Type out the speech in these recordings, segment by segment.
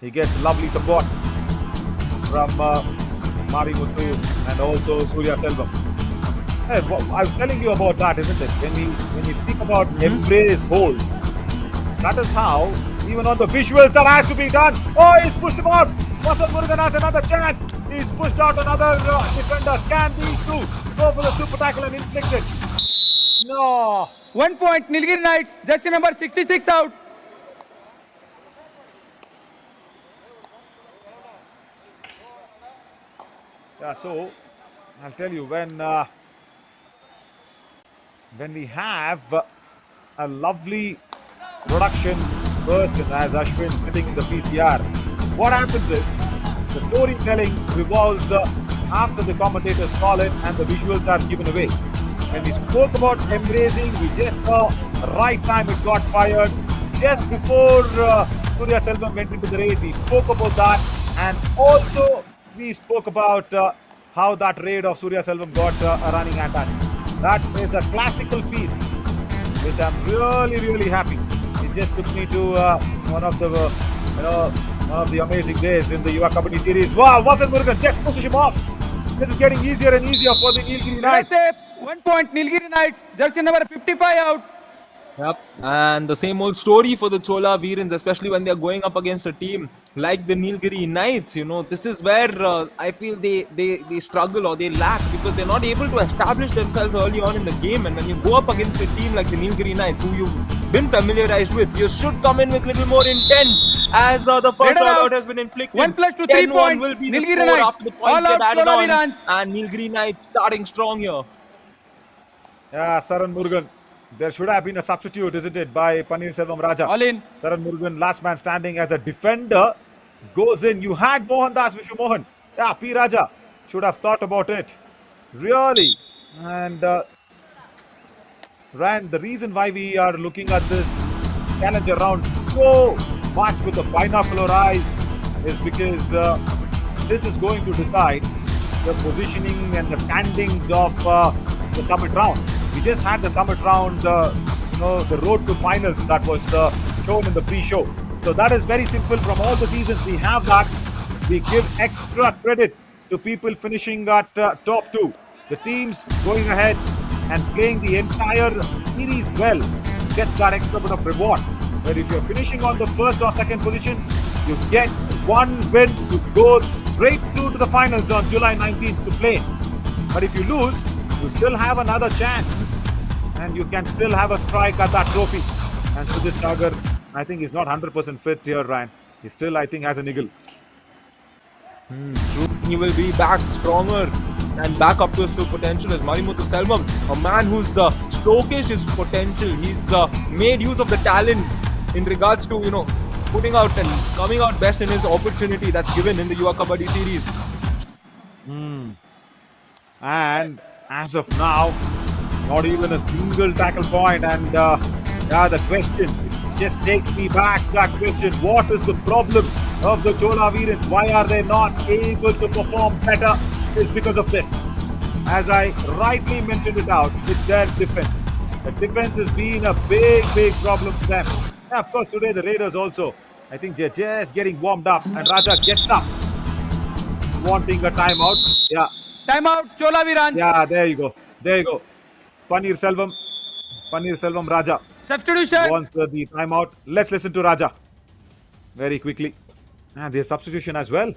He gets lovely support from Mari Muthu and also Surya Selvam. Hey, I was telling you about that, isn't it? When we speak about embrace hold, that is how, even on the visuals, that has to be done. Oh, he's pushed him out. Vasant Murugan has another chance. He's pushed out another defender. Can these two go for the super tackle and inflict it? No. 1 point, Nilgiri Knights, jersey number 66 out. Yeah, so I'll tell you, when we have a lovely production person as Ashwin sitting in the PCR, what happens is the storytelling revolves after the commentators call it and the visuals are given away. When we spoke about embracing, we just saw right time it got fired. Just before Surya Selvam went into the race, we spoke about that, and also we spoke about how that raid of Surya Selvam got a running attack. That is a classical piece, which I'm really happy. It just took me to one of the amazing days in the Yuva Kabaddi series. Wow, Vasant Murugan just pushes him off. This is getting easier and easier for the Nilgiri Knights. 1 point, Nilgiri Knights, jersey number 55 out. Yep, and the same old story for the Chola VEERANS, especially when they are going up against a team like the Nilgiri Knights. You know, this is where I feel they struggle or they lack, because they're not able to establish themselves early on in the game. And when you go up against a team like the Nilgiri Knights, who you've been familiarized with, you should come in with a little more intent, as the first out has been inflicted. 1 plus 2 3 points. Will be the Nilgiri score Knights, after the points all get out, added Chola on, VEERANS. and Nilgiri Knights starting strong here. Yeah, Saran Murugan. There should have been a substitute, isn't it, by Paneerselvam Raja. All in. Saran Murugan, last man standing as a defender, goes in. You had Mohan Das Vishwamohan. Yeah, P. Raja should have thought about it. Really. And Rand, the reason why we are looking at this challenger round so much with the binocular eyes is because this is going to decide the positioning and the standings of the summit round. We just had the summit round, the road to finals that was shown in the pre-show. So that is very simple. From all the seasons we have that, we give extra credit to people finishing at top two. The teams going ahead and playing the entire series well gets that extra bit of reward. But if you're finishing on the first or second position, you get one win to go straight through to the finals on July 19th to play. But if you lose, you still have another chance, and you can still have a strike at that trophy. And Sudhir Sagar, I think he's not 100% fit here, Ryan. He still, I think, has a niggle. He will be back stronger and back up to his full potential as Marimuthu Selvam, a man who's showcased his potential. He's made use of the talent in regards to, putting out and coming out best in his opportunity that's given in the Yuva Kabaddi series. And as of now, not even a single tackle point. And the question just takes me back to that question: what is the problem of the Chola VEERANS? Why are they not able to perform better? It's because of this. As I rightly mentioned it out, it's their defense. The defense has been a big problem for them. Yeah, of course, today the Raiders also, I think they're just getting warmed up, and Raja gets up, wanting a timeout. Yeah. Timeout, Chola VEERANS. Yeah, there you go. Paneerselvam Raja Substitution. wants the timeout. Let's listen to Raja very quickly. And their substitution as well.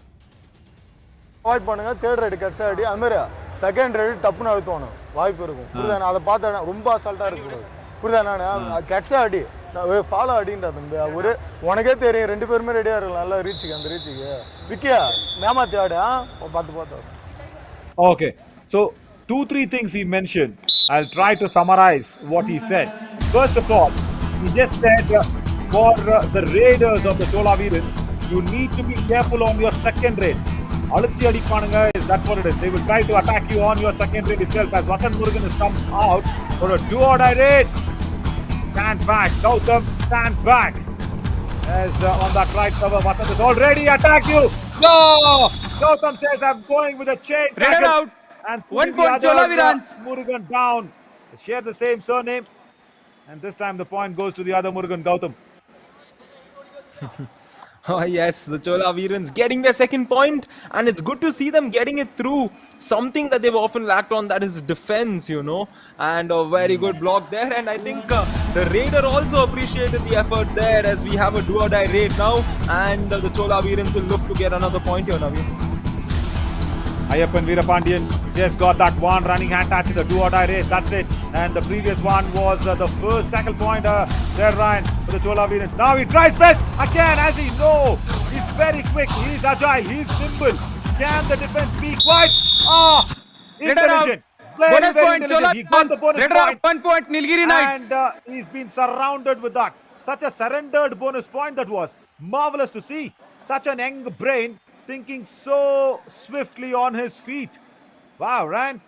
Avoid பண்ணுங்க. Third ride கட்ஸா அடி, அதுமாரி second ride டப்புன்னு அழுத்தணும் வாய்ப்பு இருக்கும். புரியுதா? நான் அதை பார்த்தேன், ரொம்ப அசால்ட்டாக இருக்கக்கூடாது. புரியுதா? நான் கட்ஸா அடி, நான் ஃபாலோ அடின்றா தம்பி. ஒரு உனக்கே தெரியும், ரெண்டு பேருமே ரெடியாக இருக்கலாம் நல்லா ரீச்சுக்கு, அந்த ரீச்சுக்கு. விக்கியா மேமாத்தி ஆடு, பார்த்து Okay, so 2-3 things he mentioned. I'll try to summarize what he said. First of all, he just said for the raiders of the Chola VEERANS, you need to be careful on your second raid. Aluthi adipananga, that's what it is. They will try to attack you on your second raid itself. As Vasant Murugan has come out for a do-or-die raid. Stand back, Gautam, stand back. As on that right cover, Vasant has already attacked you. No! Gautam says, I'm going with a chain tackle. out. And 1 point, Chola VEERANS. Murugan down. They share the same surname. And this time the point goes to the other Murugan, Gautam. Oh yes, the Chola Veerans getting their second point, and it's good to see them getting it through. Something that they've often lacked on, that is defense, and a very good block there. And I think the Raider also appreciated the effort there, as we have a do or die raid now, and the Chola Veerans will look to get another point here, Naveen. Ayappan Veerapandiyan just got that one running hand touch in the do or die race. That's it. And the previous one was the first tackle point there, Ryan, for the Chola Veerans. Now he tries best again, as he no. He's very quick. He's agile. He's nimble. Can the defense be quiet? Ah, intelligent. Bonus point, Chola. He got the bonus point. 1 point, Nilgiri Knights. And he's been surrounded with that. Such a surrendered bonus point that was. Marvelous to see. Such an young brain thinking so swiftly on his feet. Wow, Ryan.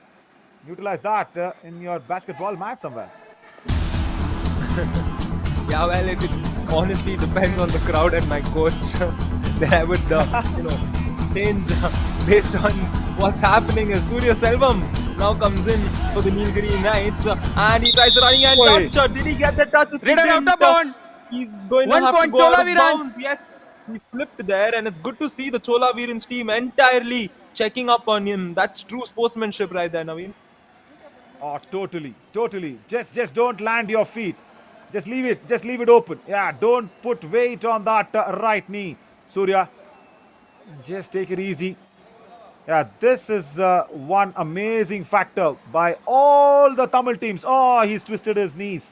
Utilize that in your basketball match somewhere. Yeah, well, it honestly depends on the crowd and my coach. Then I would, change based on what's happening. As Surya Selvam now comes in for the Nilgiri Knights, and he tries the running hand touch. Did he get the touch? Raider out of bound. He's going 1 to have point, to go Chola out of Veerans. bounds. Yes, he slipped there, and it's good to see the Chola Veerans team entirely checking up on him. That's true sportsmanship right there, Naveen. Oh, totally. Just don't land your feet. Just leave it open. Yeah, don't put weight on that right knee, Surya. Just take it easy. Yeah, this is one amazing factor by all the Tamil teams. Oh, he's twisted his knees.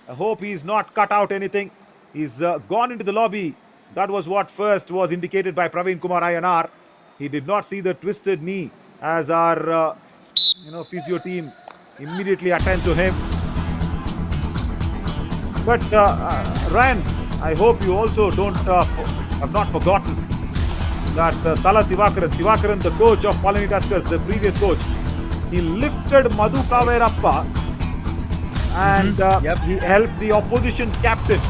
I hope he's not cut out anything. He's gone into the lobby. That was what first was indicated by Praveen Kumar Ayanar. He did not see the twisted knee, as our physio team immediately attend to him. But Ryan, I hope you also have not forgotten that Tala Sivakaran, the coach of Palani Tuskers, the previous coach, he lifted Madhu Kaverappa and he helped the opposition captain.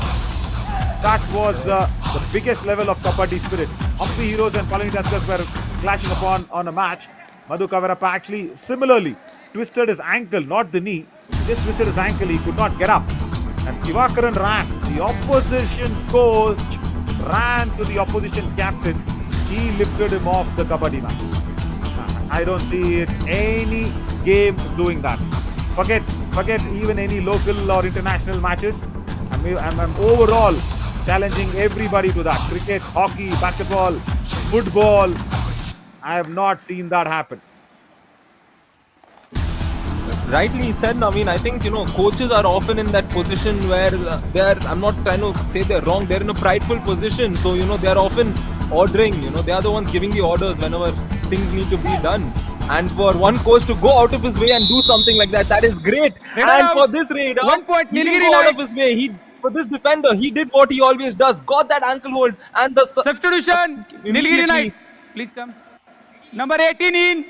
That was the biggest level of Kabaddi spirit. Hampi Heroes and Palani Tuskers were clashing on a match. Madhu Kaverappa actually similarly twisted his ankle, not the knee. He just twisted his ankle, he could not get up. And Sivakaran ran. The opposition coach ran to the opposition captain. He lifted him off the Kabaddi match. I don't see it any game doing that. Forget even any local or international matches. I'm overall challenging everybody to that. Cricket, hockey, basketball, football. I have not seen that happen. Rightly said, Naveen. I think, coaches are often in that position where I'm not trying to say they're wrong, they're in a prideful position. So, they're often ordering, they are the ones giving the orders whenever things need to be done. And for one coach to go out of his way and do something like that is great. And for this raider, 1 point, he didn't Nilgiri go out of Knights. his way. For this defender, he did what he always does. Got that ankle hold and the Substitution, Nilgiri immediately. Knights. Please come. Number 18 in.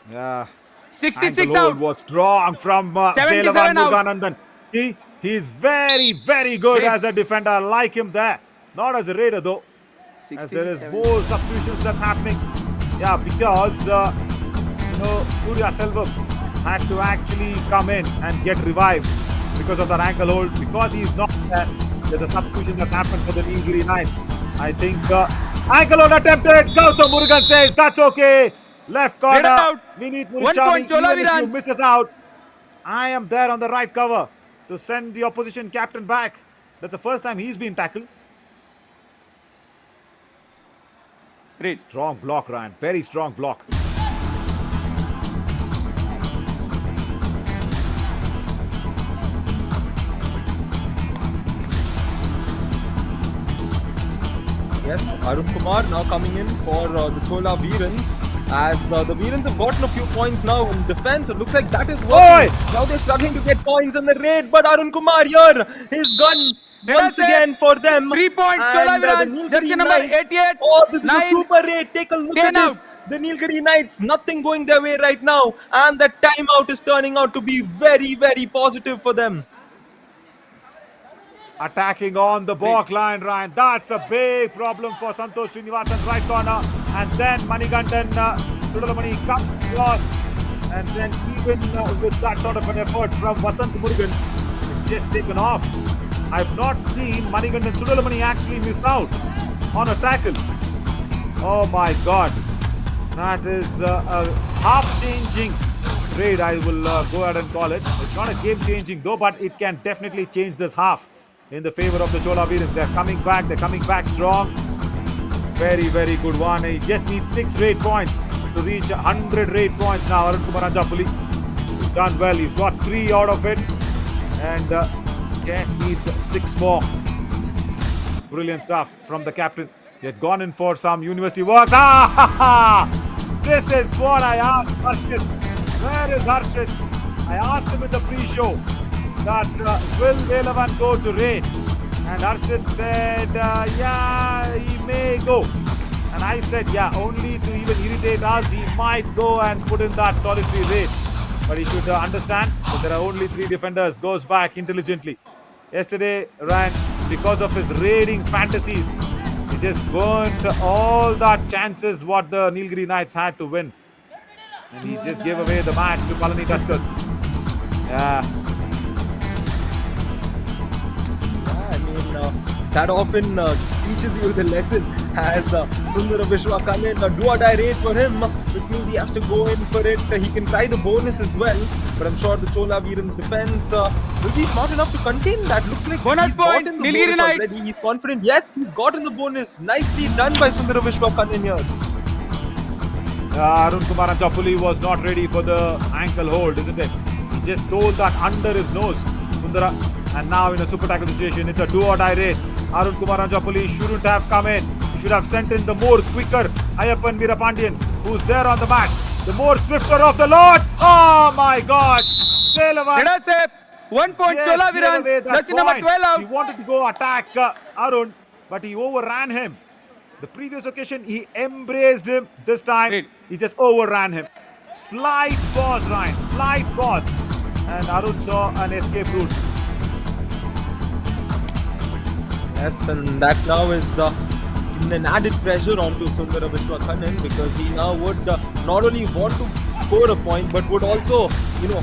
Yeah. 66 ankle out. hold was strong from 77 out. Muruganandan. He's very, very good Great. as a defender. I like him there. Not as a raider though. As there is 67. more substitutions that's happening. Yeah, because Surya Selvam had to actually come in and get revived because of that ankle hold. Because he's not there, there's a substitution that happened for the Nilgiri Knights. I think ankle hold attempted. Gautam Murugan says that's okay. Left corner. out. We need 1 point, Chola Even if you Veerans. misses out, I am there on the right cover to send the opposition captain back. That's the first time he's been tackled. Great. Strong block, Ryan. Very strong block. Yes, Arun Kumar now coming in for the Chola Veerans. As the Veerans have gotten a few points now in defense, it looks like that is working. Now they're struggling to get points in the raid, but Arun Kumar here, his gun once again for them. 3 points, And, Chola the Veerans, Nilgiri jersey number Knights. 88. Oh, this is a 9, super raid. Take a look 10 at this. out. The Nilgiri Knights, nothing going their way right now. And the timeout is turning out to be very, very positive for them. Attacking on the back line, Ryan. That's a big problem for Santosh Srinivasan, right corner. And then Manigandan, Sudalamani comes across. And then even with that sort of an effort from Vasant Murugan, it's just taken off. I've not seen Manigandan Sudalamani actually miss out. on a tackle. Oh my God. That is a half-changing raid, I will go ahead and call it. It's not a game-changing though, but it can definitely change this half in the favor of the Chola Veerans. They're coming back strong. Very, very good one. He just needs 6 raid points to reach 100 raid points now. Arun Kumar Anjapuli. He's done well. He's got 3 out of it. And just needs 6 more. Brilliant stuff from the captain. He had gone in for some university work. This is what I asked Harshit. Where is Harshit? I asked him in the pre-show that will Velavan go to raid? And Harshit said, yeah, he may go. And I said, yeah, only to even irritate us, he might go and put in that solitary raid. But he should understand that there are only 3 defenders. Goes back intelligently. Yesterday, ran because of his raiding fantasies. He just burnt all that chances what the Nilgiri Knights had to win. And he just gave away the match to Kalani Tuskers. Yeah. I mean, that often teaches you the lesson as Sundara Vishwa come in, do or die raid for him, which means he has to go in for it. He can try the bonus as well, but I'm sure the Chola Veerans defense will be smart enough to contain that. Looks like Bonus he's point, gotten the Nilgiri bonus Knights. already. He's confident. Yes, he's gotten the bonus. Nicely done by Sundara Vishwa Kanin here. Arun Kumar Anjapuli was not ready for the ankle hold, isn't it? He just stole that under his nose, Sundara. And now in a super tackle situation, it's a do or die race. Arun Kumar Anjapuli shouldn't have come in. He should have sent in the more quicker Ayappan Veerapandiyan, who's there on the match. The more swifter of the lot. Oh my God. Velavan. Let us say 1 point Yes, Chola gave away Veerans. that Jersey number point. 12 out. He wanted to go attack Arun, but he overran him. The previous occasion, he embraced him. This time, Wait. he just overran him. Slight pause, Ryan. Slight pause. And Arun saw an escape route. Yes, and that now is an added pressure onto Sundara Vishwa Kanin, because he now would not only want to score a point, but would also,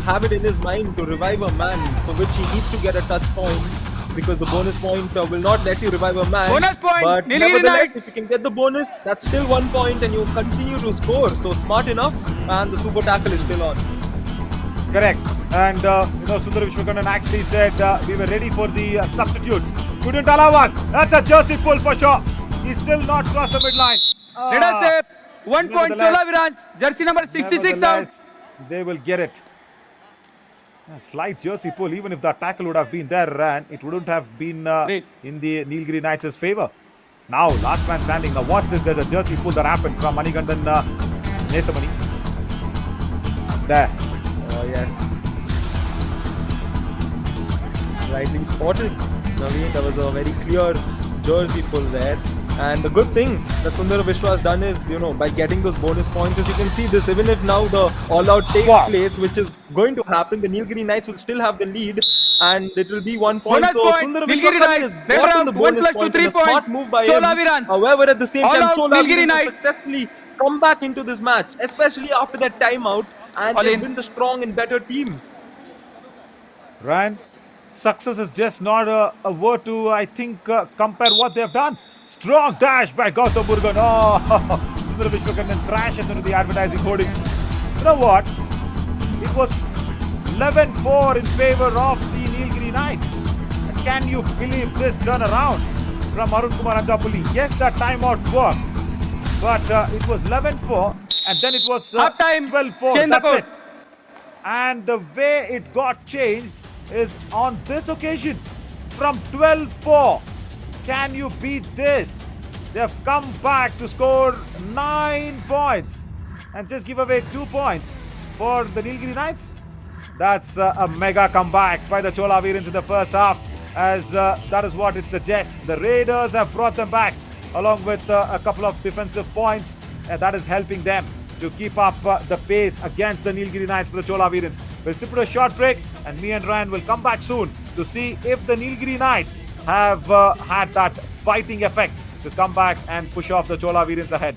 have it in his mind to revive a man, for which he needs to get a touch point, because the bonus point will not let you revive a man. Bonus point, But Nilgiri nevertheless, Knights. if you can get the bonus, that's still 1 point, and you continue to score. So smart enough, and the super tackle is still on. Correct. And, Sundara Vishwakanan actually said we were ready for the substitute. Couldn't allow us. That's a jersey pull for sure. He's still not crossed the midline. Let us say 1 point Nevertheless- Chola Veerans. Jersey number 66 out. Nevertheless, they will get it. A slight jersey pull, even if that tackle would have been there, ran, it wouldn't have been in the Nilgiri Knights' favor. Now, last man standing. Now, watch this. There's a jersey pull that happened from Manigandan Nethamani. There. Oh, yes. Rightly spotted. Naveen, there was a very clear jersey pull there. And the good thing that Sundara Vishwa has done is, by getting those bonus points, as you can see this, even if now the all-out takes place, which is going to happen, the Nilgiri Knights will still have the lead, and it will be 1 point. Bonus So point, Sundara Nilgiri Vishwa Knights. has They gotten have the 1 bonus plus 2, point, 3 and a smart points. move by Chola him. Veerans. However, at the same All time, out, Chola Nilgiri Veerans have Knights. successfully come back into this match, especially after that timeout, and All they've in. been the strong and better team. Ryan, success is just not a word to, I think, compare what they've done. Strong dash by Gautam Murugan. Oh, Sundara Vishwakanan crashes into the advertising hoarding. You know what? It was 11-4 in favor of the Nilgiri Knights. Can you believe this turnaround from Arun Kumar Anjapuli? Yes, that timeout worked, but it was 11-4, and then it was Half time. 12-4. Change the That's code. it. And the way it got changed is on this occasion from 12-4. Can you beat this? They have come back to score 9 points and just give away 2 points for the Nilgiri Knights. That's a mega comeback by the Chola Veerans in the first half, as that is what it suggests. The Raiders have brought them back along with a couple of defensive points, and that is helping them to keep up the pace against the Nilgiri Knights for the Chola Veerans. We'll sit for a short break, and me and Ryan will come back soon to see if the Nilgiri Knights have had that fighting effect to come back and push off the Chola Veerans ahead.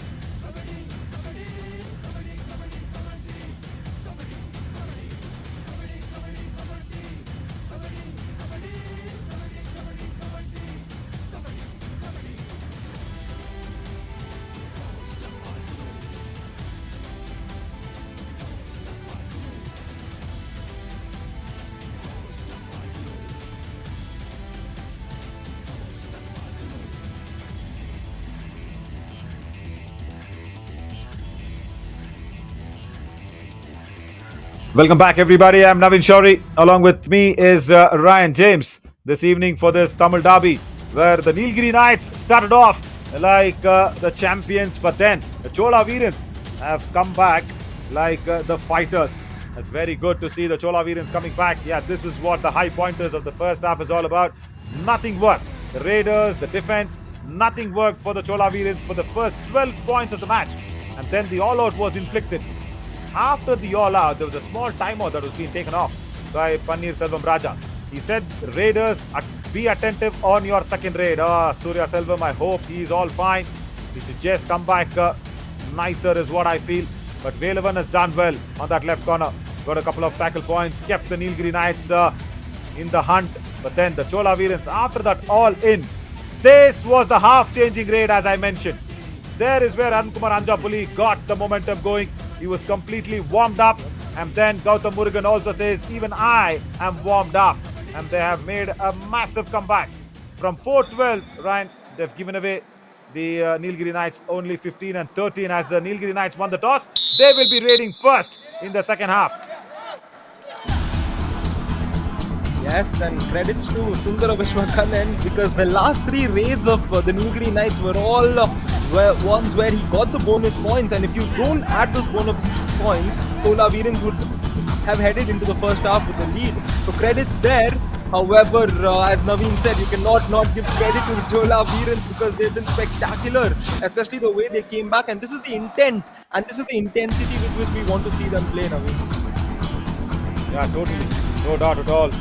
Welcome back, everybody. I'm Navin Shori. Along with me is Ryan James this evening for this Tamil derby, where the Nilgiri Knights started off like the champions, but then the Chola Veerans have come back like the fighters. It's very good to see the Chola Veerans coming back. Yeah, this is what the high pointers of the first half is all about. Nothing worked. The Raiders, the defense, nothing worked for the Chola Veerans for the first 12 points of the match. And then the all-out was inflicted. After the all-out, there was a small timeout that was being taken off by Panneerselvam Raja. He said, Raiders, be attentive on your second raid. Surya Selvam, I hope he's all fine. He should just come back nicer is what I feel. But Velavan has done well on that left corner. Got a couple of tackle points, kept the Nilgiri Knights in the hunt. But then the Chola Veerans, after that all in, this was the half-changing raid as I mentioned. There is where Arunkumar Anjapuli got the momentum going. He was completely warmed up. And then Gautam Murugan also says, even I am warmed up. And they have made a massive comeback. From 4-12, Ryan, they've given away the Nilgiri Knights only 15 and 13 as the Nilgiri Knights won the toss. They will be raiding first in the second half. Yes, and credits to Sundara Vishwakanan because the last three raids of the Nilgiri Knights were all ones where he got the bonus points, and if you don't add those bonus points, Chola Veerans would have headed into the first half with a lead. So credits there. However, as Naveen said, you cannot not give credit to Chola Veerans because they've been spectacular, especially the way they came back, and this is the intent and this is the intensity with which we want to see them play, Naveen. Yeah, totally. No doubt at all.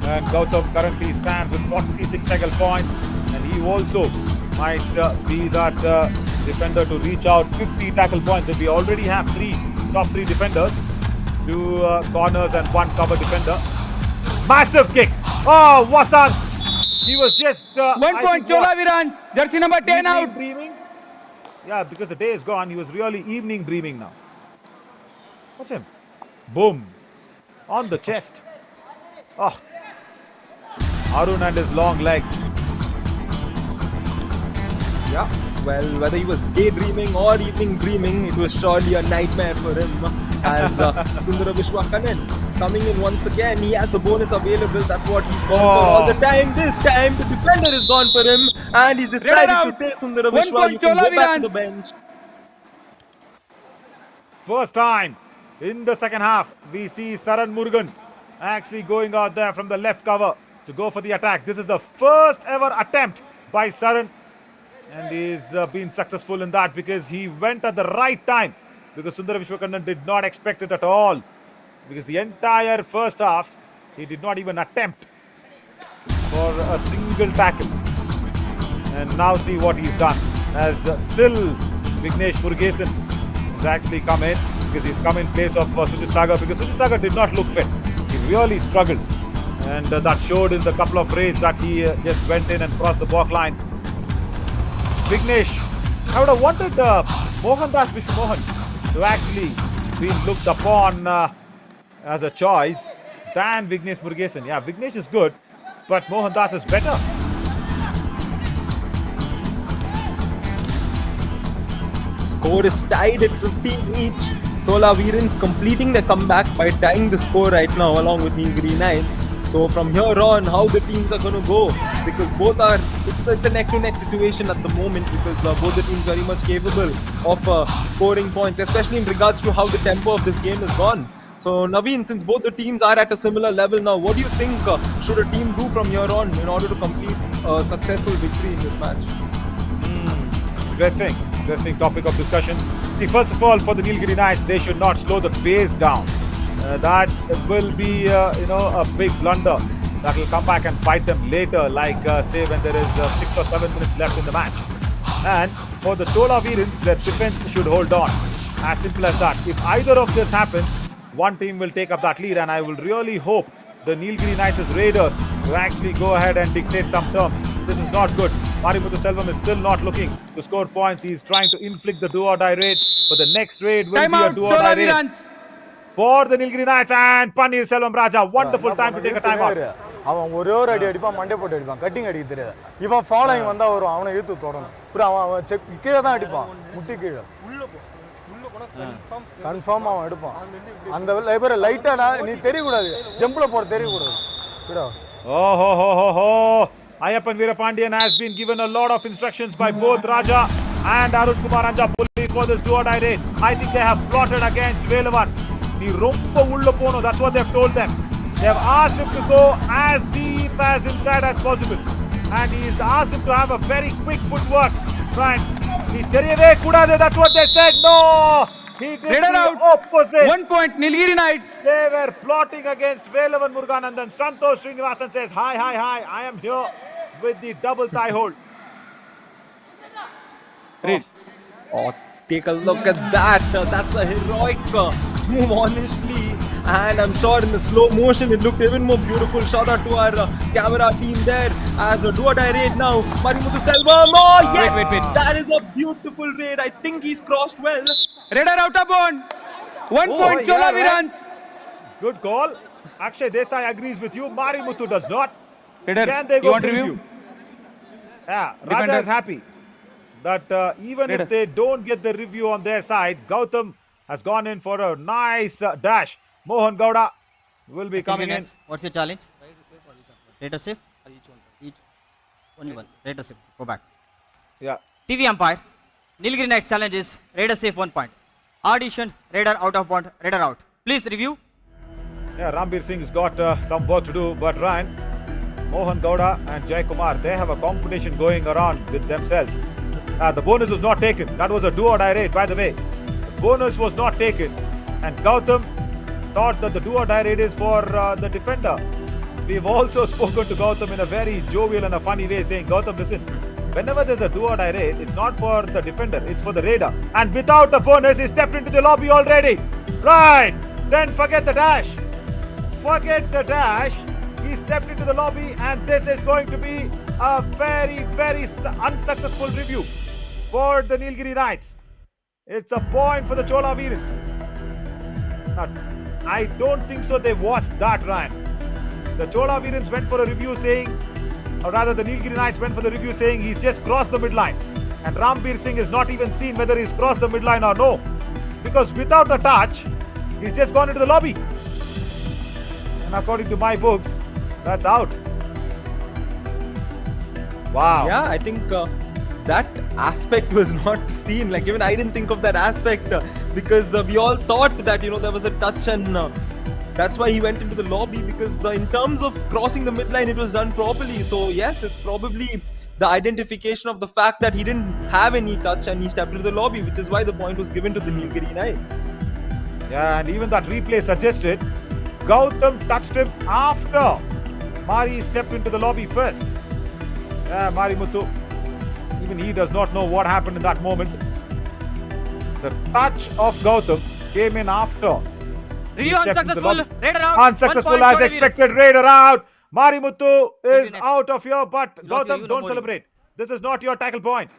And Gautam currently stands with 46 tackle points, and he also might be that defender to reach out 50 tackle points. And we already have top three defenders, 2 corners and 1 cover defender. Massive kick! Oh, what's that? He was just 1 point, Chola Veerans, jersey number 10 out. Dreaming. Yeah, because the day is gone. He was really evening dreaming now. Watch him. Boom. On the chest. Oh. Arun and his long legs. Yeah, well, whether he was daydreaming or evening dreaming, it was surely a nightmare for him as Sundara Vishwakanan coming in once again. He has the bonus available. That's what he's gone for all the time. This time, the defender is gone for him and he's decided to say, Sundara Vishwa, you can go back to the bench. First time in the second half, we see Saran Murugan actually going out there from the left cover to go for the attack. This is the first ever attempt by Saran, and he's been successful in that because he went at the right time, because Sundara Vishwakanan did not expect it at all, because the entire first half he did not even attempt for a single tackle. And now see what he's done, as still Vignesh Murugesan has actually come in, because he's come in place of Sujit Sagar, because Sujit Sagar did not look fit. He really struggled, and that showed in the couple of raids that he just went in and crossed the balk line. Vignesh, I would have wanted Mohandas Vishmohan to actually be looked upon as a choice than Vignesh Murugesan. Yeah, Vignesh is good, but Mohandas is better. Score is tied at 15 each. Chola Veerans completing the comeback by tying the score right now along with Nilgiri Knights. So from here on, how the teams are going to go, because both are, it's a neck-to-neck situation at the moment, because both the teams are very much capable of scoring points, especially in regards to how the tempo of this game has gone. So Naveen, since both the teams are at a similar level now, what do you think should a team do from here on in order to complete a successful victory in this match? Interesting topic of discussion. See, first of all, for the Nilgiri Knights, they should not slow the pace down. That will be, a big blunder that will come back and bite them later, like say when there is 6 or 7 minutes left in the match. And for the Chola Veerans, their defense should hold on. As simple as that. If either of this happens, one team will take up that lead, and I will really hope the Nilgiri Knights' Raiders will actually go ahead and dictate some terms. This is not good. Marimuthu Selvam is still not looking to score points. He is trying to inflict the do-or-die raid, but the next raid will be a do-or-die raid for the Nilgiri Knights. And Panneerselvam Raja, wonderful time to take a time out. அவன் ஒரே ஒரு அடி அடிப்பான், Monday போட்டு அடிப்பான், cutting அடிக்க தெரியாது. இவன் ஃபாலோயிங் வந்தா வரும், அவனை இழுத்து தொடணும். அப்புறம் அவன் செக் கீழே தான் அடிப்பான், முட்டி கீழே. கன்ஃபார்ம் அவன் எடுப்பான் அந்த லைபர் லைட்டானா நீ தெரியக்கூடாது ஜம்பில் போகிற தெரியக்கூடாது speedo Oh. Ayappan Veerapandiyan has been given a lot of instructions by both Raja and Arun Kumar Anja Pulli for this do-or-die raid. I think they have plotted against Velavan. Ni rompa ulla pono, that's what they've told them. They have asked him to go as deep as inside as possible. And he's asked him to have a very quick footwork. Right. That's what they said. No! He did Raider the out. opposite. 1 point, Nilgiri Knights. They were plotting against Velavan Muruganandan. Santosh Srinivasan says, hi, I am here with the double thigh hold. Read. Oh, take a look at that. That's a heroic move, honestly. And I'm sure in the slow motion it looked even more beautiful. Shout out to our camera team there as the do-or-die raid now. Marimuthu Selvam. Oh, yes! Wait. That is a beautiful raid. I think he's crossed well. Raider out of bound. 1 point, yeah, Chola right. Veerans. Good call. Akshay Desai agrees with you. Marimuthu does not. Raider, Can they you go want to review? Yeah, Raja Defender. is happy that even Raider. if they don't get the review on their side, Gautam has gone in for a nice dash. Mohan Gowda will be coming in. What's your challenge? Raider safe? Each. Only one. Raider safe. Go back. Yeah. TV umpire. Nilgiri Knights challenge is Raider safe 1 point. Audition. Raider out of bound. Raider out. Please review. Yeah, Rambir Singh's got some work to do, but Ryan, Mohan Gowda and Jay Kumar, they have a competition going around with themselves. The bonus was not taken. That was a do-or-die raid, by the way. The bonus was not taken. And Gautam thought that the do-or-die raid is for the defender. We've also spoken to Gautam in a very jovial and a funny way, saying, Gautam, listen, whenever there's a do-or-die raid, it's not for the defender, it's for the raider. And without the bonus, he stepped into the lobby already. Right, then forget the dash. Forget the dash. He stepped into the lobby, and this is going to be a very, very unsuccessful review for the Nilgiri Knights. It's a point for the Chola Veerans. Now, I don't think so they watched that, Ryan. The Chola Veerans went for a review saying, or rather the Nilgiri Knights went for the review saying he's just crossed the midline. And Rambir Singh has not even seen whether he's crossed the midline or no. Because without a touch, he's just gone into the lobby. And according to my books, that's out. Wow. Yeah, I think that aspect was not seen. Like, even I didn't think of that aspect because we all thought that, there was a touch, and that's why he went into the lobby, because in terms of crossing the midline, it was done properly. So, yes, it's probably the identification of the fact that he didn't have any touch and he stepped into the lobby, which is why the point was given to the Nilgiri Knights. Yeah, and even that replay suggested Gautam touched him after Mari stepped into the lobby first. Yeah, Marimuthu, even he does not know what happened in that moment. The touch of Gautam came in after. Review unsuccessful. Raider out. Unsuccessful 1 point, as Chola expected. Veerans. Raider out. Marimuthu is next. out of here, but Not for Gautam, you, no don't more. celebrate. This is not your tackle point.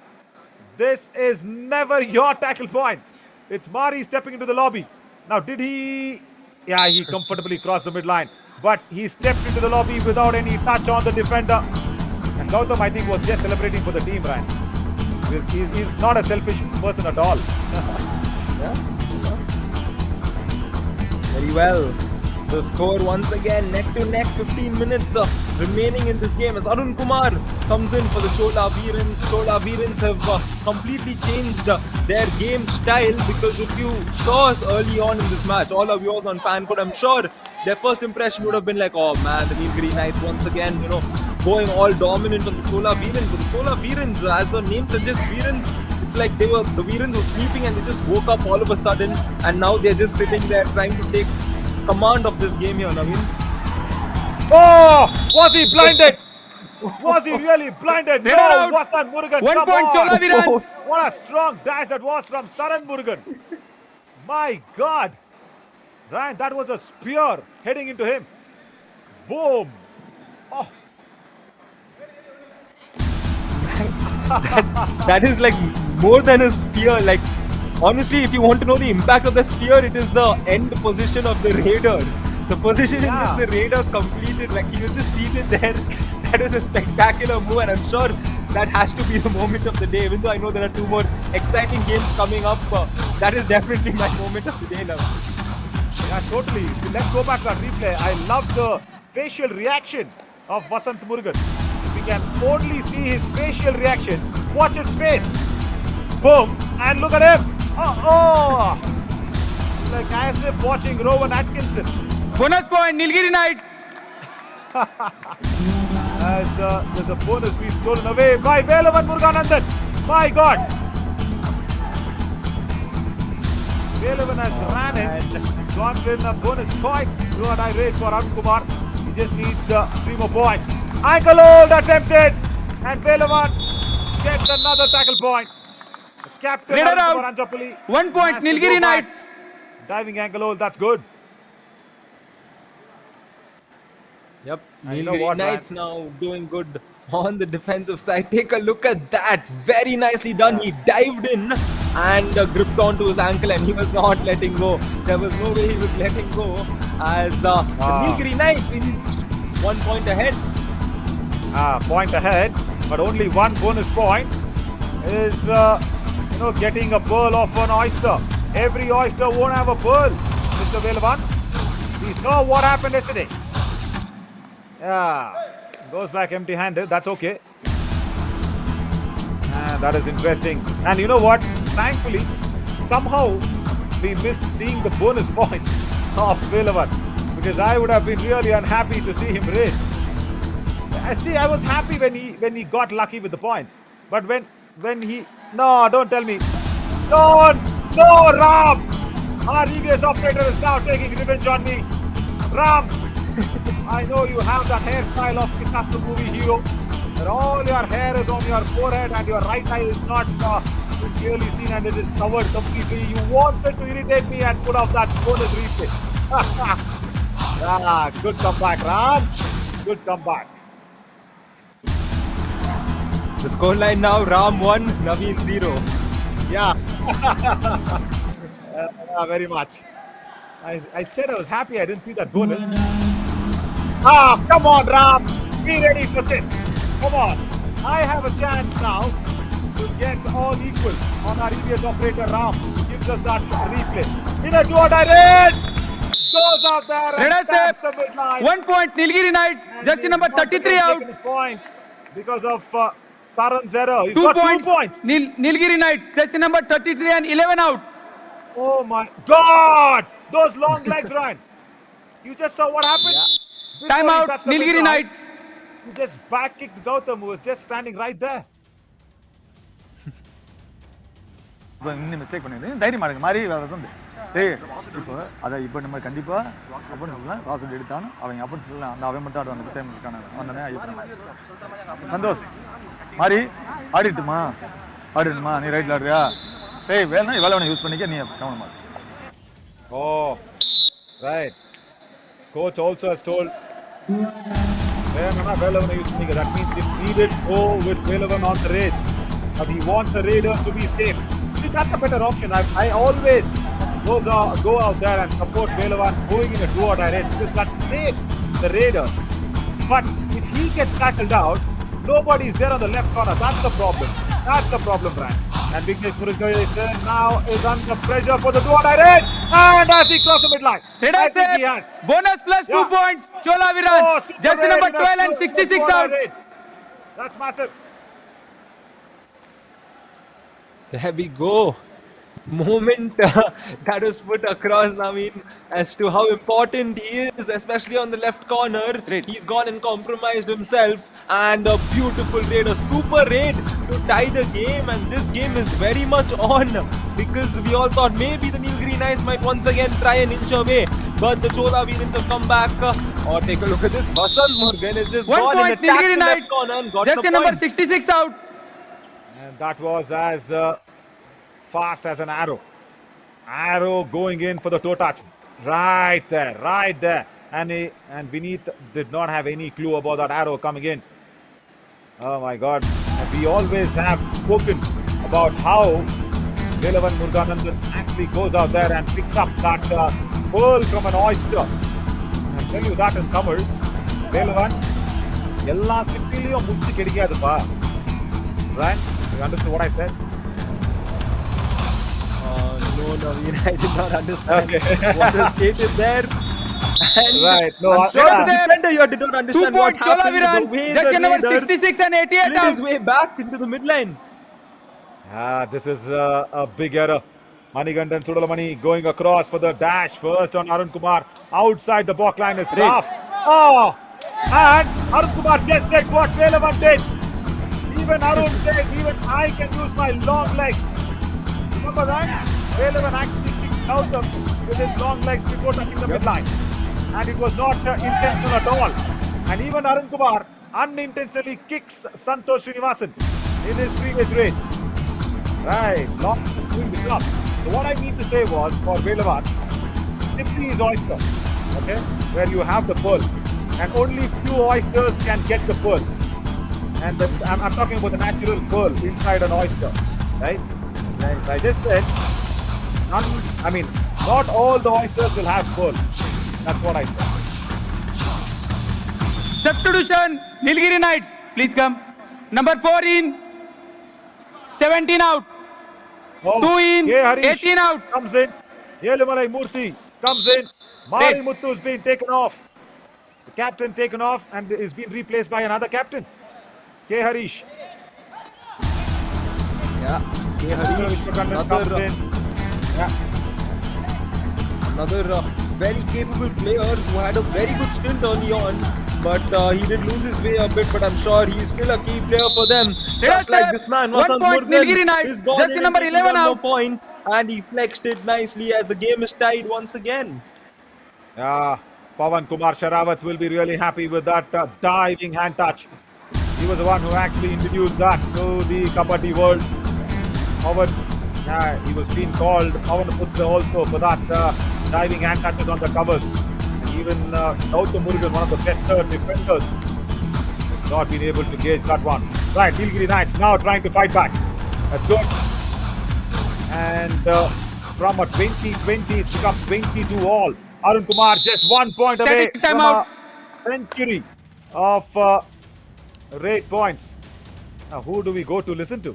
This is never your tackle point. It's Mari stepping into the lobby. Now, did he? Yeah, he comfortably crossed the midline, but he stepped into the lobby without any touch on the defender. And Gautam, I think, was just celebrating for the team, Ryan. He's not a selfish person at all. Very well. The score once again neck to neck, 15 minutes remaining in this game as Arun Kumar comes in for the Chola Veerans. Chola Veerans have completely changed their game style, because if you saw us early on in this match, all our viewers on FanCode, I'm sure their first impression would have been like, oh man, the Nilgiri Knights once again, going all dominant on the Chola Veerans. But the Chola Veerans, as the name suggests, Veerans, it's like the Veerans were sleeping and they just woke up all of a sudden, and now they're just sitting there trying to take command of this game here, Naveen. Oh, was he blinded? Was he really blinded? Raider No, out. Vasan Murugan. 1 come point, on. Chola Veerans. What a strong dash that was from Saran Murugan. My God. Ryan, that was a spear heading into him. Boom. Oh. That is like more than a spear. Like, honestly, if you want to know the impact of the spear, it is the end position of the raider. The position in which the raider completed, like he was just seated there. That was a spectacular move, and I'm sure that has to be the moment of the day. Even though I know there are two more exciting games coming up, that is definitely my moment of the day now. Yeah, totally. Let's go back to that replay. I love the facial reaction of Vasant Murugan. We can only see his facial reaction. Watch his face. Boom. And look at him. Oh. Like as if watching Rowan Atkinson. Bonus point, Nilgiri Knights. As there's a bonus being stolen away by Velavan Muruganandan. My God. Velavan has ran it. Gone in a bonus point. Do or die race for Arun Kumar. He just needs 3 more points. Ankle hold attempted. And Velavan gets another tackle point. The captain Raider Arun out. Kumar Anjapalli 1 point, has to go Nilgiri back. Knights. Diving ankle hold, that's good. Yep, And you know Nilgiri what, Knights now doing good on the defensive side. Take a look at that. Very nicely done. He dived in and gripped onto his ankle and he was not letting go. There was no way he was letting go as the Nilgiri Knights in 1 point ahead. Point ahead, but only 1 bonus point is, getting a pearl off an oyster. Every oyster won't have a pearl, Mr. Velavan. We saw what happened yesterday. Yeah, goes back empty-handed. That's okay. That is interesting. And you know what? Thankfully, somehow we missed seeing the bonus points of Velavan because I would have been really unhappy to see him race. I was happy when he got lucky with the points, but when he don't tell me, no, Ram, our EVS operator is now taking revenge on me. Ram, I know you have that hairstyle of Picasso movie hero, that all your hair is on your forehead and your right eye is not clearly seen and it is covered completely. You wanted to irritate me and put off that bonus replay. Good comeback, Ram. Good comeback. The scoreline now, Ram 1, Naveen 0. Yeah. Very much. I said I was happy I didn't see that bonus. Come on, Ram. Be ready for this. Come on. I have a chance now to get all equal on our EVS operator, Ram. Who gives us that replay. In a do-or-die race. Goes out there and Raider taps safe. the midline. 1 point, Nilgiri Knights. And Jersey he's number once 33 again out. taken a point because of Taran's error. He's 2 got points. 2 points. Nilgiri Knights. Jersey number 33 and 11 out. Oh my God! Those long legs, Ryan. You just saw what happened? Before Time he out, touched the Nilgiri midline, Knights. He just back kicked Gautam, who was just standing right there. இன்னும் mistake பண்ணிடுது தைரியமா இருக்கு மாதிரி வசந்த் இப்போ அதை இப்போ நம்ம கண்டிப்பாக அப்பன்னு சொல்லலாம் வாசல் எடுத்தானு அவங்க அப்பன்னு சொல்லலாம் அந்த அவன் மட்டும் ஆடுவான் அந்த டைம் இருக்கான வந்தனே ஐயப்பன் சந்தோஷ் மாதிரி ஆடிட்டுமா நீ ரைட்டில் ஆடுறியா வேணா வேலை வேணா யூஸ் பண்ணிக்க நீ கவனமா Oh, right. Coach also has told Velavan used to that means he needed go with Velavan on the raid. But he wants the Raiders to be safe. See, that's a better option. I always go out there and support Velavan going in a do-or-die race because that saves the Raiders. But if he gets tackled out, nobody is there on the left corner. That's the problem. That's the problem, Brian. And Vignesh Murugan now is under pressure for the do-or-die race. And as he crosses the midline, Raider I think safe. he has. Bonus plus 2 Yeah. points. Chola Viraj. super Jersey raid number in a 12 and good 66 do-or-die out. race. That's massive. There we go. Moment that was put across, Naveen, as to how important he is, especially on the left corner. He's gone and compromised himself, and a beautiful raid, a super raid to tie the game. And this game is very much on because we all thought maybe the Nilgiri Knights might once again try and inch away, but the Chola Veerans have come back. Or take a look at this, Vasant Murugan is just 1 gone and point, attacked Nilgiri the left Knights. corner and got Jersey the number point. 66 out. And that was as fast as an arrow. Arrow going in for the toe touch. Right there. And Vineet did not have any clue about that arrow coming in. Oh my God. We always have spoken about how Velavan Muruganandan actually goes out there and picks up that pearl from an oyster. I'll tell you that in Tamil. Velavan, எல்லா சிட்டிலையும் முச்சு கிடைக்காதுப்பா. Ryan, you understood what I said? No, Naveen, I did not understand Okay. what was stated there. And Right. No, I'm sure the yeah. defender here did not 2 understand what point Chola happened. The Veerans. way Jersey the number Raider 66 and 88 slid his out. way back into the midline. This is a big error. Manigandan Sudalamani going across for the dash first on Arun Kumar. Outside the block line is tough. Oh! And Arun Kumar just did what Velavan did. Even Arun said, even I can use my long legs. Remember that? Velavan actually kicked out with his long legs before touching the midline. And it was not intentional at all. And even Arun Kumar unintentionally kicks Santosh Srinivasan in his previous race. Right, long doing the job. So what I mean to say was for Velavan, simply is oyster, okay, where you have the pearl, and only few oysters can get the pearl. And I'm talking about the natural pearl inside an oyster, right? And I just said, not all the oysters will have pearl. That's what I said. Substitution, Nilgiri Knights, please come. Number 4 in, 17 out. Oh, 2 in, K. Harish 18 out. comes in. Yelumalai Murthy comes in. Mari Muthu has been taken off. The captain taken off and is being replaced by another captain. K. Harish. Yeah, K. Harish, Vishwakandan comes in. another very capable player who had a very good stint early on, but he did lose his way a bit. But I'm sure he's still a key player for them. Just like this man, 1 Vasant point, Nilgiri Murugan, Knights. is gone Jersey in and number taken 11 one more out. point, and he flexed it nicely as the game is tied once again. Pawan Kumar Sharawat will be really happy with that diving hand touch. He was the one who actually introduced that to the Kabaddi world. Pawan, he was being called Pawan Putra also for that diving hand touches on the covers. And even Gautam Murugan, one of the best defenders, has not been able to gauge that one. Right, Nilgiri Knights now trying to fight back. That's good. And from a 20-20, it's become 22 all. Arun Kumar just 1 point away Static time from out. a century of rate points. Now, who do we go to listen to?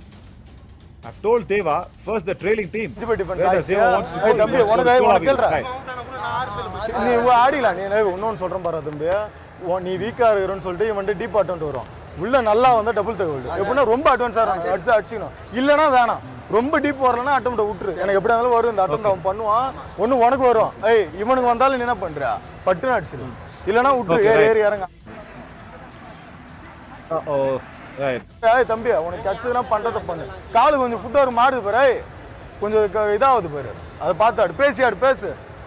I've told Deva, first the trailing team. Defense. Where does Deva want to Hey, go? Thambi, He wants to உனக்கு go உனக்கு Chola கேளுடா. Right. நீ ஆடிலாம் நீ இன்னொன்று சொல்கிறேன் பாரு தம்பி நீ வீக்காக இருக்கிறன்னு சொல்லிட்டு இவன் டீப் அட்டன்ட் வரும் உள்ள நல்லா வந்தால் டபுள் தகவல் எப்படின்னா ரொம்ப அட்வான்ஸாக இருக்கும் அடுத்து அடிச்சுக்கணும் இல்லைன்னா வேணாம் ரொம்ப டீப் வரலன்னா அட்டம் விட்டுரு எனக்கு எப்படி இருந்தாலும் வரும் இந்த அட்டம் அவன் பண்ணுவான் ஒன்று உனக்கு வரும் ஏய் இவனுக்கு வந்தாலும் நீ என்ன பண்ணுறியா பட்டுன்னு அடிச்சிடும் இல்லைன்னா விட்டுரு ஏறி ஏறி இறங்க Right. ஏய் தம்பி உனக்கு கிடச்சதுன்னா பண்ணுறதை பண்ணு காலு கொஞ்சம் ஃபுட்டோர் மாறுது பாரு ஏய் கொஞ்சம் இதாகுது பாரு அதை பார்த்து ஆடு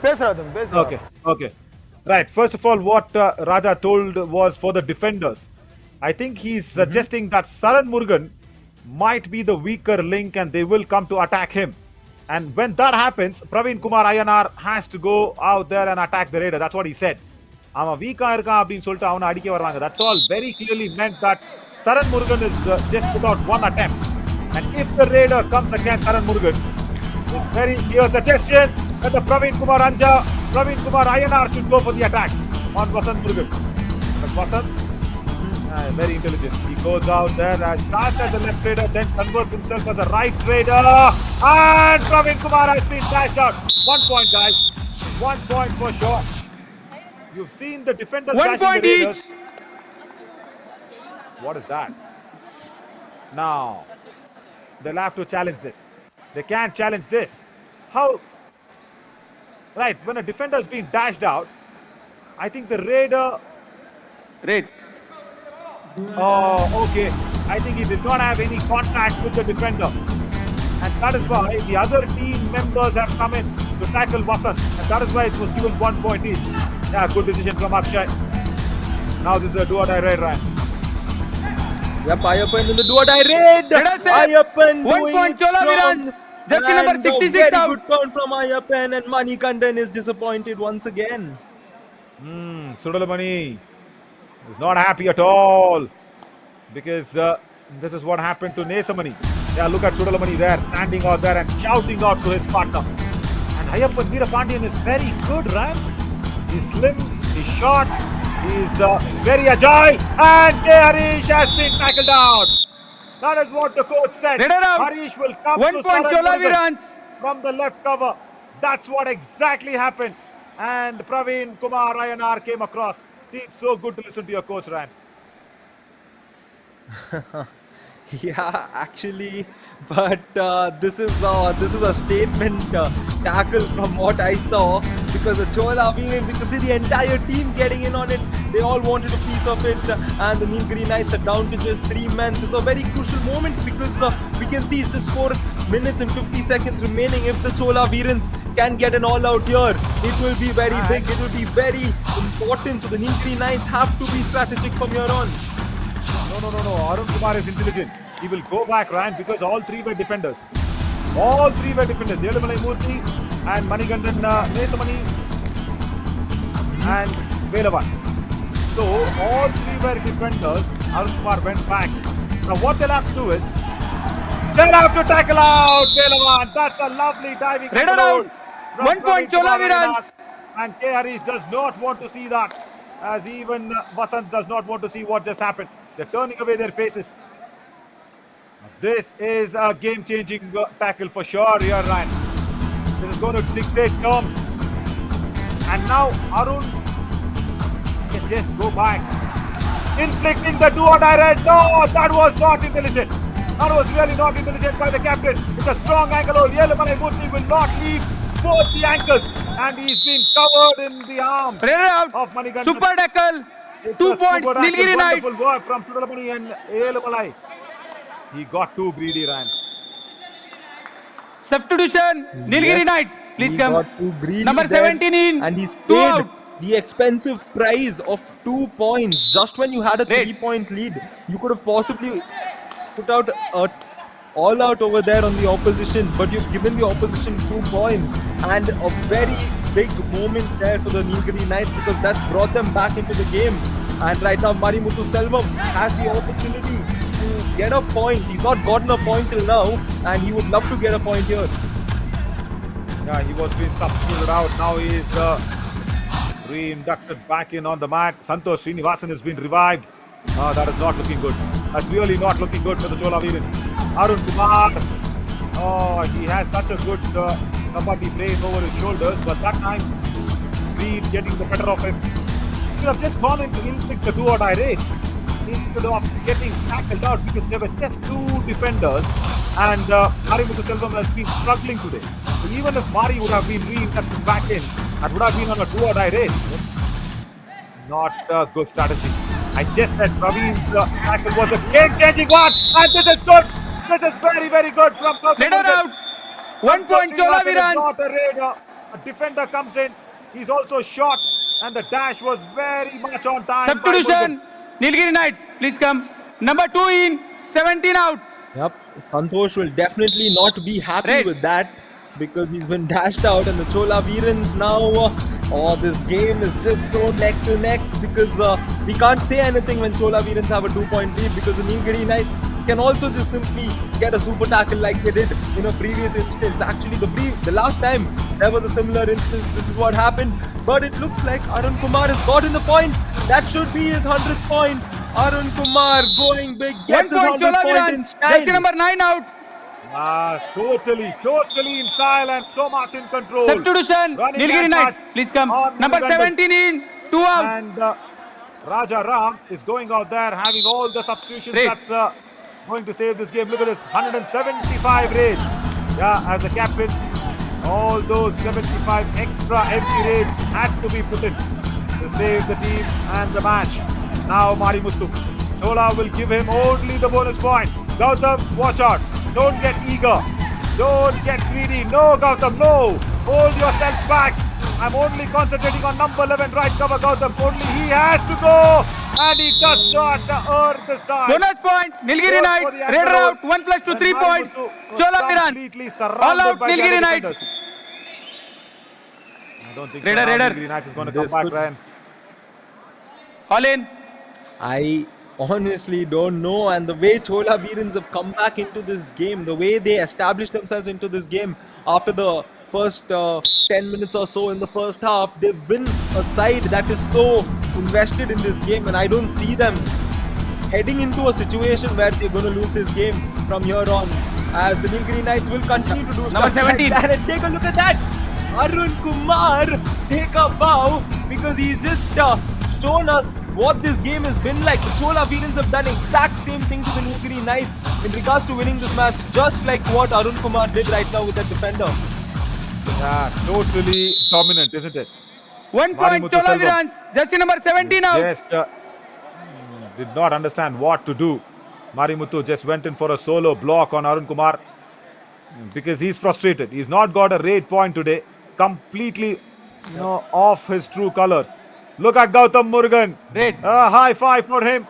பேசுறா தம்பி பேசு Okay. Right. First of all, what Raja told was for the defenders. I think he's suggesting that Saran Murugan might be the weaker link and they will come to attack him. And when that happens, Praveen Kumar Ayanar has to go out there and attack the Raider. That's what he said. அவன் வீக்கா இருக்கான் அப்படின்னு சொல்லிட்டு அவனை அடிக்க வர்றாங்க. That's all very clearly meant that Saran Murugan is just put out one attempt. And if the Raider comes against Saran Murugan, it's very clear suggestion that the Praveen Kumar Ayanar should go for the attack on Vasant Murugan. But Vasant, very intelligent. He goes out there and starts as a left raider, then converts himself as a right raider. And Praveen Kumar has been dashed out. 1 point, guys. 1 point for sure. You've seen the defenders 1 dashing point the Raiders. each. What is that? Now, they'll have to challenge this. They can't challenge this. How? Right, when a defender is being dashed out, I think the Raider... Right. Oh, okay. I think he did not have any contact with the defender. And that is why the other team members have come in to tackle Vasant. And that is why it was given 1 point each. Yeah, good decision from Akshay. Now this is a do-or-die raid, Ryan. Yep, Ayyappan in the do-or-die raid. Ayyappan 1 doing point, its Chola job. Veerans. Jersey number And 66 a very out. good turn from Ayyappan, and Manikandan is disappointed once again. Sudalamani is not happy at all because this is what happened to Nesamani. Yeah, look at Sudalamani there, standing out there and shouting out to his partner. And Ayyappan Veerapandiyan is very good, right? He's slim, he's short, he's very agile, and K. Harish has been tackled out. That is what the coach said. Raider out. Harish will come 1 to point Saran Chola Murugan Veerans. from the left cover. That's what exactly happened. And Praveen Kumar Ayanar came across. See, it's so good to listen to your coach, Ryan. Yeah, actually, but this is a statement tackle from what I saw, because the Chola Veerans, you can see the entire team getting in on it. They all wanted a piece of it, and the Nilgiri Knights are down to just 3 men. This is a very crucial moment because we can see it's just 4 minutes and 50 seconds remaining. If the Chola Veerans can get an all-out here, it will be very big. It will be very important. So the Nilgiri Knights have to be strategic from here on. No. Arun Kumar is intelligent. He will go back, Ryan, because all 3 were defenders. All 3 were defenders. Yelamalai Murthy and Manigandan Nethamani and Velavan. So all 3 were defenders. Arun Kumar went back. Now what they'll have to do is, they'll have to tackle out Velavan. That's a lovely diving Raider control out. from 1 point Praveen Chola Kumar Veerans. Ayanar. And K. Harish does not want to see that, as even Vasant does not want to see what just happened. They're turning away their faces. This is a game-changing tackle for sure here, Ryan. This is going to dictate terms. And now Arun can just go back. Inflicting the do-or-die red. No, that was not intelligent. That was really not intelligent by the captain. It's a strong ankle hold. Yelamalai Murthy will not leave both the ankles. And he's been covered in the arm Raider out. of Manigandan. Super tackle. It's 2 a points super tackle. Nilgiri Knights. Wonderful work from Sudalamani and Yelamalai. He got too greedy, Ryan. Substitution. Nilgiri Knights. Please He come. got too greedy Number there, 17 in. and he's 2 paid out. the expensive price of 2 points. Just when you had a Great. 3-point lead, you could have possibly put out a all out over there on the opposition, but you've given the opposition 2 points, and a very big moment there for the Nilgiri Knights, because that's brought them back into the game. And right now Marimuthu Selvam has the opportunity to get a point. He's not gotten a point till now, and he would love to get a point here. Yeah, he was being substituted out. Now he is re-inducted back in on the mat. Santosh Srinivasan has been revived. That is not looking good. That's really not looking good for the Chola Veerans. Arun Kumar. Oh, he has such a good kabaddi playing over his shoulders, but that time, Reed getting the better of him. He should have just gone into inflict the do-or-die race instead of getting tackled out, because there were just 2 defenders, and Marimuthu Selvam has been struggling today. So even if Mari would have been re-inducted back in, that would have been on a do-or-die race. Not a good strategy. I just said Praveen's tackle was a game-changing one, and this is good. This is very, very good from Raider out. 1 point Chola Veerans. Not a raider. A defender comes in. He's also shot, and the dash was very much on time. by Substitution. Murugan. Nilgiri Knights. Please come. Number 2 in. 17 out. Yep, Santosh will definitely not be happy Right. with that, because he's been dashed out, and the Chola Veerans now, this game is just so neck to neck, because we can't say anything when Chola Veerans have a 2-point lead, because the Nilgiri Knights can also just simply get a super tackle like they did in a previous instance. Actually, the last time there was a similar instance, this is what happened. But it looks like Arun Kumar has gotten the point. That should be his 100th point. Arun Kumar going big, 1 gets his point 100th Chola point in Veerans. Jersey style. number 9 out. Totally in style and so much in control. Substitution. Running Nilgiri and Knights. pass Please come. on Number Murugan. 17 in. 2 out. And Raja Ram is going out there having all the substitutions. Great. That's going to save this game. Look at this, 175 raids. Yeah, as a captain, all those 75 extra empty raids had to be put in to save the team and the match. Now Marimuthu. Chola will give him only the bonus point. Gautam, watch out. Don't get eager. Don't get greedy. No, Gautam, no. Hold yourself back. I'm only concentrating on number 11 right cover, Gautam. Only he has to go. And he does not earn this time. Bonus point. Nilgiri Goes Knights. for the Raider angle out. hold. 1 plus 2, And 3 points. Marimuthu was Chola completely Veerans. surrounded All out by the Nilgiri other Knights. defenders. I don't think Raider, so. Raider. Nilgiri Knights is going to come This back, could- Ryan. All in. I honestly don't know, and the way Chola Veerans have come back into this game, the way they established themselves into this game after the first 10 minutes or so in the first half, they've been a side that is so invested in this game, and I don't see them heading into a situation where they're going to lose this game from here on, as the Nilgiri Knights will continue to do Number stuff like 17. that. And take a look at that. Arun Kumar take a bow because he's just shown us what this game has been like. The Chola Veerans have done exact same thing to the Nilgiri Knights in regards to winning this match, just like what Arun Kumar did right now with that defender. Yeah, totally dominant, isn't it? 1 point Marimuthu Chola Selvam. Veerans. Jersey number 17 out. Just did not understand what to do. Marimuthu just went in for a solo block on Arun Kumar because he's frustrated. He's not got a raid point today. Completely, off his true colors. Look at Gautam Murugan. Raid. A high five for him.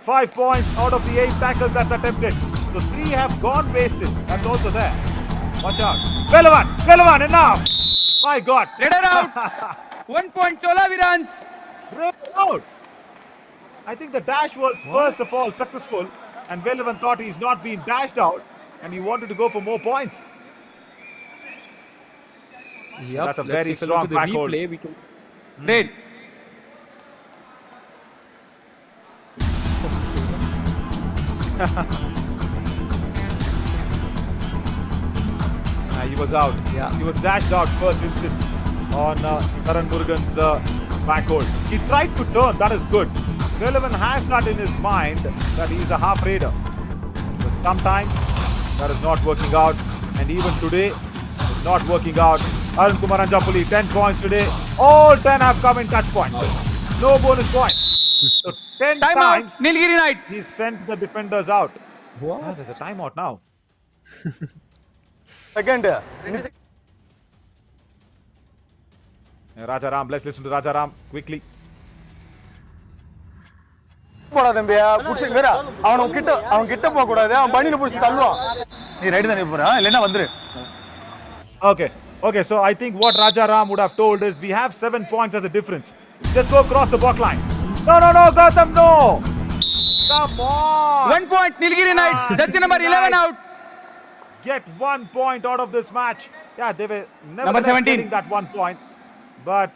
5 points out of the 8 tackles that's attempted. So 3 have gone wasted. That's also there. Watch out. Velavan, enough. My God. Raider out. 1 point Chola Veerans. Raid out. I think the dash was first of all successful, and Velavan thought he's not being dashed out, and he wanted to go for more points. Yep, That's a let's very take a strong look at the back hold. replay. We can... Raid. He was out. Yeah. He was dashed out first instant on Karan Murugan's back hold. He tried to turn. That is good. Velavan has that in his mind that he's a half raider. But sometimes that is not working out. And even today, it's not working out. Arun Kumar Anjapuli, 10 points today. All 10 have come in touch points. No bonus points. So 10 Time times out. Nilgiri Knights. he sent the defenders out. What? Ah, there's a timeout now. Second. Rajaram, let's listen to Rajaram quickly. போடா தம்பியா புடிச்சு வேற அவன் கிட்ட போக கூடாது அவன் பனில புடிச்சு தள்ளுவான் நீ ரைட் தானே போறா இல்லனா வந்துரு. Okay, so I think what Rajaram would have told is we have 7 points as a difference. Just go across the block line. No, Gautam, no! Come on! 1 point Nilgiri Knights. Jersey number 11 out. Get 1 point out of this match. Yeah, they were never Number 17. getting that 1 point. But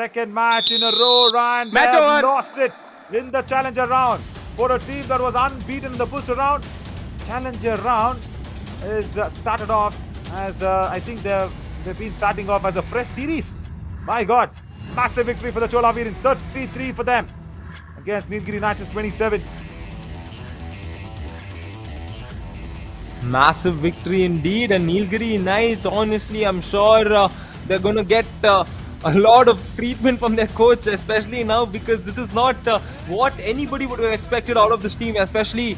second match in a row, Ryan. They Match have over. lost it in the challenger round. For a team that was unbeaten in the booster round, challenger round is started off as I think they've been starting off as a fresh series. My God, massive victory for the Chola Veerans. 33 for them against Nilgiri Knights 27. Massive victory indeed, and Nilgiri Knights, honestly, I'm sure they're going to get a lot of treatment from their coach, especially now, because this is not what anybody would have expected out of this team, especially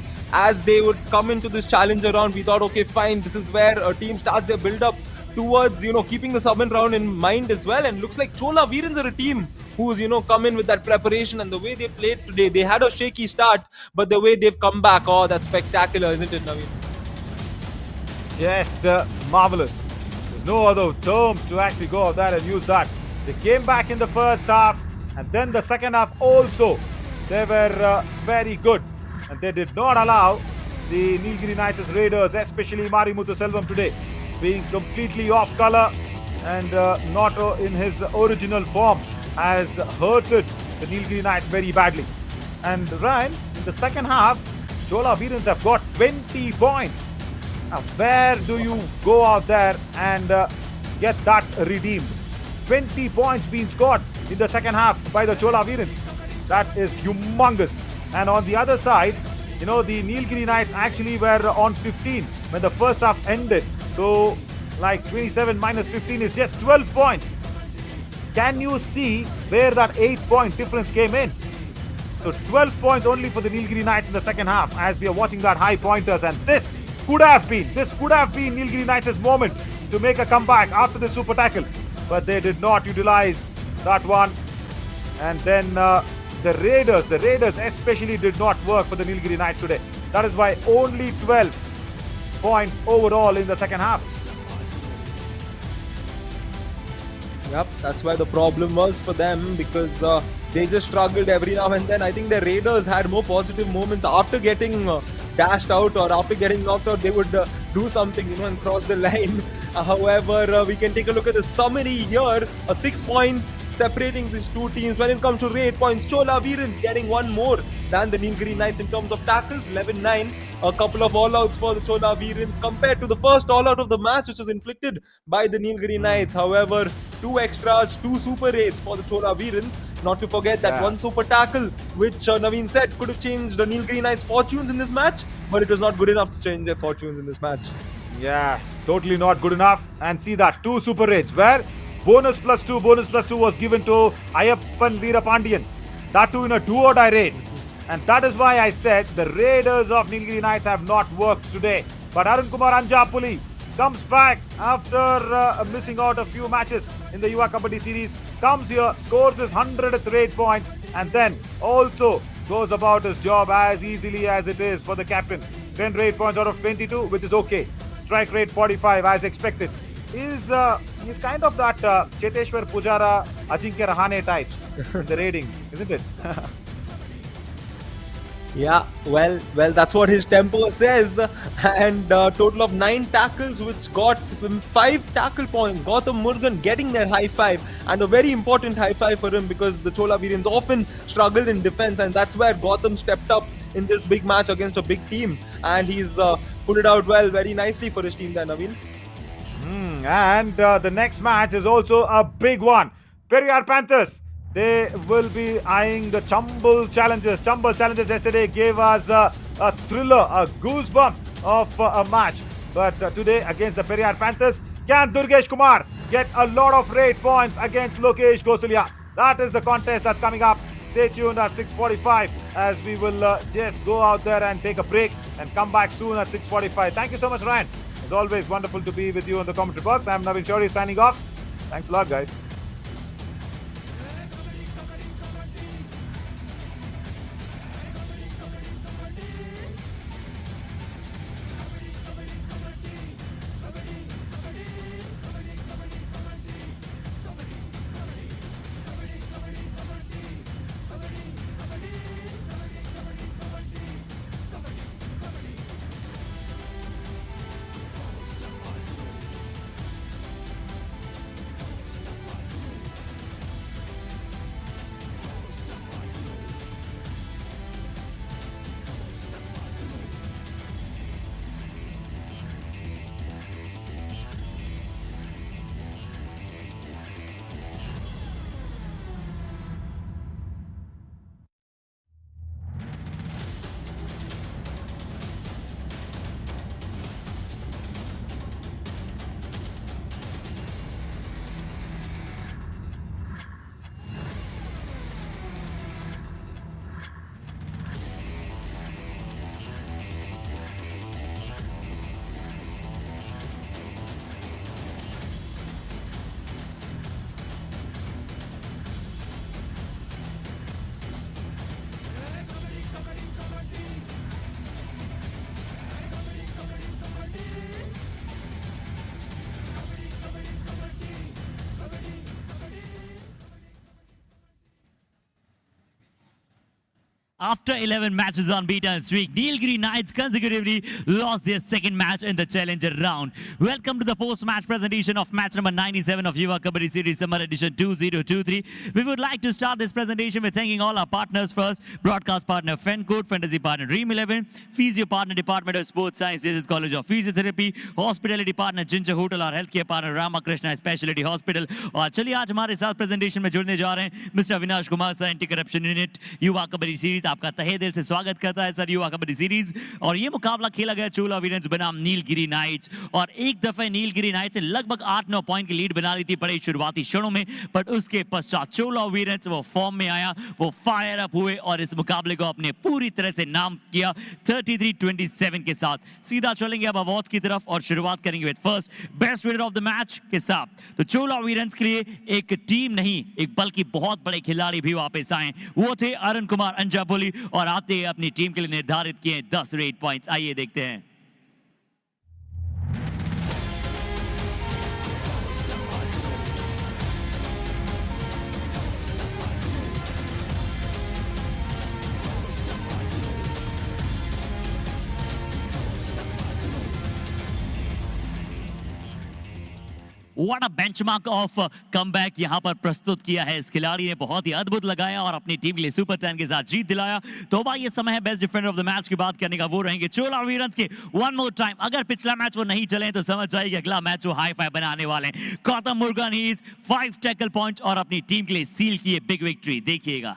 as they would come into this challenger round. We thought, okay, fine, this is where a team starts their build up towards, keeping the Southern round in mind as well. And looks like Chola Veerans are a team who's, come in with that preparation, and the way they played today, they had a shaky start, but the way they've come back, oh, that's spectacular, isn't it, Naveen? Just marvelous. There's no other terms to actually go out there and use that. They came back in the first half, and then the second half also. They were very good, and they did not allow the Nilgiri Knights Raiders, especially Marimuthu Selvam today, being completely off color and not in his original form, has hurted the Nilgiri Knights very badly. And Ryan, in the second half, Chola Veerans have got 20 points. Now, where do you go out there and get that redeemed? 20 points being scored in the second half by the Chola Veerans. That is humongous. And on the other side, the Nilgiri Knights actually were on 15 when the first half ended. So, like 27 minus 15 is just 12 points. Can you see where that 8-point difference came in? So 12 points only for the Nilgiri Knights in the second half as we are watching that high pointers, and this could have been Nilgiri Knights' moment to make a comeback after the super tackle, but they did not utilize that one. And then the Raiders especially did not work for the Nilgiri Knights today. That is why only 12 points overall in the second half. Yep, that's why the problem was for them, because they just struggled every now and then. I think the Raiders had more positive moments after getting dashed out or after getting knocked out. They would do something, and cross the line. However, we can take a look at the summary here. A 6-point separating these two teams. When it comes to rate points, Chola Veerans getting one more than the Nilgiri Knights in terms of tackles, 11-9. A couple of all-outs for the Chola Veerans compared to the first all-out of the match, which was inflicted by the Nilgiri Knights. However, 2 extras, 2 super rates for the Chola Veerans. Not to forget that one super tackle, which Naveen said could have changed the Nilgiri Knights' fortunes in this match, but it was not good enough to change their fortunes in this match. Yeah, totally not good enough. And see that 2 super rates where bonus plus 2 was given to Ayappan Veerapandiyan. That too in a do or die raid. And that is why I said the Raiders of Nilgiri Knights have not worked today. But Arun Kumar Anjapuli comes back after missing out a few matches in the Yuva Kabaddi series. Comes here, scores his 100th raid point, and then also goes about his job as easily as it is for the captain. 10 raid points out of 22, which is okay. Strike rate 45 as expected. He's kind of that Cheteshwar Pujara, Ajinkya Rahane types in the raiding, isn't it? Yeah, well, that's what his tempo says. And total of 9 tackles, which got 5 tackle points. Gautam Murugan getting their high five, and a very important high five for him because the Chola Veerans often struggled in defense, and that's where Gautam stepped up in this big match against a big team, and he's put it out well, very nicely for his team there, Naveen. And the next match is also a big one. Periyar Panthers. They will be eyeing the Chambal Challengers. Chambal Challengers yesterday gave us a thriller, a goosebump of a match. But today against the Periyar Panthers, can Durgesh Kumar get a lot of raid points against Lokesh Gosalia? That is the contest that's coming up. Stay tuned at 6:45 as we will just go out there and take a break and come back soon at 6:45. Thank you so much, Ryan. It's always wonderful to be with you in the commentary box. I'm Naveen Shori signing off. Thanks a lot, guys. After 11 matches unbeaten streak, Nilgiri Knights consecutively lost their second match in the Challenger round. Welcome to the post-match presentation of match number 97 of Yuva Kabaddi Series Summer Edition 2023. We would like to start this presentation with thanking all our partners first. Broadcast partner FenCode, Fantasy partner Dream 11, Physio partner Department of Sports Sciences, College of Physiotherapy, Hospitality partner Ginger Hotel और Healthcare partner Ramakrishna Specialty Hospital. और चलिए आज हमारे साथ presentation में जुड़ने जा रहे हैं Mr. Avinash Kumar sir, anti corruption unit युवा कबड्डी सीरीज। आपका तहे दिल से स्वागत करता है सर युवा कबड्डी सीरीज। और ये मुकाबला खेला गया चोला वीरेंस बनाम नीलगिरी नाइट्स, और एक दफे नीलगिरी नाइट्स ने लगभग 8-9 पॉइंट की लीड बना ली थी बड़े शुरुआती क्षणों में, पर उसके पश्चात चोला वीरेंस वो फॉर्म में आया, वो फायर अप हुए और इस मुकाबले को अपने पूरी तरह से नाम किया 33-27 के साथ। सीधा चलेंगे अब अवार्ड्स की तरफ और शुरुआत करेंगे with first best raider of the match के साथ। तो चोला वीरेंस के लिए एक टीम नहीं, एक बल्कि बहुत बड़े खिलाड़ी भी वापस आए, वो थे अरुण कुमार अंजापुली, और आते ही अपनी टीम के लिए निर्धारित किए 10 रेड पॉइंट्स। आइए देखते हैं। What a benchmark of comeback यहाँ पर प्रस्तुत किया है इस खिलाड़ी ने, बहुत ही अद्भुत लगाया और अपनी टीम के लिए सुपर 10 के साथ जीत दिलाया। तो अब ये समय है best defender of the match की बात करने का, वो रहेंगे चोला वीरन्स के। वन मोर टाइम, अगर पिछला मैच वो नहीं चले तो समझ जाइए कि अगला मैच वो हाई फाई बनाने वाले हैं। Gautam Murugan he is 5 tackle points और अपनी टीम के लिए सील किए बिग विक्ट्री। देखिएगा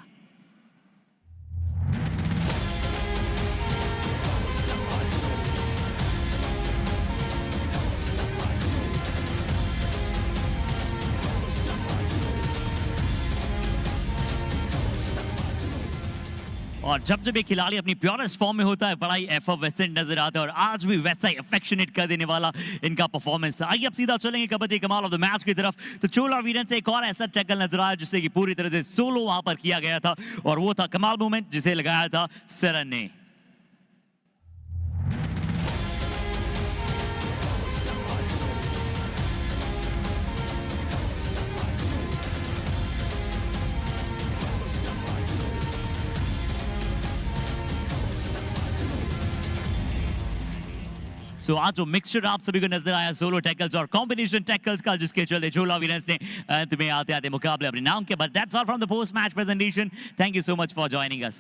और जब जब ये खिलाड़ी अपनी प्योरेस्ट फॉर्म में होता है बड़ा ही एफर्वेसेंट नजर आता है और आज भी वैसा ही अफेक्शनेट कर देने वाला इनका परफॉर्मेंस। आइए अब सीधा चलेंगे कबड्डी कमाल ऑफ द मैच की तरफ। तो चोला वीरन्स से एक और ऐसा टैकल नजर आया जिससे कि पूरी तरह से सोलो वहां पर किया गया था और वो था कमाल मूवमेंट जिसे लगाया था सरन ने। सो आज जो मिक्सचर आप सभी को नजर आया सोलो टैकल्स और कॉम्बिनेशन टैकल्स का, जिसके चलते चोला वीरन्स ने अंत में आते आते मुकाबले अपने नाम के। But that's all from the post match presentation. Thank you so much for joining us.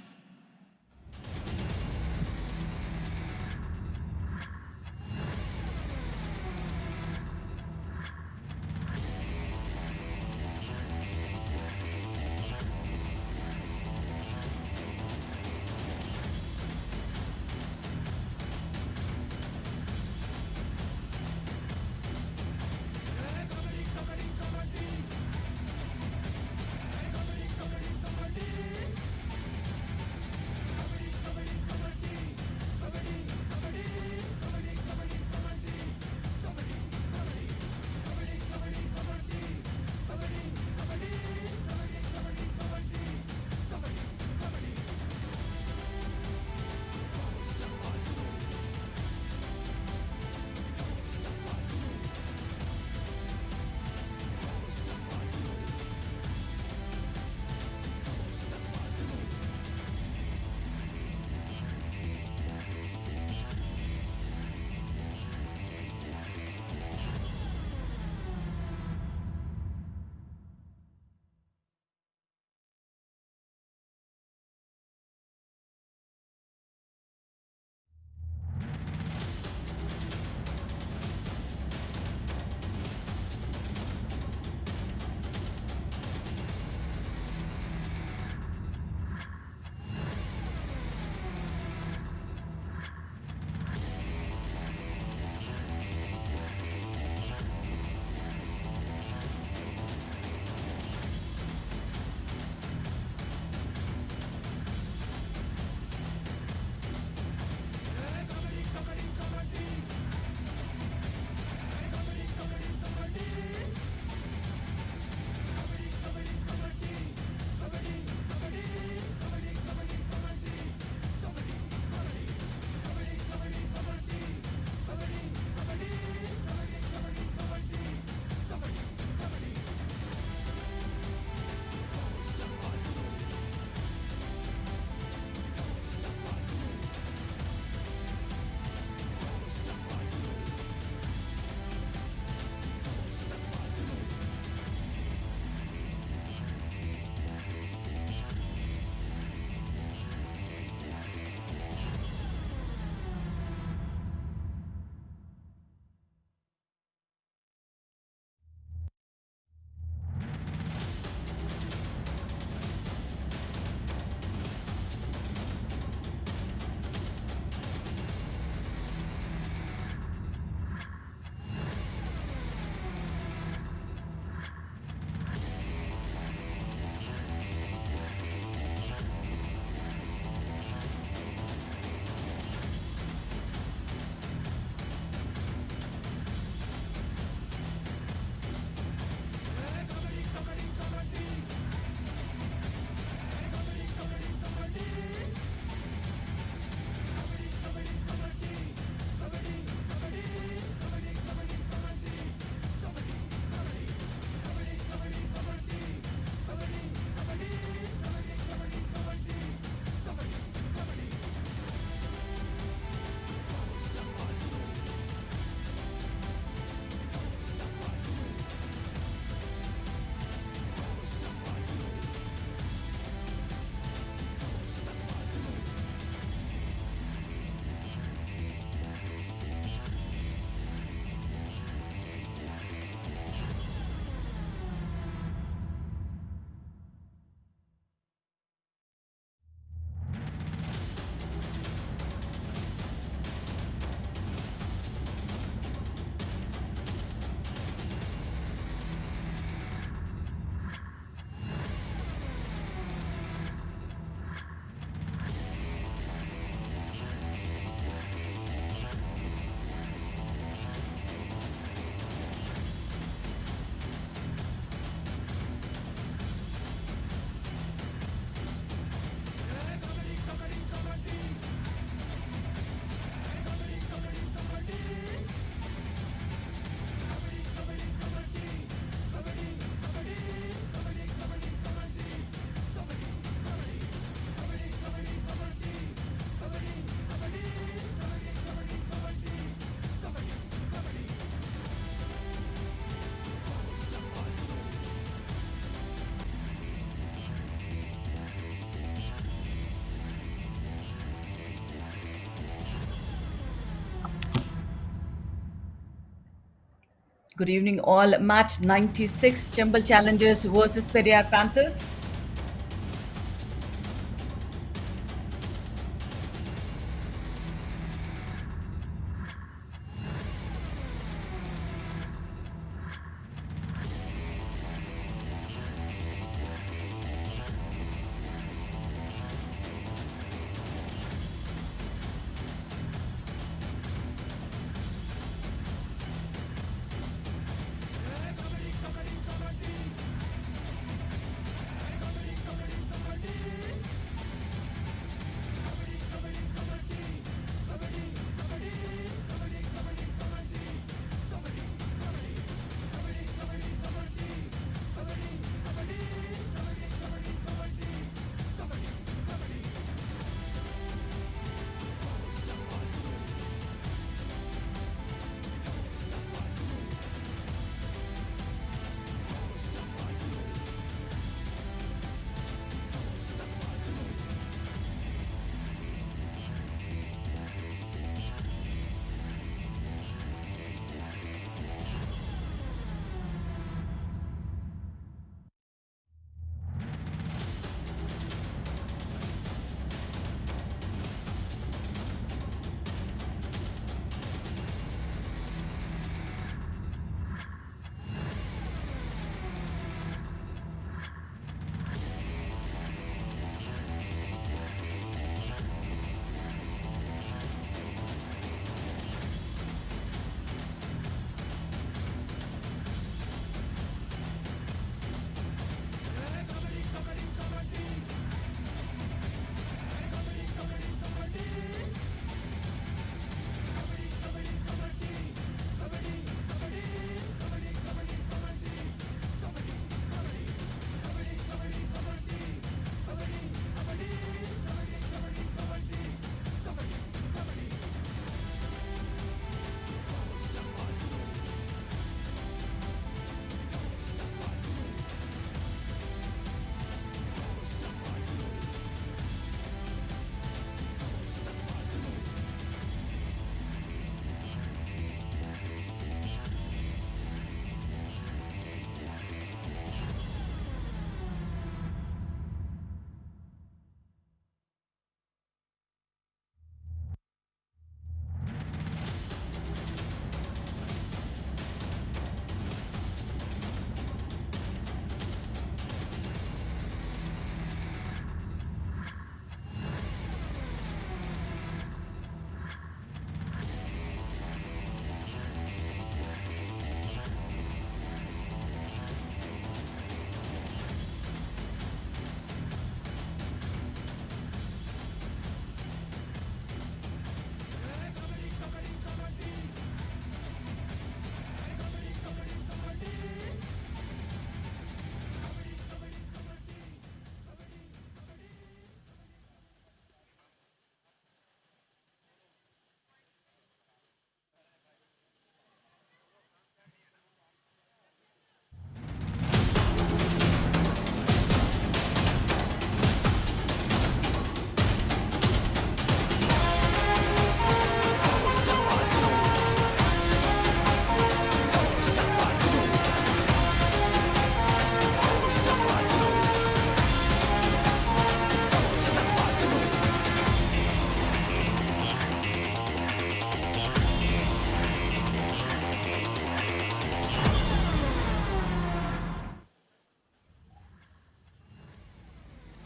Good evening, all. Match 96, Chambal Challengers versus Periyar Panthers.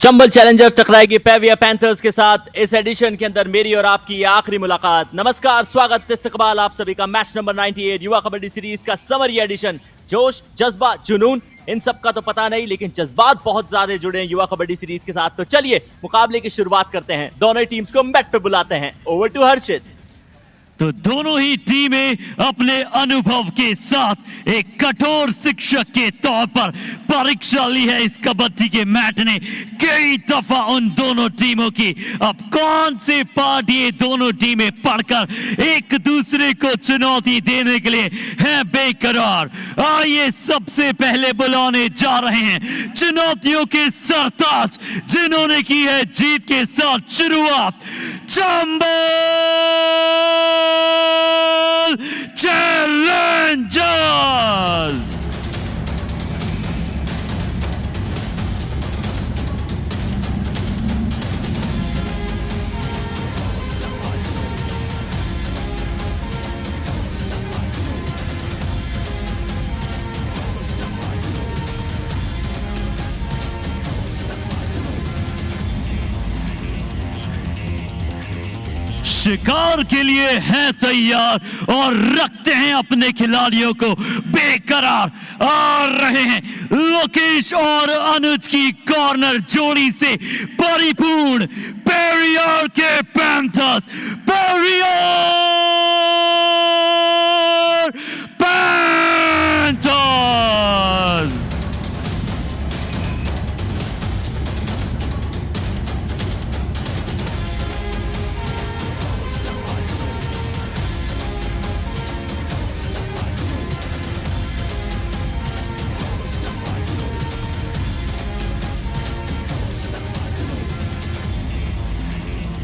Chambal challenger टकराएगी पेविया पैंथर्स के साथ। इस एडिशन के अंदर मेरी और आपकी ये आखिरी मुलाकात। नमस्कार, स्वागत, इस्तकबाल आप सभी का मैच नंबर 98 युवा कबड्डी सीरीज का समरी एडिशन। जोश, जज्बा, जुनून, इन सब का तो पता नहीं, लेकिन जज्बात बहुत ज्यादा जुड़े हैं युवा कबड्डी सीरीज के साथ। तो चलिए मुकाबले की शुरुआत करते हैं। दोनों टीम्स को मैट पे बुलाते हैं। ओवर टू हर्षित। तो दोनों ही टीमें अपने अनुभव के साथ एक कठोर शिक्षक के तौर पर परीक्षा ली है इस कबड्डी के मैच ने कई दफा उन दोनों टीमों की। अब कौन से पार्ट ये दोनों टीमें पढ़कर एक दूसरे को चुनौती देने के लिए हैं बेकरार। आइए सबसे पहले बुलाने जा रहे हैं चुनौतियों के सरताज, जिन्होंने की है जीत के साथ शुरुआत। चंबल Challengers! शिकार के लिए हैं तैयार और रखते हैं अपने खिलाड़ियों को बेकरार। आ रहे हैं लोकेश और अनुज की कॉर्नर जोड़ी से परिपूर्ण पेरियर के पैंथर्स, पेरियर पैंथर्स।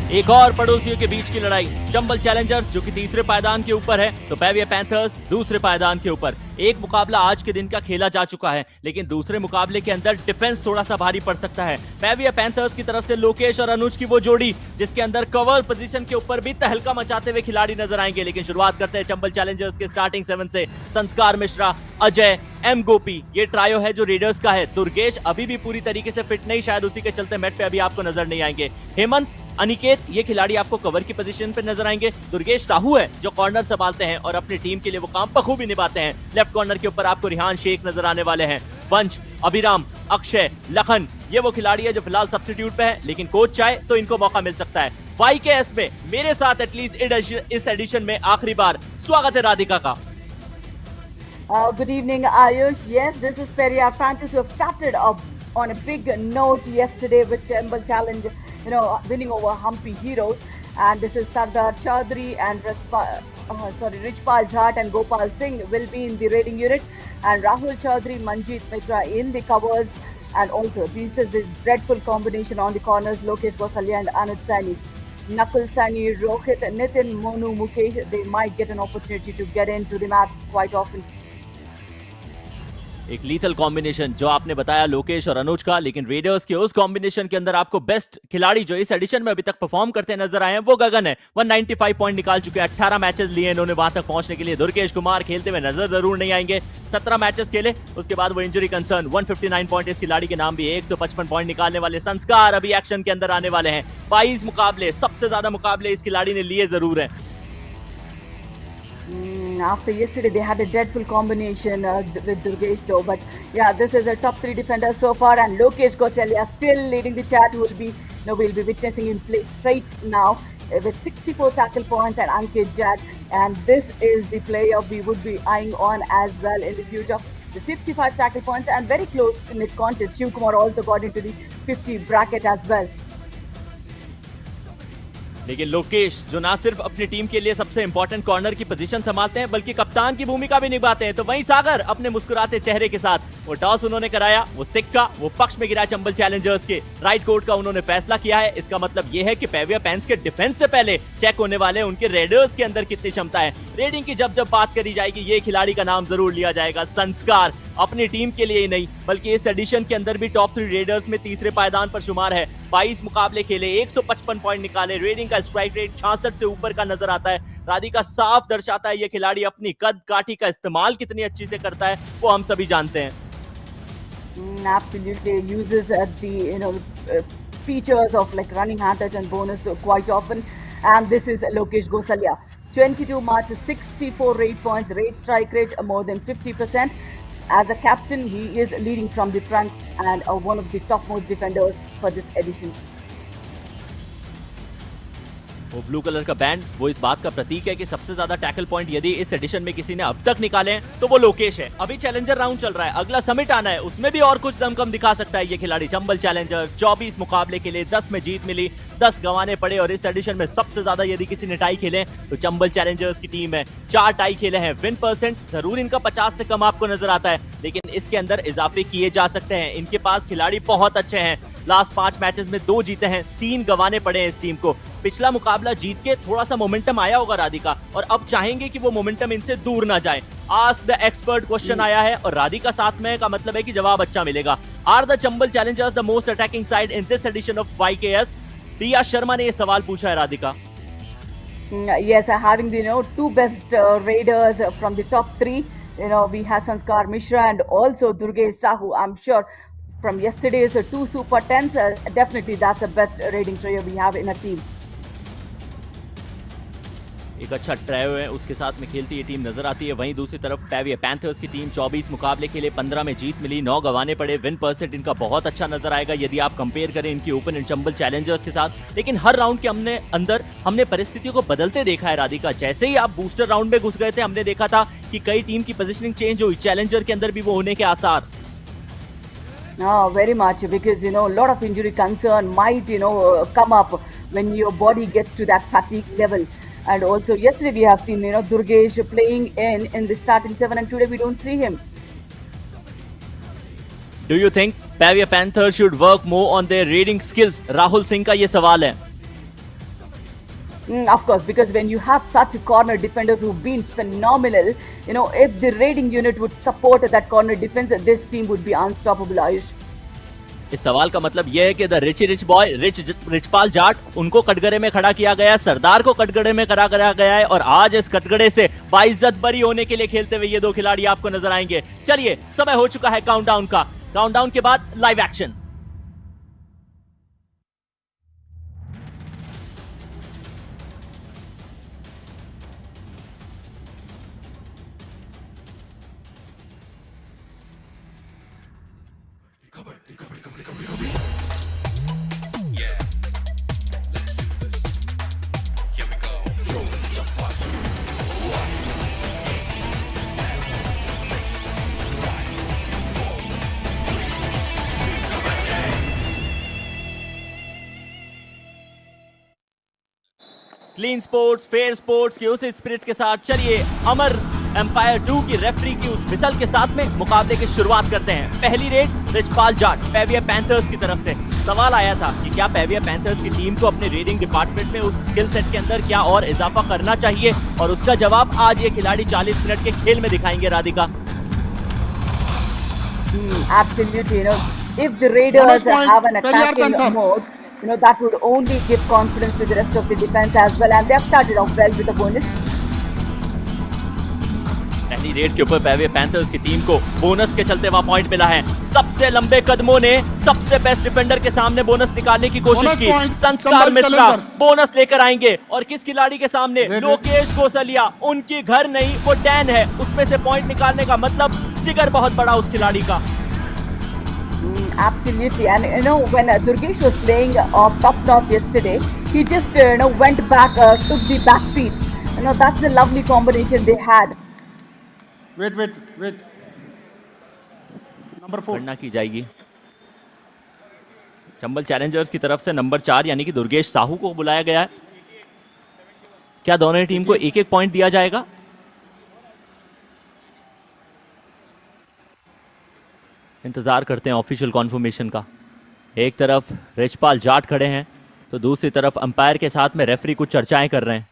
एक और पड़ोसियों के बीच की लड़ाई, चंबल चैलेंजर्स जो कि तीसरे पायदान के ऊपर है तो पेविया पैंथर्स दूसरे पायदान के ऊपर। एक मुकाबला आज के दिन का खेला जा चुका है, लेकिन दूसरे मुकाबले के अंदर डिफेंस थोड़ा सा भारी पड़ सकता है। पेविया पैंथर्स की तरफ से लोकेश और अनुज की वो जोड़ी जिसके अंदर कवर पोजीशन के ऊपर भी तहलका मचाते हुए खिलाड़ी नजर आएंगे। लेकिन शुरुआत करते हैं चंबल चैलेंजर्स के स्टार्टिंग 7 से। संस्कार मिश्रा, अजय, एम गोपी, ये ट्रायो है जो रेडर्स का है। दुर्गेश अभी भी पूरी तरीके से फिट नहीं, शायद उसी के चलते मैट पे अभी आपको नजर नहीं आएंगे। हेमंत, अनिकेत, ये खिलाड़ी आपको कवर की पोजीशन पे नजर आएंगे। दुर्गेश साहू है जो कॉर्नर संभालते हैं और अपनी टीम के लिए वो काम बखूबी निभाते हैं। लेफ्ट कॉर्नर के ऊपर आपको रिहान शेख नजर आने वाले हैं। वंश, अभिराम, अक्षय, लखन, ये वो खिलाड़ी है जो फिलहाल सब्स्टिट्यूट पे है, लेकिन कोच चाहे तो इनको मौका मिल सकता है। YKS में मेरे साथ एटलीस्ट इस एडिशन में आखिरी बार स्वागत है राधिका का। Good evening, Ayush. Yes, this is Peria Panthers who have started up on a big note yesterday with Chambal Challenge, winning over Humpy Heroes. And this is Sardar Chaudhary and Richpal Jhat and Gopal Singh will be in the raiding unit, and Rahul Chaudhary, Manjeet Mitra in the covers. And also, this is the dreadful combination on the corners: Lokesh Gosalia and Anuj Saini. Nakul Saini, Rohit, Nitin, Monu, Mukesh, they might get an opportunity to get into the match quite often. एक lethal combination जो आपने बताया लोकेश और अनुज का, लेकिन readers के उस combination के अंदर आपको बेस्ट खिलाड़ी जो इस एडिशन में अभी तक परफॉर्म करते नजर आए हैं वो गगन है। 195 पॉइंट निकाल चुके हैं, 18 मैचेस लिए इन्होंने वहां तक पहुंचने के लिए। दुर्गेश कुमार खेलते हुए नजर जरूर नहीं आएंगे, 17 मैचेस खेले, उसके बाद वो इंजरी कंसर्न। 159 पॉइंट इस खिलाड़ी के नाम भी। 155 पॉइंट निकालने वाले संस्कार अभी एक्शन के अंदर आने वाले हैं। 22 मुकाबले, सबसे ज्यादा मुकाबले इस खिलाड़ी ने लिए जरूर है। After yesterday, they had a dreadful combination with Durgesh though. But yeah, this is a top 3 defender so far, and Lokesh Gosalia still leading the chat. We'll be witnessing him play straight now with 64 tackle points and Ankit Jad. And this is the player we would be eyeing on as well in the future. The 55 tackle points and very close in the contest. Shiv Kumar also got into the 50 bracket as well. लेकिन लोकेश जो ना सिर्फ अपनी team के लिए सबसे important corner की position संभालते हैं बल्कि कप्तान की भूमिका भी निभाते हैं। तो वहीं सागर अपने मुस्कुराते चेहरे के साथ वो टॉस उन्होंने कराया, वो सिक्का वो पक्ष में गिरा चंबल चैलेंजर्स के। राइट कोर्ट का उन्होंने फैसला किया है। इसका मतलब ये है कि पेविया पैंथर्स के डिफेंस से पहले चेक होने वाले उनके रेडर्स के अंदर कितनी क्षमता है। रेडिंग की जब बात करी जाएगी ये खिलाड़ी का नाम जरूर लिया जाएगा। संस्कार अपनी टीम के लिए ही नहीं बल्कि इस एडिशन के अंदर भी टॉप 3 रेडर्स में तीसरे पायदान पर शुमार है। 22 मुकाबले खेले, 155 पॉइंट निकाले, रेडिंग का स्ट्राइक रेट 66 से ऊपर का नजर आता है। राधिका साफ दर्शाता है ये खिलाड़ी अपनी कद काठी का इस्तेमाल कितनी अच्छी से करता है वो हम सभी जानते हैं। Absolutely uses the features of like running hand touch and bonus quite often. And this is Lokesh Gosalia, 22 marches, 64 raid points, raid strike rate more than 50%. As a captain, he is leading from the front and one of the topmost defenders for this edition. वो blue colour का band वो इस बात का प्रतीक है कि सबसे ज्यादा टैकल पॉइंट यदि इस एडिशन में किसी ने अब तक निकाले हैं तो वो लोकेश है। अभी चैलेंजर राउंड चल रहा है, अगला समिट आना है, उसमें भी और कुछ दमखम दिखा सकता है ये खिलाड़ी। चंबल चैलेंजर्स 24 मुकाबले के लिए 10 में जीत मिली, 10 गंवाने पड़े और इस एडिशन में सबसे ज्यादा यदि किसी ने टाई खेले तो चंबल चैलेंजर्स की टीम है। 4 टाई खेले हैं। विन परसेंट जरूर इनका 50 से कम आपको नजर आता है, लेकिन इसके अंदर इजाफे किए जा सकते हैं। इनके पास खिलाड़ी बहुत अच्छे हैं। लास्ट 5 मैचेस में 2 जीते हैं, 3 गंवाने पड़े हैं इस टीम को। पिछला मुकाबला जीत के थोड़ा सा मोमेंटम आया होगा राधिका, और अब चाहेंगे कि वो मोमेंटम इनसे दूर ना जाए। आस्क द एक्सपर्ट क्वेश्चन आया है और राधिका साथ में का मतलब है कि जवाब अच्छा मिलेगा। Are the Chambal challengers the most attacking side in this edition of YKS? Priya Sharma ने ये सवाल पूछा है Radhika. Yes, having the 2 best raiders from the top 3. We had Sanskar Mishra and also Durgesh Sahu. I'm sure from yesterday's 2 Super 10s, definitely that's the best raiding trio we have in a team. एक अच्छा trio है, उसके साथ में खेलती ये team नजर आती है। वहीं दूसरी तरफ पैविया पैंथर्स की टीम 24 मुकाबले के लिए 15 में जीत मिली, 9 गंवाने पड़े। विन परसेंट इनका बहुत अच्छा नजर आएगा यदि आप कंपेयर करें इनकी ओपन चंबल चैलेंजर्स के साथ। लेकिन हर राउंड के हमने परिस्थितियों को बदलते देखा है राधिका। जैसे ही आप बूस्टर राउंड में घुस गए थे, हमने देखा था कि कई टीम की पोजीशनिंग चेंज हुई, चैलेंजर के अंदर भी वो होने के आसार। Very much, because a lot of injury concern might come up when your body gets to that fatigue level. And also yesterday we have seen Durgesh playing in the starting 7, and today we don't see him. Do you think Pavia Panthers should work more on their reading skills? Rahul Singh का ये सवाल है। Of course, because when you have such corner defenders who've been phenomenal, if the raiding unit would support that corner defense, this team would be unstoppable, Ayush. इस सवाल का मतलब यह है कि the rich boy Richpal Jat, उनको कटघरे में खड़ा किया गया है, सरदार को कटघरे में खड़ा करा गया है, और आज इस कटघरे से बाइज्जत बरी होने के लिए खेलते हुए ये 2 खिलाड़ी आपको नजर आएंगे। चलिए, समय हो चुका है काउंटडाउन का। काउंटडाउन के बाद live action. Clean sports, fair sports की उस स्पिरिट के साथ चलिए अमर एम्पायर 2 की रेफरी की उस विसल के साथ में मुकाबले की शुरुआत करते हैं। पहली रेड रिचपाल जाट पैविया पैंथर्स की तरफ से। सवाल आया था कि क्या पैविया पैंथर्स की टीम को अपने रेडिंग डिपार्टमेंट में उस स्किल सेट के अंदर क्या और इजाफा करना चाहिए, और उसका जवाब आज ये खिलाड़ी 40 मिनट के खेल में दिखाएंगे Radhika. Absolutely, if the Raiders have an attacking mode, that would only give confidence to the rest of the defense as well, and they have started off well with a bonus. पहली red के ऊपर पैविया panthers की team को bonus के चलते वहां point मिला है। सबसे लंबे कदमों ने सबसे बेस्ट डिफेंडर के सामने बोनस निकालने की कोशिश की। संस्कार मिश्रा बोनस लेकर आएंगे, और किस खिलाड़ी के सामने? लोकेश गोसलिया। उनकी घर नहीं, वो डैन है, उसमें से पॉइंट निकालने का मतलब जिगर बहुत बड़ा उस खिलाड़ी का। Absolutely, and when Durgesh was playing top notch yesterday, he just went back, took the back seat. That's a lovely combination they had. Wait. Number 4 गणना की जाएगी। चंबल चैलेंजर्स की तरफ से नंबर 4 यानी कि दुर्गेश साहू को बुलाया गया है। क्या दोनों टीम को 1-1 पॉइंट दिया जाएगा? इंतजार करते हैं ऑफिशियल कॉन्फर्मेशन का। एक तरफ रिचपाल जाट खड़े हैं, तो दूसरी तरफ अंपायर के साथ में रेफरी कुछ चर्चाएं कर रहे हैं।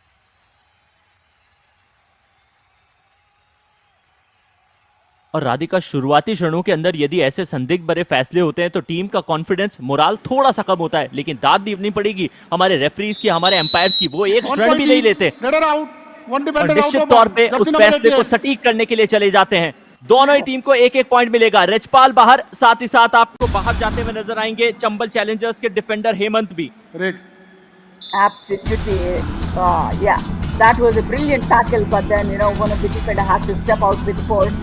और राधिका, शुरुआती क्षणों के अंदर यदि ऐसे संदिग्ध भरे फैसले होते हैं तो टीम का कॉन्फिडेंस, मोराल थोड़ा सा कम होता है, लेकिन दाद दीवनी पड़ेगी हमारे रेफरीज की, हमारे एम्पायर्स की। वो एक क्षण भी नहीं लेते और निश्चित तौर पे उस फैसले को सटीक करने के लिए चले जाते हैं। दोनों ही टीम को 1-1 पॉइंट मिलेगा। रिचपाल बाहर, साथ ही साथ आपको बाहर जाते हुए नजर आएंगे चंबल चैलेंजर्स के डिफेंडर हेमंत भी। Absolutely, yeah, that was a brilliant tackle, but then one of the defender had to step out with force.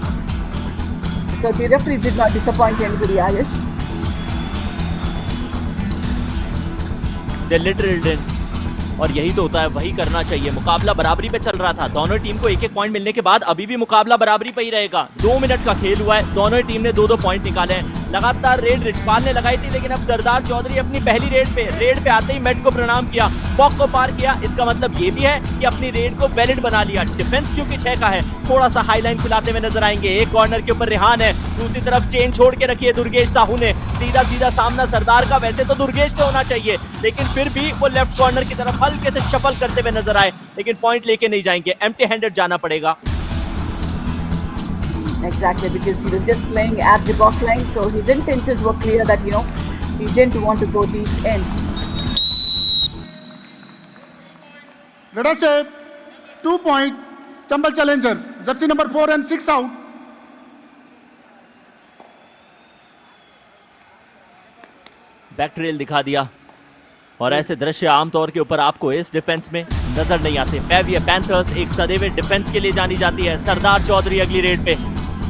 So the referees did not disappoint anybody, Ayush. They literally didn't. और यही तो होता है, वही करना चाहिए। मुकाबला बराबरी पे चल रहा था, दोनों टीम को 1-1 पॉइंट मिलने के बाद अभी भी मुकाबला बराबरी पे ही रहेगा। 2 मिनट का खेल हुआ है, दोनों टीम ने 2-2 पॉइंट निकाले हैं। लगातार रेड रिचपाल ने लगाई थी, लेकिन अब सरदार चौधरी अपनी पहली रेड पे आते ही मेट को प्रणाम किया, बॉक को पार किया। इसका मतलब ये भी है कि अपनी रेड को वैलिड बना लिया। डिफेंस क्योंकि 6 का है, थोड़ा सा हाईलाइन खिलाते हुए नजर आएंगे। एक कॉर्नर के ऊपर रिहान है, दूसरी तरफ चेन छोड़ के रखी है दुर्गेश साहू ने। सीधा सामना सरदार का, वैसे तो दुर्गेश ने होना चाहिए, लेकिन फिर भी वो लेफ्ट कॉर्नर की तरफ हल्के से शफल करते हुए नजर आए, लेकिन पॉइंट लेके नहीं जाएंगे, एम्प्टी हैंडेड जाना पड़ेगा। Exactly, because he was just playing at the box line, so his intentions were clear that, you know, he didn't want to go deep in. Let us say 2 point Chambal Challengers, jersey number 4 and 6 out. Back trail दिखा दिया, और ऐसे दृश्य आमतौर के ऊपर आपको इस डिफेंस में नजर नहीं आते। पेविया पैंथर्स एक सदैव डिफेंस के लिए जानी जाती है। सरदार चौधरी अगली रेड पे,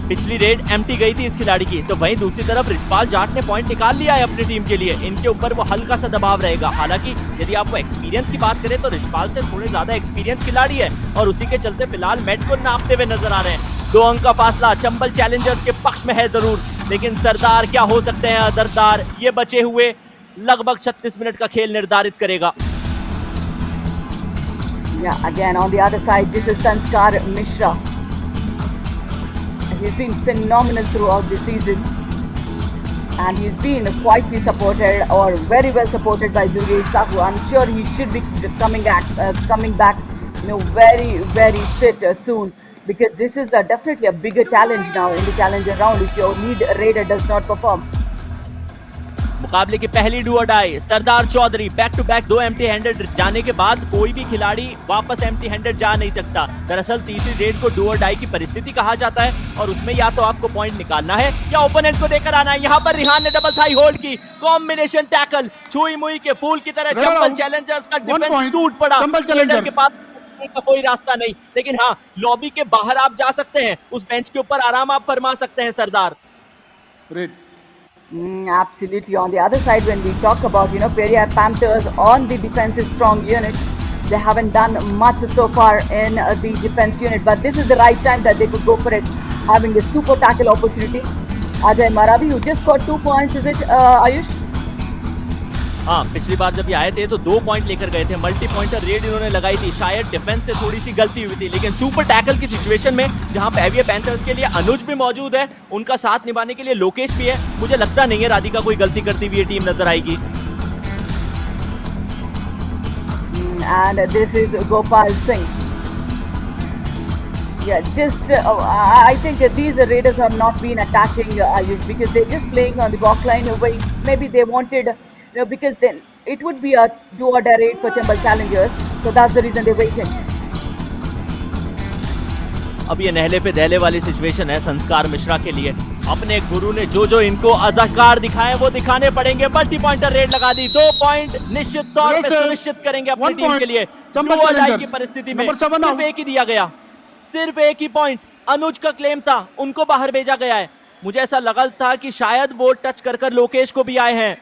पिछली रेड एम्प्टी गई थी इस खिलाड़ी की, तो वहीं दूसरी तरफ रिचपाल जाट ने पॉइंट निकाल लिया है अपनी टीम के लिए। इनके ऊपर वो हल्का सा दबाव रहेगा। हालांकि यदि आपको एक्सपीरियंस की बात करें तो रिचपाल से थोड़े ज्यादा एक्सपीरियंस खिलाड़ी है, और उसी के चलते फिलहाल मैच को नापते हुए नजर आ रहे हैं। 2 अंक का फासला चंबल चैलेंजर्स के पक्ष में है जरूर, लेकिन सरदार क्या हो सकते हैं अदरदार, ये बचे हुए लगभग 36 मिनट का खेल निर्धारित करेगा। Yeah, again on the other side, this is Sanskar Mishra. He's been phenomenal throughout the season, and he's been quietly supported, or very well supported, by Durgesh Sahu. I'm sure he should be coming back, you know, very fit soon, because this is definitely a bigger challenge now in the challenger round if your lead raider does not perform. मुकाबले की पहली do और die Sardar Chaudhary, back to back 2 empty handed जाने के बाद कोई भी खिलाड़ी वापस एम्प्टी हैंडेड जा नहीं सकता। दरअसल तीसरी रेड को डू और डाई की परिस्थिति कहा जाता है, और उसमें या तो आपको पॉइंट निकालना है या ओपोनेंट को देकर आना है। यहाँ पर रिहान ने डबल थाई होल्ड की, कॉम्बिनेशन टैकल, छुई मुई के फूल की तरह चंबल चैलेंजर्स का डिफेंस टूट पड़ा। के पास का कोई रास्ता नहीं, लेकिन हाँ, लॉबी के बाहर आप जा सकते हैं, उस बेंच के ऊपर आराम आप फरमा सकते हैं सरदार। Absolutely. On the other side, when we talk about, you know, Periyar Panthers on the defensive strong unit, they haven't done much so far in the defense unit, but this is the right time that they could go for it, having a super tackle opportunity. Ajay Maravi, who just got 2 points, is it, Ayush? हाँ, पिछली बार जब ये आए थे तो 2 point लेकर गए थे। मल्टी पॉइंटर रेड इन्होंने लगाई थी, शायद डिफेंस से थोड़ी सी गलती हुई थी, लेकिन सुपर टैकल की सिचुएशन में जहां पेविया पैंथर्स के लिए अनुज भी मौजूद है, उनका साथ निभाने के लिए लोकेश भी है, मुझे लगता नहीं है राधिका कोई गलती करती हुई टीम नजर आएगी। And this is Gopal Singh. Yeah, just I think that these raiders have not been attacking Ayush, because they're just playing on the box line away. Maybe they wanted, you know, because then it would be a do or die raid for Chambal Challengers, so that's the reason they're waiting. अब ये नहले पे दहले वाली situation है संस्कार मिश्रा के लिए। अपने गुरु ने जो इनको अज़कार दिखाए वो दिखाने पड़ेंगे। मल्टी पॉइंटर रेड लगा दी, 2 पॉइंट निश्चित तौर पे सुनिश्चित करेंगे अपनी टीम के लिए। डू और डाई की परिस्थिति में सिर्फ एक ही दिया गया, सिर्फ एक ही पॉइंट अनुज का क्लेम था, उनको बाहर भेजा गया है। मुझे ऐसा लगा था कि शायद वो टच कर लोकेश को भी आए हैं।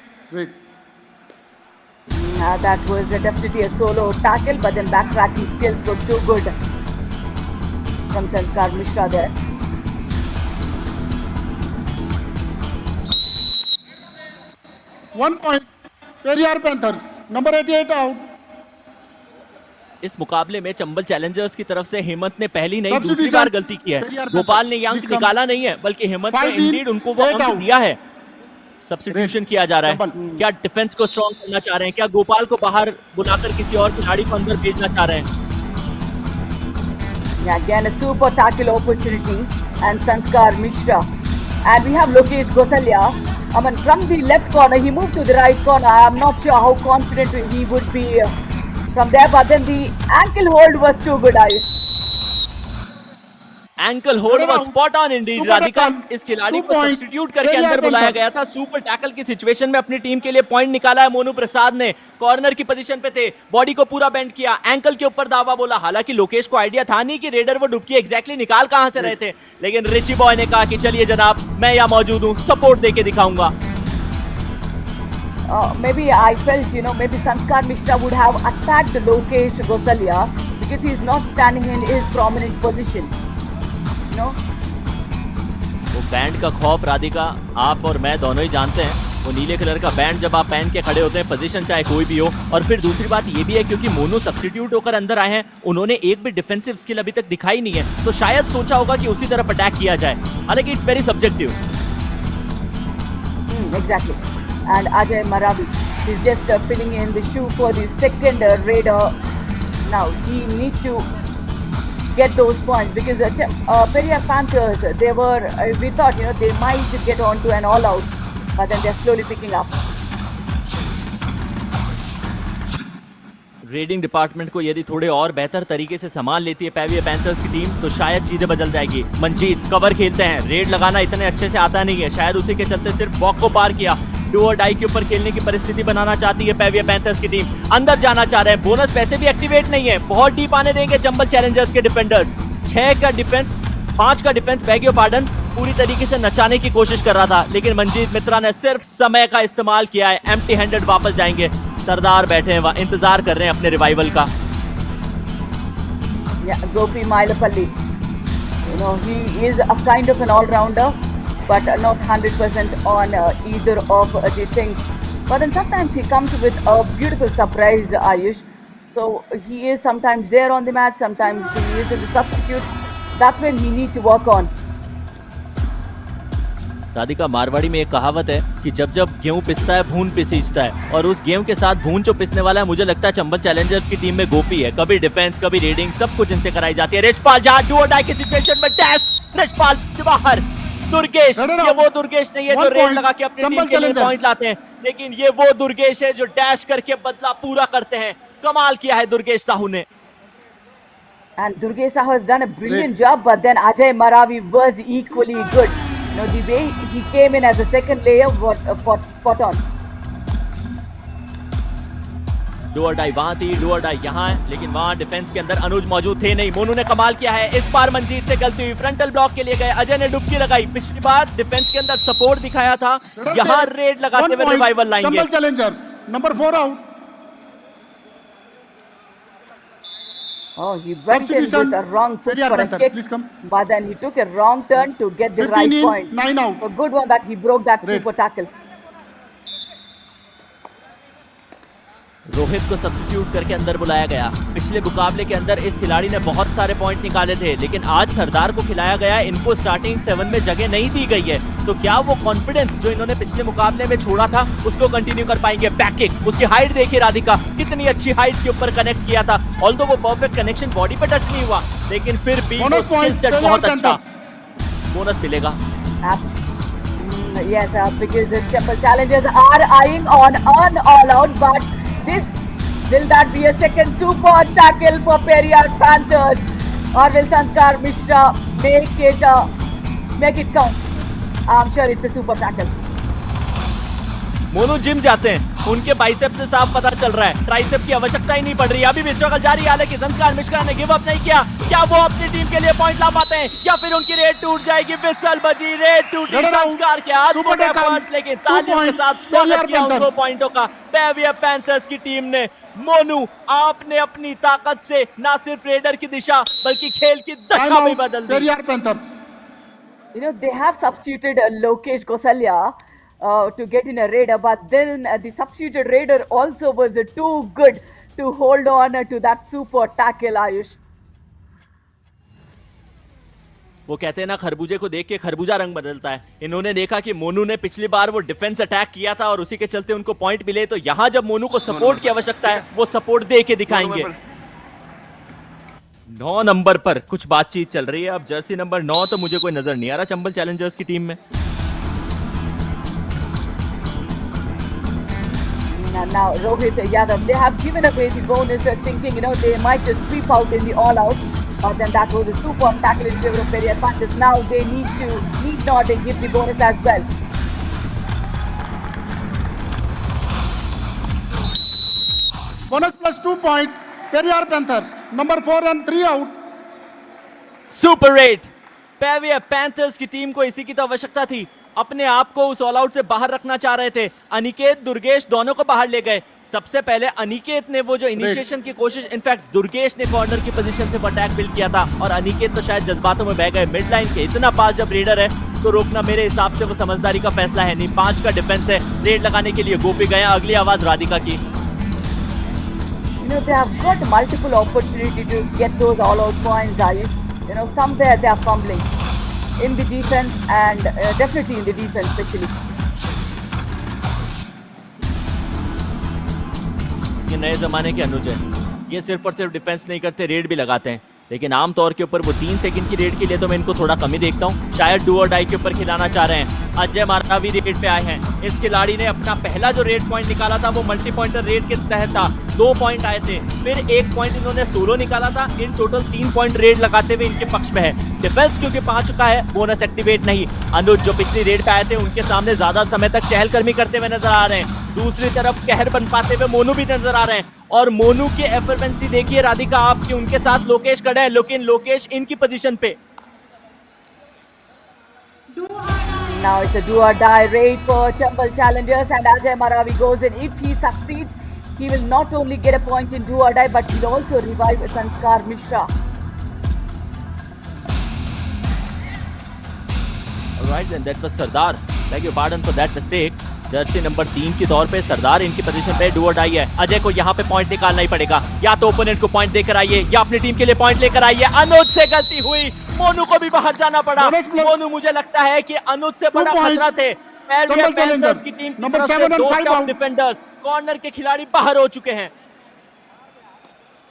That was definitely a solo tackle, but then backtracking skills were too good from Sanskar Mishra there. One point, Periyar Panthers, number 88 out. इस मुकाबले में चंबल चैलेंजर्स की तरफ से हिम्मत ने पहली नहीं दूसरी बार गलती की है। गोपाल ने ये अंक निकाला नहीं है, बल्कि हिम्मत ने इंडीड उनको वो अंक दिया है। सब्स्टिट्यूशन किया जा रहा है। क्या डिफेंस को स्ट्रॉन्ग करना चाह रहे हैं, क्या गोपाल को बाहर बुलाकर किसी और खिलाड़ी को अंदर भेजना चाह रहे हैं? Yeah, again a super tackle opportunity, and Sanskar Mishra, and we have Lokesh Gosalia. I mean, from the left corner he moved to the right corner. I am not sure how confident he would be from there, but then the ankle hold was too good, Ayush. Ankle hold was spot on Indeed. Radhika, इस खिलाड़ी को substitute करके अंदर बुलाया गया था। Super tackle की situation में अपनी टीम के लिए पॉइंट निकाला है मोनू प्रसाद ने। कॉर्नर की पोजीशन पे थे, बॉडी को पूरा बेंड किया, एंकल के ऊपर दावा बोला। हालांकि लोकेश को आइडिया था नहीं कि रेडर वो डुबकी एग्जैक्टली निकाल कहां से रहे थे, लेकिन रिची बॉय ने कहा कि चलिए जनाब, मैं यहां मौजूद हूं, सपोर्ट देके दिखाऊंगा। Maybe I felt, you know, maybe Sanskar Mishra would have attacked Lokesh Gosalia because he is not standing in his prominent position. No? Band का खौफ राधिका आप और मैं दोनों ही जानते हैं। वो नीले कलर का बैंड जब आप पहन के खड़े होते हैं, पोजीशन चाहे कोई भी हो। और फिर दूसरी बात ये भी है क्योंकि मोनू सब्स्टिट्यूट होकर अंदर आए हैं, उन्होंने एक भी डिफेंसिव स्किल अभी तक दिखाई नहीं है, तो शायद सोचा होगा कि उसी तरफ अटैक किया जाए। हालांकि it's very subjective. Exactly. And Ajay Maravi is just filling in the shoe for the second raider. Now he needs to get those points because Periyar Panthers, they were, we thought, they might get on to an all-out, but then they're slowly picking up. Raiding department को यदि थोड़े और बेहतर तरीके से संभाल लेती है पेवियर पैंथर्स की टीम तो शायद चीजें बदल जाएगी। मंजीत कवर खेलते हैं, रेड लगाना इतने अच्छे से आता नहीं है, शायद उसी के चलते सिर्फ वॉक को पार किया। डू और डाई के ऊपर खेलने की परिस्थिति बनाना चाहती है पेवियर पैंथर्स की टीम, अंदर जाना चाह रहे हैं। बोनस वैसे भी एक्टिवेट नहीं है, बहुत डीप आने देंगे चंबल चैलेंजर्स के डिफेंडर्स। 6 का डिफेंस, 5 का डिफेंस, बैग योर पार्डन, पूरी तरीके से नचाने की कोशिश कर रहा था, लेकिन मंजीत मित्रा ने सिर्फ समय का इस्तेमाल किया है। एम्प्टी हैंडेड वापस जाएंगे। सरदार बैठे हैं, इंतजार कर रहे हैं अपने रिवाइवल का। Gopi Mailapalli, he is a kind of an all-rounder, but not 100% on either of the things. But then sometimes he comes with a beautiful surprise, Ayush. So he is sometimes there on the mat, sometimes he is in the substitute. That's when he needs to work on. Radhika, Marwari में एक कहावत है कि जब जब गेहूं पिसता है भून पिसीजता है, और उस गेहूं के साथ भून जो पिसने वाला है, मुझे लगता है चंबल चैलेंजर्स की टीम में गोपी है। कभी डिफेंस, कभी रेडिंग, सब कुछ इनसे कराई जाती है। रिचपाल जहां डू और डाई की सिचुएशन में डैश, रिचपाल बाहर। दुर्गेश, ये वो दुर्गेश नहीं है जो रेड लगा के अपनी टीम के लिए पॉइंट लाते हैं, लेकिन ये वो दुर्गेश है जो डैश करके बदला पूरा करते हैं। कमाल किया है दुर्गेश साहू ने। And Durgesh Sahu has done a brilliant job, but then Ajay Maravi was equally good. The way he came in as a second layer was spot on. Do और डाई वहां थी, डू और डाई यहाँ है, लेकिन वहां defence के अंदर अनुज मौजूद थे नहीं। मोनू ने कमाल किया है, इस बार मंजीत से गलती हुई, फ्रंटल ब्लॉक के लिए गए, अजय ने डुबकी लगाई। पिछली बार डिफेंस के अंदर सपोर्ट दिखाया था, यहाँ रेड लगाते हुए रिवाइवल लाएंगे। Chambal Challengers number 4 out. Oh, he went in with a wrong foot for a kick, but then he took a wrong turn to get the right point. 9 out. A good one that he broke that super tackle. Rohit को substitute करके अंदर बुलाया गया। पिछले मुकाबले के अंदर इस खिलाड़ी ने बहुत सारे पॉइंट निकाले थे, लेकिन आज सरदार को खिलाया गया। इनको स्टार्टिंग 7 में जगह नहीं दी गई है, तो क्या वो कॉन्फिडेंस जो इन्होंने पिछले मुकाबले में छोड़ा था उसको कंटिन्यू कर पाएंगे? बैक किक, उसकी हाइट देखिए राधिका, कितनी अच्छी हाइट के ऊपर कनेक्ट किया था। ऑल्दो वो परफेक्ट कनेक्शन बॉडी पे टच नहीं हुआ, लेकिन फिर भी वो स्किल सेट बहुत अच्छा। बोनस मिलेगा। Yes, because the Chambal challengers are eyeing on all out, but will that be a second super tackle for Periyar Panthers, or will Sanskar Mishra make it count? I'm sure it's a super tackle. Monu gym जाते हैं, उनके bicep से साफ पता चल रहा है tricep की आवश्यकता ही नहीं पड़ रही। अभी भी स्ट्रगल जारी है, हालांकि संस्कार मिश्रा ने गिव अप नहीं किया। क्या वो अपनी टीम के लिए पॉइंट ला पाते हैं या फिर उनकी रेड टूट जाएगी? विसल बजी, रेड टूटी। संस्कार के अद्भुत एफर्ट्स, लेकिन तालियों के साथ स्वागत किया उन 2 पॉइंटों का पेवियर पैंथर्स की टीम ने। मोनू, आपने अपनी ताकत से ना सिर्फ रेडर की दिशा बल्कि खेल की दशा भी बदल दी। Periyar panthers, they have substituted Lokesh Gosalia to get in a raider, but then the substituted raider also was too good to hold on to that super tackle, Ayush. वो कहते हैं ना, खरबूजे को देख के खरबूजा रंग बदलता है। इन्होंने देखा कि मोनू ने पिछली बार वो डिफेंस अटैक किया था और उसी के चलते उनको पॉइंट मिले, तो यहाँ जब मोनू को सपोर्ट की आवश्यकता है वो सपोर्ट दे के दिखाएंगे। 9 नंबर पर कुछ बातचीत चल रही है। अब जर्सी नंबर 9 तो मुझे कोई नजर नहीं आ रहा चंबल चैलेंजर्स की टीम में। Now Rohit Yadav, they have given away the bonus, thinking they might just sweep out in the all out, but then that was a super tackle in favor of Periyar Panthers. Now they need not give the bonus as well. bonus plus 2 point. Periyar Panthers number 4 and 3 out. Super 8 पेवियर panthers की team को इसी की तो आवश्यकता थी। अपने आप को उस ऑल आउट से बाहर रखना चाह रहे थे। अनिकेत, दुर्गेश दोनों को बाहर ले गए। सबसे पहले अनिकेत ने वो जो इनिशिएशन की कोशिश, इनफैक्ट दुर्गेश ने कॉर्नर की पोजीशन से अटैक बिल्ड किया था, और अनिकेत तो शायद जज्बातों में बह गए। मिड लाइन के इतना पास जब रेडर है तो रोकना मेरे हिसाब से वो समझदारी का फैसला है नहीं। 5 का डिफेंस है, रेड लगाने के लिए गोपी गए। अगली आवाज राधिका की। You know, they have got multiple opportunity to get those all-out points, Ayush. You know, somewhere they are fumbling in the defense and definitely in the defense, especially. ये नए जमाने के अनुज है, ये सिर्फ और सिर्फ डिफेंस नहीं करते, रेड भी लगाते हैं। लेकिन आमतौर के ऊपर वो 3 सेकंड की रेड के लिए तो मैं इनको थोड़ा कम ही देखता हूँ। शायद डू और डाई के ऊपर खिलाना चाह रहे हैं। अजय मारावी रेड पे आए हैं। इस खिलाड़ी ने अपना पहला जो रेड पॉइंट निकाला था वो मल्टी पॉइंटर रेड के तहत था। 2 पॉइंट आए थे, फिर 1 पॉइंट इन्होंने सोलो निकाला था। इन टोटल 3 पॉइंट रेड लगाते हुए इनके पक्ष में है। डिफेंस क्योंकि 5 चुका है, बोनस एक्टिवेट नहीं। अनुज जो पिछली रेड पे आए थे उनके सामने ज्यादा समय तक चहलकदमी करते हुए नजर आ रहे हैं। दूसरी तरफ कहर बन पाते हुए मोनू भी नजर आ रहे हैं। और मोनू के एफर्वेंसी देखिए राधिका आपकी, उनके साथ लोकेश खड़े हैं, लेकिन लोकेश इनकी पोजीशन पे। Now it's a do or die raid for Chambal Challengers, and Ajay Maravi goes in. If he succeeds, he will not only get a point in do or die, but he'll also revive Sanskar Mishra. Alright, then that was Sardar. Beg your pardon for that mistake. Jersey number 3 के तौर पे सरदार इनकी position पे do और die है। अजय को यहाँ पे पॉइंट निकालना ही पड़ेगा, या तो ओपोनेंट को पॉइंट देकर आइए या अपनी टीम के लिए पॉइंट लेकर आइए। अनुज से गलती हुई, मोनू को भी बाहर जाना पड़ा। मोनू मुझे लगता है कि अनुज से बड़ा खतरा थे। पैंथर्स की टीम की तरफ से 2 टॉप डिफेंडर्स, कॉर्नर के खिलाड़ी बाहर हो चुके हैं।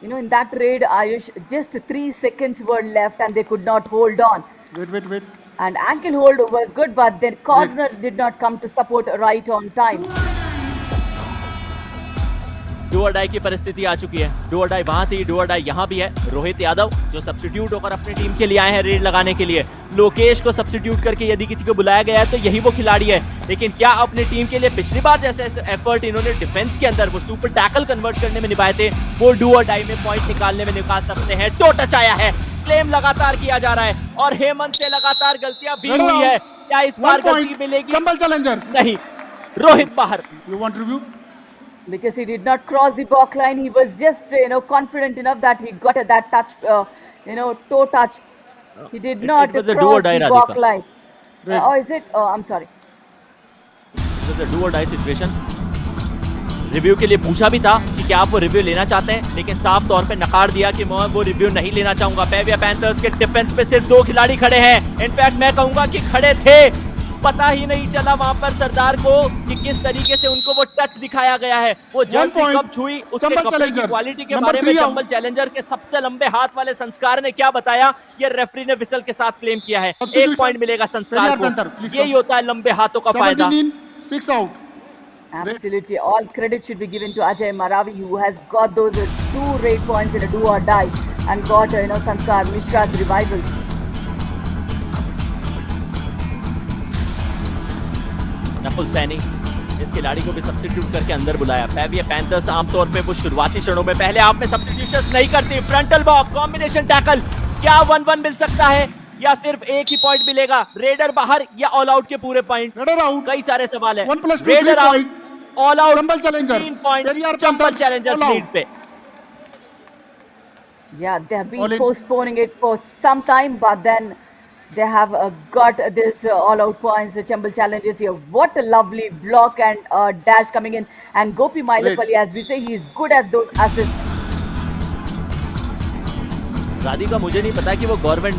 You know, in that raid, Ayush, just 3 seconds were left and they could not hold on. Wait. And ankle hold was good, but their corner did not come to support right on time. Do और die की परिस्थिति आ चुकी है। Do और die वहां थी, do और die यहाँ भी है। रोहित यादव जो सब्स्टिट्यूट होकर अपनी टीम के लिए आए हैं रेड लगाने के लिए। लोकेश को सब्स्टिट्यूट करके यदि किसी को बुलाया गया है तो यही वो खिलाड़ी है। लेकिन क्या अपनी टीम के लिए पिछली बार जैसे एफर्ट इन्होंने डिफेंस के अंदर वो सुपर टैकल कन्वर्ट करने में निभाए थे, वो डू और डाई में पॉइंट निकालने में निकाल सकते हैं। टो टच आया है, क्लेम लगातार किया जा रहा है और हेमंत से लगातार गलतियां भी हुई है। क्या इस बार गलती मिलेगी? चंबल चैलेंजर्स नहीं, रोहित बाहर। You want review? Because he did not cross the box line, he was just confident enough that he got that touch, toe touch. He did not was a cross do or die, the box Radhika. line. Oh, is it? Oh, I'm sorry. It was a do or die situation. Review के लिए पूछा भी था कि क्या आप वो review लेना चाहते हैं, लेकिन साफ तौर पे नकार दिया कि मैं वो रिव्यू नहीं लेना चाहूंगा। पेविया पैंथर्स के डिफेंस पे सिर्फ 2 खिलाड़ी खड़े हैं। इनफैक्ट मैं कहूंगा कि खड़े थे, पता ही नहीं चला वहां पर सरदार को कि किस तरीके से उनको वो टच दिखाया गया है। वो जर्सी कब छुई, उसके कपड़े की क्वालिटी के बारे में चंबल चैलेंजर के सबसे लंबे हाथ वाले संस्कार ने क्या बताया, ये रेफरी ने विसल के साथ क्लेम किया है। 1 पॉइंट मिलेगा संस्कार को। यही होता है लंबे हाथों का फायदा। 6 out. Absolutely, all credit should be given to Ajay Maravi, who has got those 2 raid points in a do or die and got Sanskar Mishra's revival. Nakul Saini इस खिलाड़ी को भी सब्स्टिट्यूट करके अंदर बुलाया। पेविया पैंथर्स आमतौर पे वो शुरुआती क्षणों में पहले आप में सब्स्टिट्यूशंस नहीं करती। फ्रंटल बॉक्स कॉम्बिनेशन टैकल, क्या 1-1 मिल सकता है या सिर्फ एक ही पॉइंट मिलेगा? रेडर बाहर या ऑल आउट के पूरे पॉइंट? कई सारे सवाल है। Raider out, all out, 3 point Chambal Challengers lead पे। Yeah, they have been postponing it for some time, but then they have got this all-out points. The Chambal Challengers here. What a lovely block and dash coming in. And Gopi Mailapalli, as we say, he is good at those assists. Radhika मुझे नहीं पता कि वो government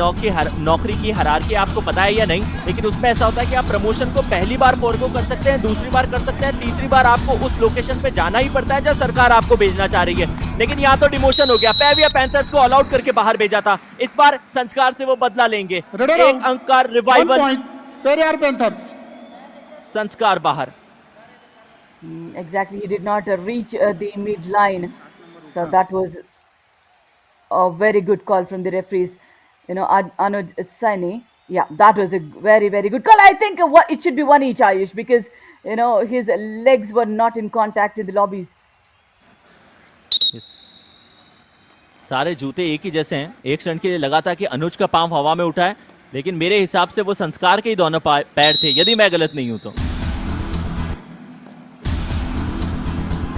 नौकरी की hierarchy आपको पता है या नहीं, लेकिन उसमें ऐसा होता है कि आप प्रमोशन को पहली बार फोरगो कर सकते हैं, दूसरी बार कर सकते हैं, तीसरी बार आपको उस लोकेशन पे जाना ही पड़ता है जहाँ सरकार आपको भेजना चाह रही है। लेकिन यहाँ तो डिमोशन हो गया। पेविया पैंथर्स को ऑल आउट करके बाहर भेजा था, इस बार संस्कार से वो बदला लेंगे। 1 अंक का रिवाइवल। संस्कार बाहर। Exactly, he did not reach the mid line, so that was a very good call from the referees. Anuj Saini, yeah, that was a very, very good call. I think it should be 1 each, Ayush, because his legs were not in contact in the lobbies. सारे जूते एक ही जैसे हैं। एक क्षण के लिए लगा था कि अनुज का पांव हवा में उठा है, लेकिन मेरे हिसाब से वो संस्कार के ही दोनों पैर थे, यदि मैं गलत नहीं हूं तो।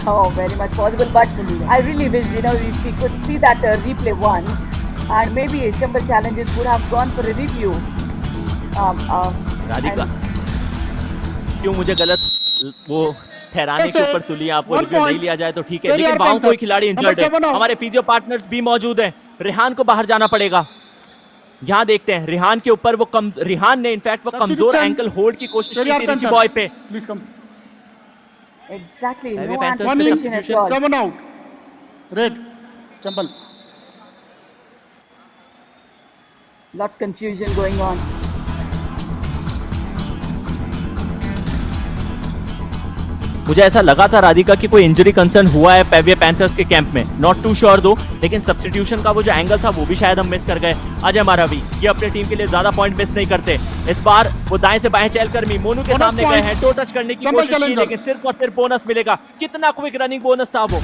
Oh, very much possible, but I really wish if we could see that replay once, and maybe Chambal Challengers would have gone for a review. Radhika क्यों मुझे गलत वो ठहराने के ऊपर तुली आप वो रिव्यू नहीं लिया जाए तो ठीक है, लेकिन वहां कोई खिलाड़ी इंजर्ड है, हमारे फिजियो पार्टनर्स भी मौजूद हैं, रेहान को बाहर जाना पड़ेगा। यहाँ देखते हैं रेहान के ऊपर वो रेहान ने इनफैक्ट वो कमजोर एंकल होल्ड की कोशिश की थी रिची बॉय पे। Exactly. Heavy No Panthers anticipation at all. 7 out. Red. Chambal. Lot confusion going on. मुझे ऐसा लगा था राधिका कि कोई इंजरी कंसर्न हुआ है पेविया पैंथर्स के कैंप में, नॉट टू श्योर दो, लेकिन सब्स्टिट्यूशन का वो जो एंगल था वो भी शायद हम मिस कर गए। अजय मारावी ये अपने टीम के लिए ज्यादा पॉइंट मिस नहीं करते, इस बार वो दाएं से बाएं चहलकर्मी मोनू के सामने गए हैं, टो टच करने की कोशिश की लेकिन सिर्फ और सिर्फ बोनस मिलेगा। कितना क्विक रनिंग बोनस था वो।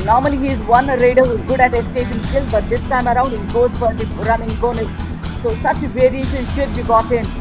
Normally he is one raider who is good at escaping skill, but this time around he goes for the running bonus. So such a variation should be got in.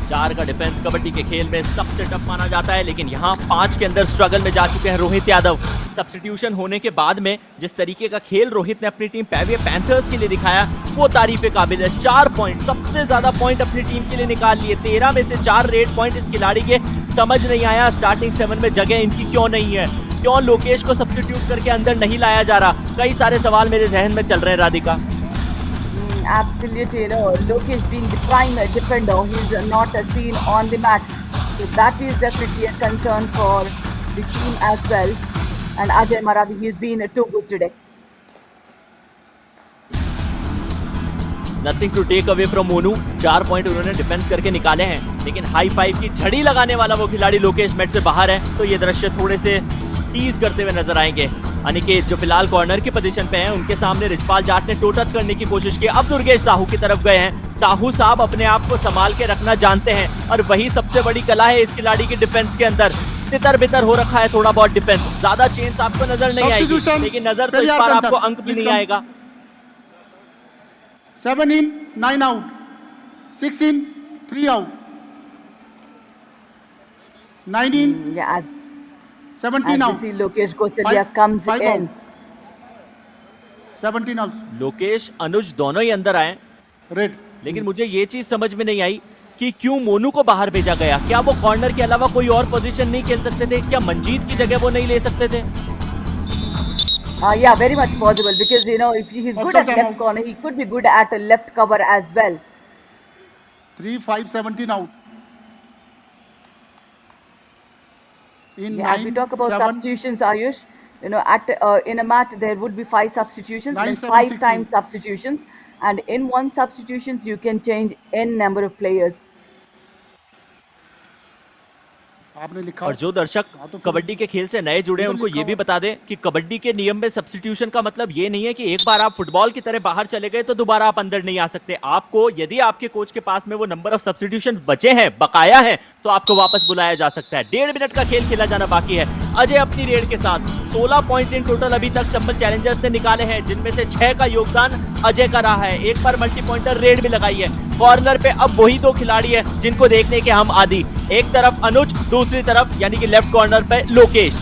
चार का defence kabaddi के खेल में सबसे tough माना जाता है, लेकिन यहाँ 5 के अंदर स्ट्रगल में जा चुके हैं रोहित यादव। सब्स्टिट्यूशन होने के बाद में जिस तरीके का खेल रोहित ने अपनी टीम पेविया पैंथर्स के लिए दिखाया वो तारीफ के काबिल है। 4 पॉइंट, सबसे ज्यादा पॉइंट अपनी टीम के लिए निकाल लिए। 13 में से 4 रेड पॉइंट इस खिलाड़ी के। समझ नहीं आया स्टार्टिंग 7 में जगह इनकी क्यों नहीं है, क्यों लोकेश को सब्स्टिट्यूट करके अंदर नहीं लाया जा रहा। कई सारे सवाल मेरे जहन में चल रहे हैं Radhika. Absolutely, Lokesh being the prime defender, he's not seen on the match. So that is definitely a concern for the team as well. And Ajay Maravi, he's been too good today. Nothing to take away from Monu. 4 point उन्होंने defence करके निकाले हैं, लेकिन high five की झड़ी लगाने वाला वो खिलाड़ी लोकेश मैच से बाहर है, तो ये दृश्य थोड़े से टीज करते हुए नजर आएंगे। अनिकेत जो फिलहाल कॉर्नर की पोजीशन पे हैं, उनके सामने रिचपाल जाट ने टो टच करने की कोशिश की। अब दुर्गेश साहू की तरफ गए हैं। साहू साहब अपने आप को संभाल के रखना जानते हैं और वही सबसे बड़ी कला है इस खिलाड़ी की डिफेंस के अंदर। तितर बितर हो रखा है थोड़ा बहुत डिफेंस, ज्यादा चेंज आपको नजर नहीं आएगी, लेकिन नजर तो इस बार आपको अंक भी नहीं आएगा। 7 in, 9 out. 6 in, 3 out. 9 in, Yeah, 17 as out. we see Lokesh Gosalia comes Five in. out. 17 out. Lokesh अनुज दोनों ही अंदर आए, Red. लेकिन मुझे ये चीज समझ में नहीं आई कि क्यों मोनू को बाहर भेजा गया। क्या वो कॉर्नर के अलावा कोई और पोजीशन नहीं खेल सकते थे? क्या मंजीत की जगह वो नहीं ले सकते थे? Yeah, very much possible because if he's good at left corner, he could be good at a left cover as well. 3, 5, 17 out. In Yeah, as 9, we talk about 7, substitutions, Ayush, at in a match there would be 5 substitutions, 9, means 7, 5 16. times substitutions, and in one substitutions you can change n number of players. आपने लिखा और जो दर्शक कबड्डी के खेल से नए जुड़े हैं उनको ये भी बता दें कि कबड्डी के नियम में सब्स्टिट्यूशन का मतलब ये नहीं है कि एक बार आप फुटबॉल की तरह बाहर चले गए तो दोबारा आप अंदर नहीं आ सकते। आपको यदि आपके कोच के पास में वो नंबर ऑफ सब्स्टिट्यूशन बचे हैं, बकाया है, तो आपको वापस बुलाया जा सकता है। 1.5 मिनट का खेल खेला जाना बाकी है। अजय अपनी रेड के साथ 16 पॉइंट इन टोटल अभी तक चंबल चैलेंजर्स ने निकाले हैं, जिनमें से 6 का योगदान अजय का रहा है। एक बार मल्टी पॉइंटर रेड भी लगाई है। कॉर्नर पे अब वही 2 खिलाड़ी हैं जिनको देखने के हम आदी, एक तरफ अनुज, दूसरी तरफ यानी कि लेफ्ट कॉर्नर पे Lokesh.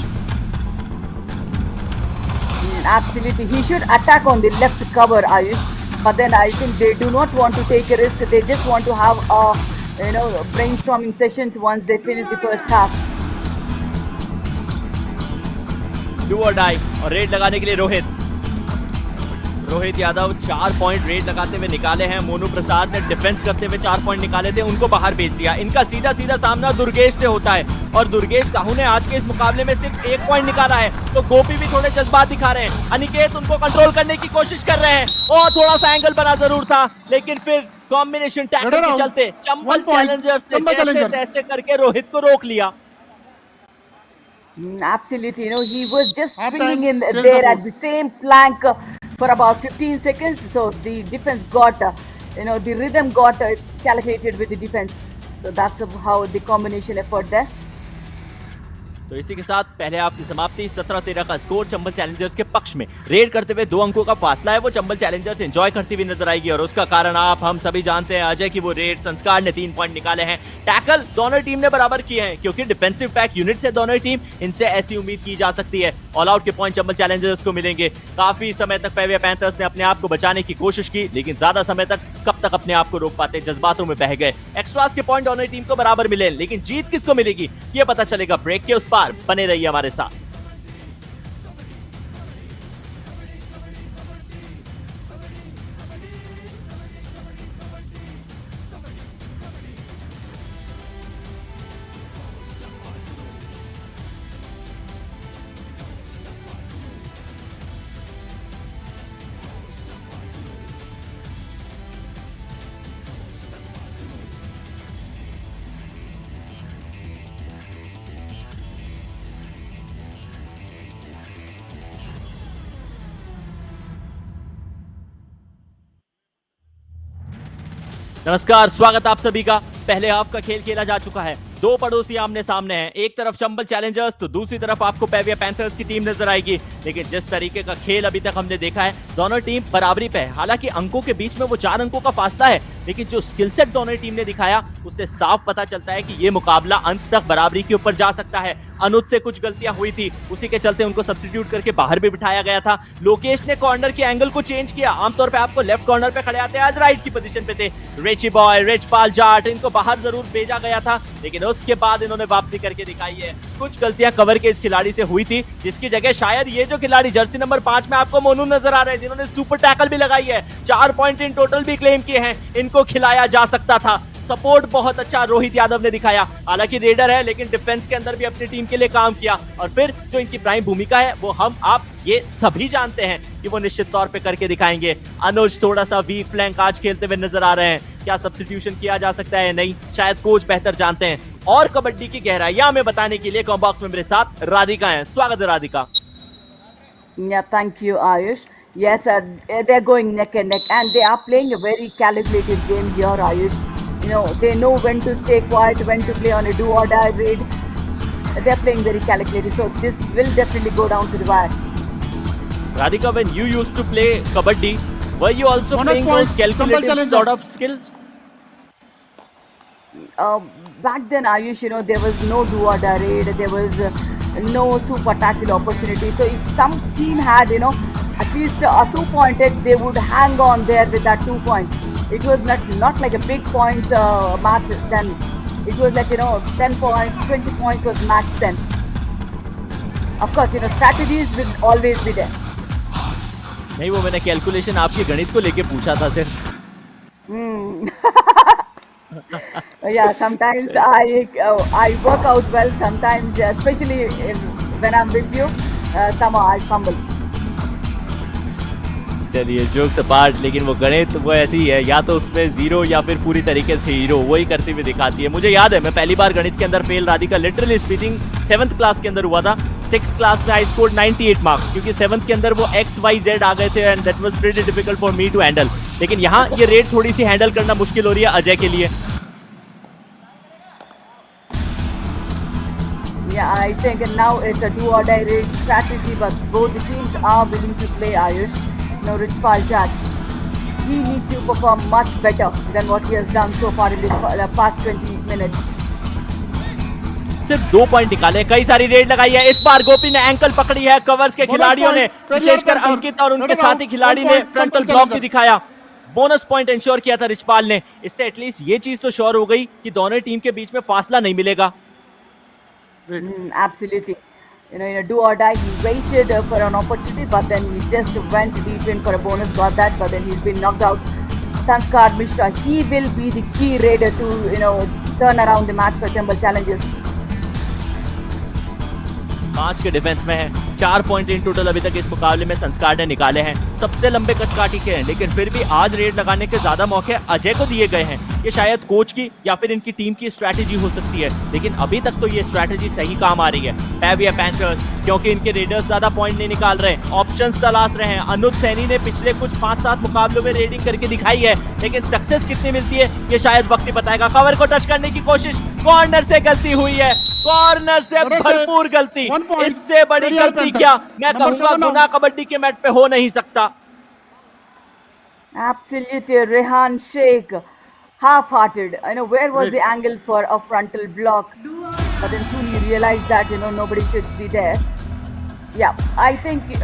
Absolutely, he should attack on the left cover, Ayush. But then I think they do not want to take a risk. They just want to have brainstorming sessions once they finish the first half. Do और die, और red लगाने के लिए Rohit Yadav 4 point red लगाते हुए निकाले हैं। मोनू प्रसाद ने डिफेंस करते हुए 4 पॉइंट निकाले थे, उनको बाहर भेज दिया। इनका सीधा सामना दुर्गेश से होता है, और दुर्गेश साहू ने आज के इस मुकाबले में सिर्फ 1 पॉइंट निकाला है, तो गोपी भी थोड़े जज्बात दिखा रहे हैं। अनिकेत उनको कंट्रोल करने की कोशिश कर रहे हैं, और थोड़ा सा एंगल बना जरूर था, लेकिन फिर कॉम्बिनेशन टैकल के चलते चंबल चैलेंजर्स ने जैसे तैसे करके रोहित को रोक लिया। Absolutely, he was just swinging in there at the same plank for about 15 seconds. So the defense got, the rhythm got calculated with the defense. So that's how the combination effort there. तो इसी के साथ पहले half की समाप्ति 17-13 का score Chambal Challengers के पक्ष में। रेड करते हुए 2 अंकों का फासला है वो चंबल चैलेंजर्स एंजॉय करती हुई नजर आएगी और उसका कारण हम सभी जानते हैं अजय की वो रेड। संस्कार ने 3 पॉइंट निकाले हैं, टैकल दोनों टीम ने बराबर किए हैं क्योंकि डिफेंसिव पैक यूनिट से दोनों टीम, इनसे ऐसी उम्मीद की जा सकती है ऑल आउट के पॉइंट चंबल चैलेंजर्स को मिलेंगे। काफी समय तक पेविया पैंथर्स ने अपने आप को बचाने की कोशिश की लेकिन ज्यादा समय तक कब तक अपने आप को रोक पाते, जज्बातों में बह गए। एक्स्ट्रास के पॉइंट दोनों टीम को बराबर मिले लेकिन जीत किसको मिलेगी ये पता चलेगा ब्रेक के उस पार। बने रहिए हमारे साथ। नमस्कार, स्वागत आप सभी का। पहले हाफ का खेल खेला जा चुका है, 2 पड़ोसी आमने सामने हैं, एक तरफ चंबल चैलेंजर्स तो दूसरी तरफ आपको पेविया पैंथर्स की टीम नजर आएगी। लेकिन जिस तरीके का खेल अभी तक हमने देखा है दोनों टीम बराबरी पे है। हालांकि अंकों के बीच में वो 4 अंकों का फासला है लेकिन जो स्किल सेट दोनों टीम ने दिखाया उससे साफ पता चलता है कि ये मुकाबला अंत तक बराबरी के ऊपर जा सकता है। अनुज से कुछ गलतियां हुई थी, उसी के चलते उनको सब्स्टिट्यूट करके बाहर भी बिठाया गया था। लोकेश ने कॉर्नर के एंगल को चेंज किया, आमतौर पे आपको लेफ्ट कॉर्नर पे खड़े आते हैं, आज राइट की पोजीशन पे थे। रिची बॉय, रिचपाल जाट, इनको बाहर जरूर भेजा गया था लेकिन उसके बाद इन्होंने वापसी करके दिखाई है। कुछ गलतियां कवर के इस खिलाड़ी से हुई थी जिसकी जगह शायद ये जो खिलाड़ी जर्सी नंबर 5 में आपको मोनू नजर आ रहे हैं जिन्होंने सुपर टैकल भी लगाई है, 4 पॉइंट इन टोटल भी क्लेम किए हैं, इनको खिलाया जा सकता था। सपोर्ट बहुत अच्छा रोहित यादव ने दिखाया, हालांकि रेडर है लेकिन डिफेंस के अंदर भी अपनी टीम के लिए काम किया। और फिर जो इनकी प्राइम भूमिका है वो हम आप ये सभी जानते हैं कि वो निश्चित तौर पे करके दिखाएंगे। अनुज थोड़ा सा वीक फ्लैंक आज खेलते हुए नजर आ रहे हैं, क्या सब्स्टिट्यूशन किया जा सकता है? नहीं, शायद कोच बेहतर जानते हैं। और कबड्डी की गहराइयां हमें बताने के लिए कॉम बॉक्स में मेरे साथ राधिका हैं। स्वागत है Radhika. Yeah, thank you, Ayush. Yes, they're going neck and neck, and they are playing a very calculated game here, Ayush. You know, they know when to stay quiet, when to play on a do or die raid. They're playing very calculated, so this will definitely go down to the wire. Radhika, when you used to play kabaddi, were you also Bonus playing point, those calculated Chambal sort of skills? Back then, Ayush, you know, there was no do or die raid, there was no super tackle opportunity. So if some team had, you know, at least a 2-pointed, they would hang on there with that 2 points. It was not like a big point match then. It was like, you know, 10 points, 20 points was max then. Of course, you know, strategies will always be there. नहीं, वो मैंने calculation आपके गणित को लेके पूछा था सिर्फ। Yeah, sometimes I work out well, sometimes especially when I'm with you, somehow I fumble. चलिए जोक्स अपार्ट, लेकिन वो गणित वो ऐसी है, या तो उसमें जीरो या फिर पूरी तरीके से हीरो, वही करती हुई दिखाती है। मुझे याद है मैं पहली बार गणित के अंदर fail Radhika literally speaking 7th class के अंदर हुआ था। 6th क्लास में आई स्कोर्ड 98 मार्क्स क्योंकि 7th के अंदर वो XYZ आ गए थे and that was pretty difficult for me to handle. लेकिन यहाँ ये रेड थोड़ी सी हैंडल करना मुश्किल हो रही है अजय के लिए। Yeah, I think now it's a do or die raid strategy, but both the teams are willing to play, Ayush. No, Richpal Jack, he needs to perform much better than what he has done so far in the past 20 minutes. सिर्फ 2 point निकाले, कई सारी red लगाई है। इस बार गोपी ने ankle पकड़ी है, कवर्स के खिलाड़ियों ने, विशेषकर अंकित और उनके साथी खिलाड़ी ने फ्रंटल ब्लॉक भी दिखाया। बोनस पॉइंट इंश्योर किया था रिचपाल ने। इससे एटलीस्ट ये चीज तो श्योर हो गई कि दोनों टीम के बीच में फासला नहीं मिलेगा। Absolutely. You know, in a do or die, he waited for an opportunity, but then he just went deep in for a bonus, got that, but then he's been knocked out. Sanskar Mishra, he will be the key raider to, you know, turn around the match for Chambal Challengers. 5 के defence में है, 4 point in total अभी तक इस मुकाबले में संस्कार ने निकाले हैं। सबसे लंबे कचकाटी के हैं, लेकिन फिर भी आज रेड लगाने के ज्यादा मौके अजय को दिए गए हैं। ये शायद कोच की या फिर इनकी टीम की स्ट्रैटेजी हो सकती है, लेकिन अभी तक तो ये स्ट्रैटेजी सही काम आ रही है। पेविया पैंथर्स, क्योंकि इनके रेडर्स ज्यादा पॉइंट नहीं निकाल रहे, ऑप्शंस तलाश रहे हैं। अनुज सैनी ने पिछले कुछ 5-7 मुकाबलों में रेडिंग करके दिखाई है, लेकिन सक्सेस कितनी मिलती है ये शायद वक्त ही बताएगा। कवर को टच करने की कोशिश, कॉर्नर से गलती हुई है, कॉर्नर से भरपूर गलती, इससे बड़ी गलती क्या मैं कहूंगा गुना कबड्डी के मैट पे हो नहीं सकता। Absolutely, Rehan Sheikh, half-hearted. Where was the angle for a frontal block? But then soon he realized that, nobody should be there. Yeah, I think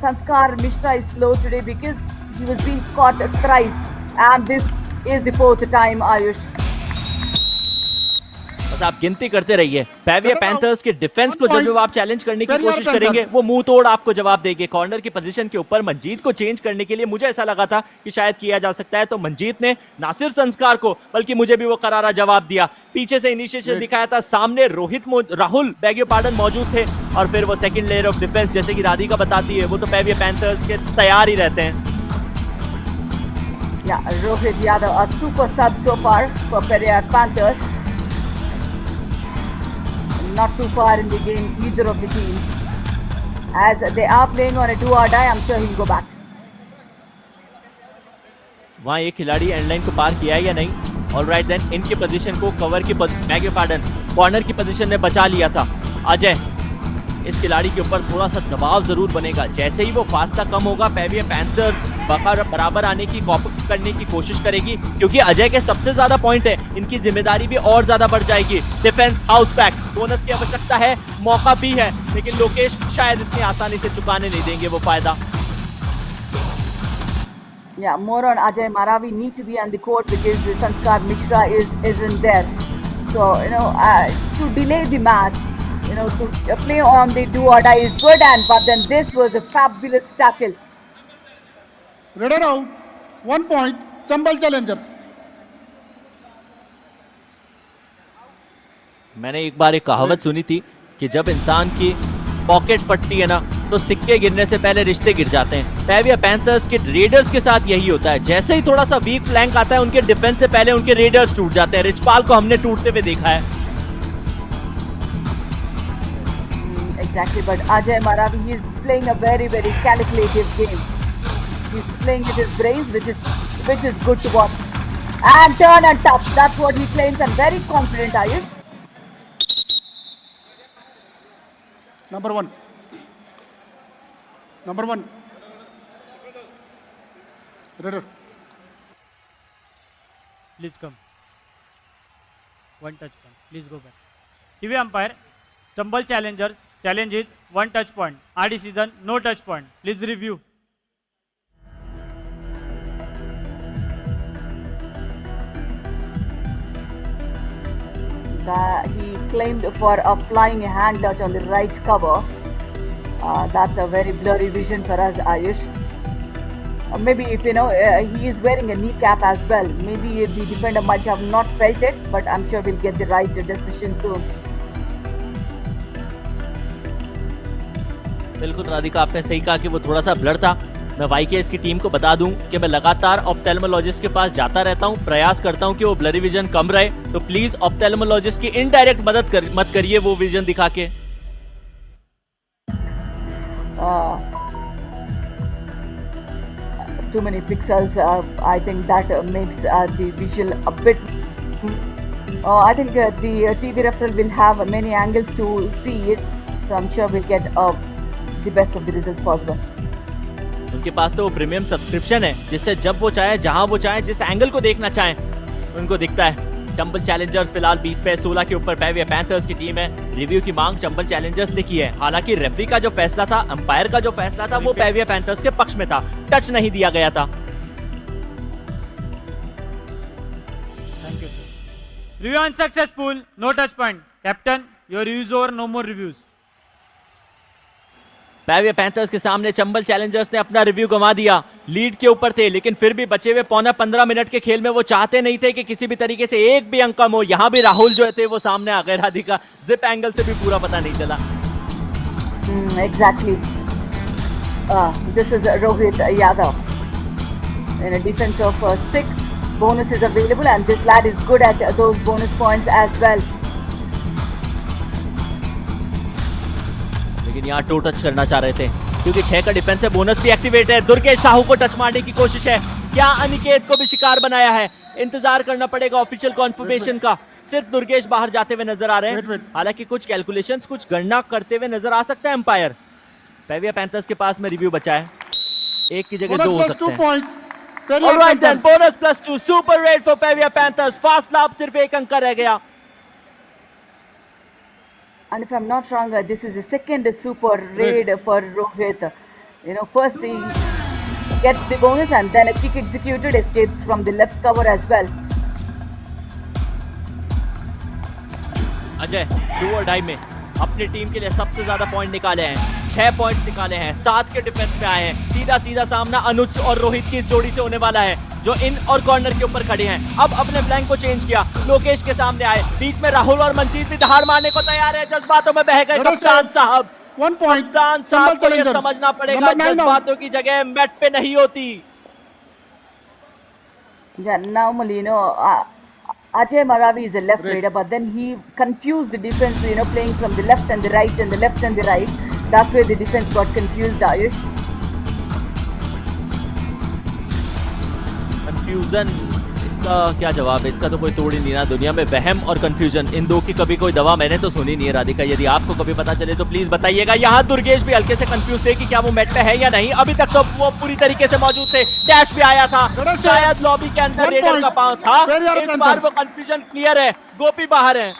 Sanskar Mishra is slow today because he was being caught thrice. And this is the fourth time, Ayush. बस आप गिनती करते रहिए। पेविया panthers के defence को जब आप challenge करने की कोशिश करेंगे वो मुंह तोड़ आपको जवाब देंगे। कॉर्नर की पोजीशन के ऊपर मंजीत को चेंज करने के लिए मुझे ऐसा लगा था कि शायद किया जा सकता है, तो मंजीत ने ना सिर्फ संस्कार को बल्कि मुझे भी वो करारा जवाब दिया। पीछे से इनिशिएशन दिखाया था, सामने राहुल बेगियो पार्डन मौजूद थे और फिर वो सेकंड लेयर ऑफ डिफेंस जैसे कि राधिका बताती है वो तो पेविया पैंथर्स के तैयार ही रहते हैं। Yeah, Rohit Yadav, a super sub so far for Periyar Panthers. Not too far in the game, either of the teams. As they are playing on a do or die, I'm sure he'll go back. वहाँ ये खिलाड़ी underline को पार किया या नहीं? Alright then, इनकी position को cover की कॉर्नर की पोजीशन ने बचा लिया था। अजय, इस खिलाड़ी के ऊपर थोड़ा सा दबाव जरूर बनेगा। जैसे ही वो फासला कम होगा पेविया पैंथर्स बराबर आने की करने की कोशिश करेगी, क्योंकि अजय के सबसे ज्यादा पॉइंट है, इनकी जिम्मेदारी भी और ज्यादा बढ़ जाएगी। डिफेंस हाउस बैक, बोनस की आवश्यकता है, मौका भी है, लेकिन लोकेश शायद इतनी आसानी से चुकाने नहीं देंगे वो फायदा। Yeah, more on Ajay Maravi need to be on the court because Sanskar Mishra isn't there. So to delay the match, to play on the do or die is good, but then this was a fabulous tackle. Radar out, 1 point, Chambal Challengers. मैंने एक बार एक कहावत सुनी थी कि जब इंसान की पॉकेट फटती है ना तो सिक्के गिरने से पहले रिश्ते गिर जाते हैं। पेविया पैंथर्स के रेडर्स के साथ यही होता है, जैसे ही थोड़ा सा वीक फ्लैंक आता है उनके डिफेंस से पहले उनके रेडर्स टूट जाते हैं। रिचपाल को हमने टूटते हुए देखा है। Exactly, but Ajay Maravi, he is playing a very, very calculative game. He's playing with his brains, which is good to watch. And turn and tough, that's what he claims, and very confident, Ayush. Number one. Radar. Please come. One touch point. Please go back. TV umpire, Chambal Challengers. Challenge is 1 touch point. RD season, no touch point. Please review. He claimed for a flying hand touch on the right cover. That's a very blurry vision for us, Ayush. Maybe if he is wearing a kneecap as well. Maybe the defender might have not felt it, but I'm sure we'll get the right decision soon. बिल्कुल राधिका, आपने सही कहा कि वो थोड़ा सा blur था। मैं वाईकेएस की टीम को बता दूं कि मैं लगातार ऑप्थेल्मोलॉजिस्ट के पास जाता रहता हूं, प्रयास करता हूं कि वो ब्लरी विजन कम रहे, तो प्लीज ऑप्थेल्मोलॉजिस्ट की इनडायरेक्ट मत करिए वो विजन दिखा के। Too many pixels, I think that makes the visual a bit. I think the TV referee will have many angles to see it, so I'm sure we'll get the best of the results possible. उनके पास तो वो premium subscription है जिससे जब वो चाहे, जहां वो चाहे, जिस एंगल को देखना चाहे उनको दिखता है। चंबल चैलेंजर्स फिलहाल 20 पे 16 के ऊपर पेविया पैंथर्स की टीम है। रिव्यू की मांग चंबल चैलेंजर्स ने की है। हालांकि रेफरी का जो फैसला था, अंपायर का जो फैसला था, वो पेविया पैंथर्स के पक्ष में था, टच नहीं दिया गया था। Thank you, sir. Review unsuccessful, no touch point. Captain, your reviews over, no more reviews. Periyar panthers के सामने चंबल चैलेंजर्स ने अपना रिव्यू गंवा दिया। लीड के ऊपर थे, लेकिन फिर भी बचे हुए पौना 15 मिनट के खेल में वो चाहते नहीं थे कि किसी भी तरीके से एक भी अंक कम हो। यहाँ भी राहुल जो थे वो सामने आ गए। राधिका, जिप एंगल से भी पूरा पता नहीं चला। Exactly. This is Rohit Yadav. In a defense of 6, bonus is available, and this lad is good at those bonus points as well. लेकिन यहाँ 2 टच करना चाह रहे थे क्योंकि 6 का डिफेंस है, बोनस भी एक्टिवेट है। दुर्गेश साहू को टच मारने की कोशिश है, क्या अनिकेत को भी शिकार बनाया है? इंतजार करना पड़ेगा ऑफिशियल कॉन्फर्मेशन का। सिर्फ दुर्गेश बाहर जाते हुए नजर आ रहे Wait, हैं। wait. हालांकि कुछ कैलकुलेशंस, कुछ गणना करते हुए नजर आ सकता है एम्पायर। पेविया पैंथर्स के पास में रिव्यू बचा है, एक की जगह Bonus 2 हो plus सकते 2 हैं। point. Periyar alright then, Panthers. Bonus plus 2, super raid for Periyar panthers. फासला अब सिर्फ 1 अंक का रह गया। And if I'm not wrong, this is the second super raid for Rohit. First he gets the bonus and then a kick executed, escapes from the left cover as well. Ajay 2 और ढाई में अपनी टीम के लिए सबसे ज्यादा point निकाले हैं, 6 पॉइंट्स निकाले हैं, 7 के डिफेंस में आए हैं। सीधा सामना अनुज और रोहित की इस जोड़ी से होने वाला है, जो इन और कॉर्नर के ऊपर खड़े हैं। अब अपने फ्लैंक को चेंज किया, लोकेश के सामने आए, बीच में राहुल और मनजीत भी दहाड़ मारने को तैयार है। जज्बातों में बह गए कप्तान साहब। 1 point. कप्तान साहब को ये Challengers. समझना पड़ेगा, Number 9 now. जज्बातों की जगह मैट पे नहीं होती। Yeah, normally, Ajay Maravi is a left raider, but then he confused the defense, playing from the left and the right and the left and the right. That's where the defense got confused, Ayush. Confusion, इसका क्या जवाब है? इसका तो कोई तोड़ ही नहीं रहा। दुनिया में वहम और कंफ्यूजन, इन दो की कभी कोई दवा मैंने तो सुनी नहीं है राधिका। यदि आपको कभी पता चले तो प्लीज बताइएगा। यहाँ दुर्गेश भी हल्के से कंफ्यूज थे कि क्या वो मैट पे है या नहीं। अभी तक तो वो पूरी तरीके से मौजूद थे, डैश भी आया था, शायद लॉबी के अंदर रेडर का पांव था। इस बार वो कंफ्यूजन क्लियर है, गोपी बाहर है।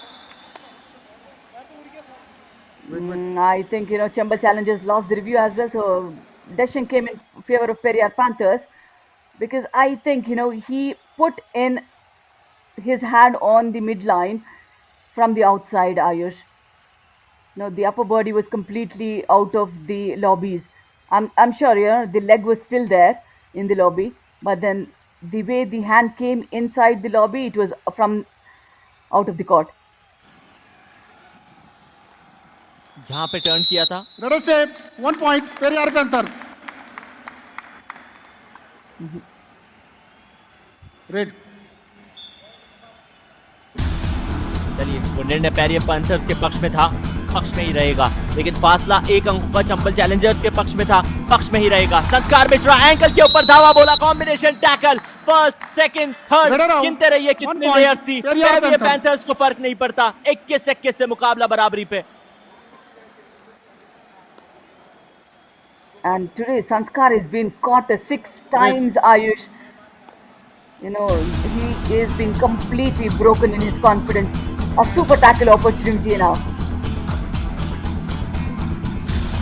I think, Chambal Challengers lost the review as well, so decision came in favor of Periyar Panthers, because I think, he put in his hand on the midline from the outside, Ayush. The upper body was completely out of the lobbies. I'm sure, the leg was still there in the lobby, but then the way the hand came inside the lobby, it was from out of the court. यहाँ पे turn किया था। Let us say 1 point. Periyar Panthers. Red. चलिए, वो निर्णय Periyar panthers के पक्ष में था, पक्ष में ही रहेगा, लेकिन फासला 1 अंक का चंबल चैलेंजर्स के पक्ष में था, पक्ष में ही रहेगा। संस्कार मिश्रा एंकल के ऊपर धावा बोला, combination tackle, first second third, गिनते रहिए कितनी लेयर्स थी। पेरियर पैंथर्स को फर्क नहीं पड़ता, 21-21 से मुकाबला बराबरी पे। And today Sanskar has been caught 6 times, Ayush. He is being completely broken in his confidence. A super tackle opportunity now.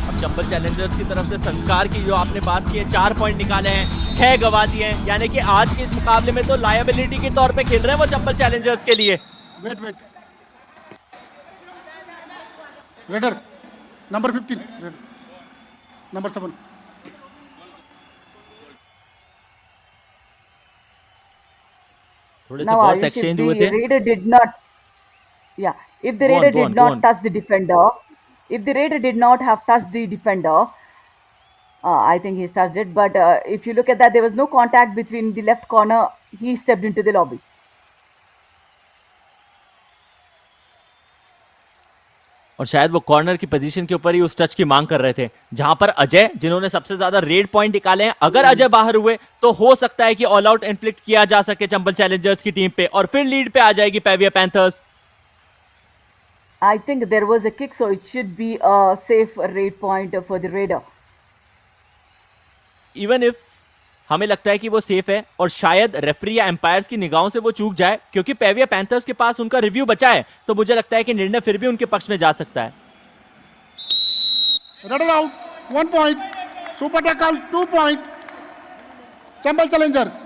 अब चंबल चैलेंजर्स की तरफ से संस्कार की जो आपने बात की है, 4 पॉइंट निकाले हैं, 6 गवा दिए हैं, यानी कि आज के इस मुकाबले में तो लायबिलिटी के तौर पे खेल रहे हैं वो चंबल चैलेंजर्स के लिए। Wait. Raider. Number 15. Raider. Number 7. थोड़े से Now, balls Ayush, if exchange हुए the थे। raider did not, if the Go on, raider go on, did go not on. touch the defender, if the raider did not have touched the defender, I think he's touched it. But if you look at that, there was no contact between the left corner. He stepped into the lobby. और शायद वो corner की position के ऊपर ही उस touch की मांग कर रहे थे, जहां पर अजय, जिन्होंने सबसे ज्यादा रेड पॉइंट निकाले हैं, अगर अजय बाहर हुए तो हो सकता है कि ऑल आउट इन्फ्लिक्ट किया जा सके चंबल चैलेंजर्स की टीम पे, और फिर लीड पे आ जाएगी पेविया panthers. I think there was a kick, so it should be a safe raid point for the raider. Even if हमें लगता है कि वो सेफ है और शायद रेफरी या एम्पायर्स की निगाहों से वो चूक जाए, क्योंकि पेविया पैंथर्स के पास उनका रिव्यू बचा है, तो मुझे लगता है कि निर्णय फिर भी उनके पक्ष में जा सकता है। Raider out. 1 point. Super tackle. 2 point. Chambal Challengers.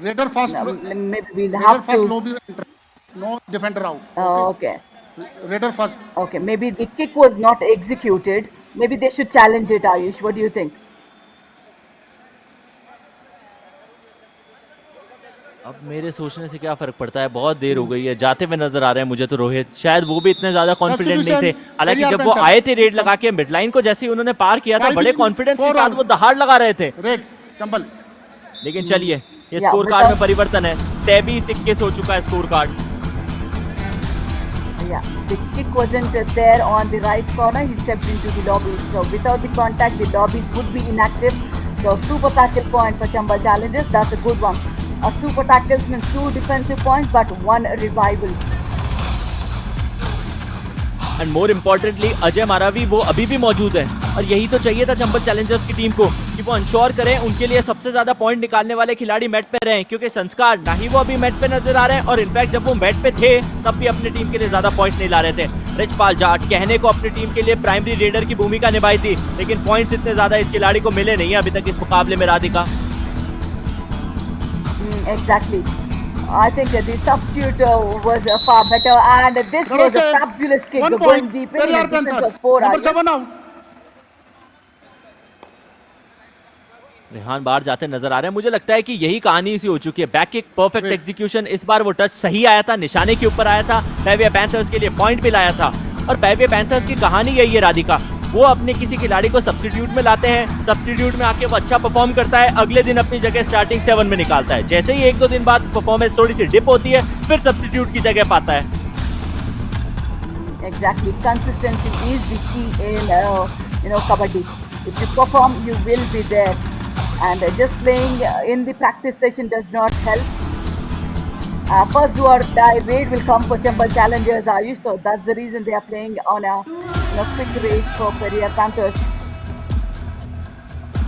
Raider first. Maybe we'll Raider have first. to. No defender out. Okay. Raider first. Okay. Maybe the kick was not executed. Maybe they should challenge it, Ayush. What do you think? अब मेरे सोचने से क्या फर्क पड़ता है, बहुत देर हो गई है, जाते हुए नजर आ रहे हैं मुझे तो रोहित, शायद वो भी इतने ज्यादा कॉन्फिडेंट नहीं थे। हालांकि जब वो आए थे रेड लगा के मिडलाइन को, जैसे ही उन्होंने पार किया था, बड़े कॉन्फिडेंस के साथ वो दहाड़ लगा रहे थे। रेड चंबल। लेकिन चलिए, ये स्कोर कार्ड में परिवर्तन है, 23-21 हो चुका है score card. Yeah, the kick wasn't there on the right corner. He stepped into the lobby. So without the contact, the lobbies would be inactive. So super tackle point for Chambal Challengers. That's a good one. A super tackles means 2 defensive points but 1 revival. And more importantly Ajay Maravi वो अभी भी मौजूद है, और यही तो चाहिए था चंबल चैलेंजर्स की टीम को कि वो इंश्योर करें उनके लिए सबसे ज्यादा पॉइंट निकालने वाले खिलाड़ी मैट पे रहे, क्योंकि संस्कार ना ही वो अभी मैट पे नजर आ रहे हैं, और इनफैक्ट जब वो मैट पे थे तब भी अपनी टीम के लिए ज्यादा पॉइंट नहीं ला रहे थे। रिचपाल जाट कहने को अपनी टीम के लिए प्राइमरी रेडर की भूमिका निभाई थी, लेकिन पॉइंट्स इतने ज्यादा इस खिलाड़ी को मिले नहीं अभी तक इस मुकाबले में Radhika. Exactly. I think the substitute was far better, and this was a fabulous kick going deep in. The distance was 4 Number 7 out. Rehan बाहर जाते नजर आ रहे हैं। मुझे लगता है कि यही कहानी इसी हो चुकी है। बैक किक परफेक्ट एग्जीक्यूशन, इस बार वो टच सही आया था, निशाने के ऊपर आया था, पेविया पैंथर्स के लिए पॉइंट भी लाया था। और पेविया पैंथर्स की कहानी यही है राधिका, वो अपने किसी खिलाड़ी को सब्स्टिट्यूट में लाते हैं, सब्स्टिट्यूट में आके वो अच्छा परफॉर्म करता है, अगले दिन अपनी जगह स्टार्टिंग 7 में निकालता है। जैसे ही 1-2 दिन बाद परफॉर्मेंस थोड़ी सी डिप होती है, फिर सब्स्टिट्यूट की जगह पाता है। Exactly, consistency is the key in kabaddi. If you perform, you will be there, and just playing in the practice session does not help. First do or die raid will come for Chambal Challengers, Ayush, so that's the reason they are playing on a quick raid for Peria Panthers.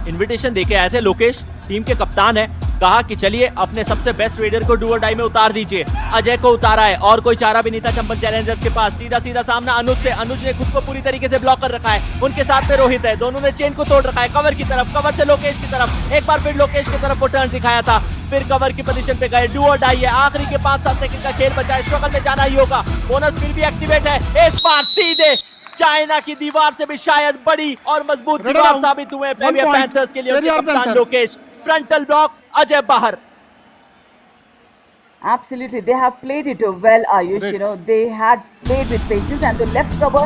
Invitation देके आए थे Lokesh, team के कप्तान है, कहा कि चलिए अपने सबसे बेस्ट रेडर को डू और डाई में उतार दीजिए। अजय को उतारा है और कोई चारा भी नहीं था चंबल चैलेंजर्स के पास। सीधा सीधा सामना अनुज से, अनुज ने खुद को पूरी तरीके से ब्लॉक कर रखा है, उनके साथ में रोहित है, दोनों ने चेन को तोड़ रखा है कवर की तरफ, कवर से लोकेश की तरफ, एक बार फिर लोकेश की तरफ वो टर्न दिखाया था, फिर कवर की पोजीशन पे गए। डू और डाई है, आखिरी के 5-7 सेकंड का खेल बचा है, स्ट्रगल में जाना ही होगा। बोनस फिर भी एक्टिवेट है, इस बार सीधे चाइना की दीवार से भी शायद बड़ी और मजबूत दीवार साबित हुए पेविया पैंथर्स के लिए उनके कप्तान लोकेश। फ्रंटल ब्लॉक, अजय बाहर। Absolutely, they have played it well, Ayush. They had played with patience, and the left cover,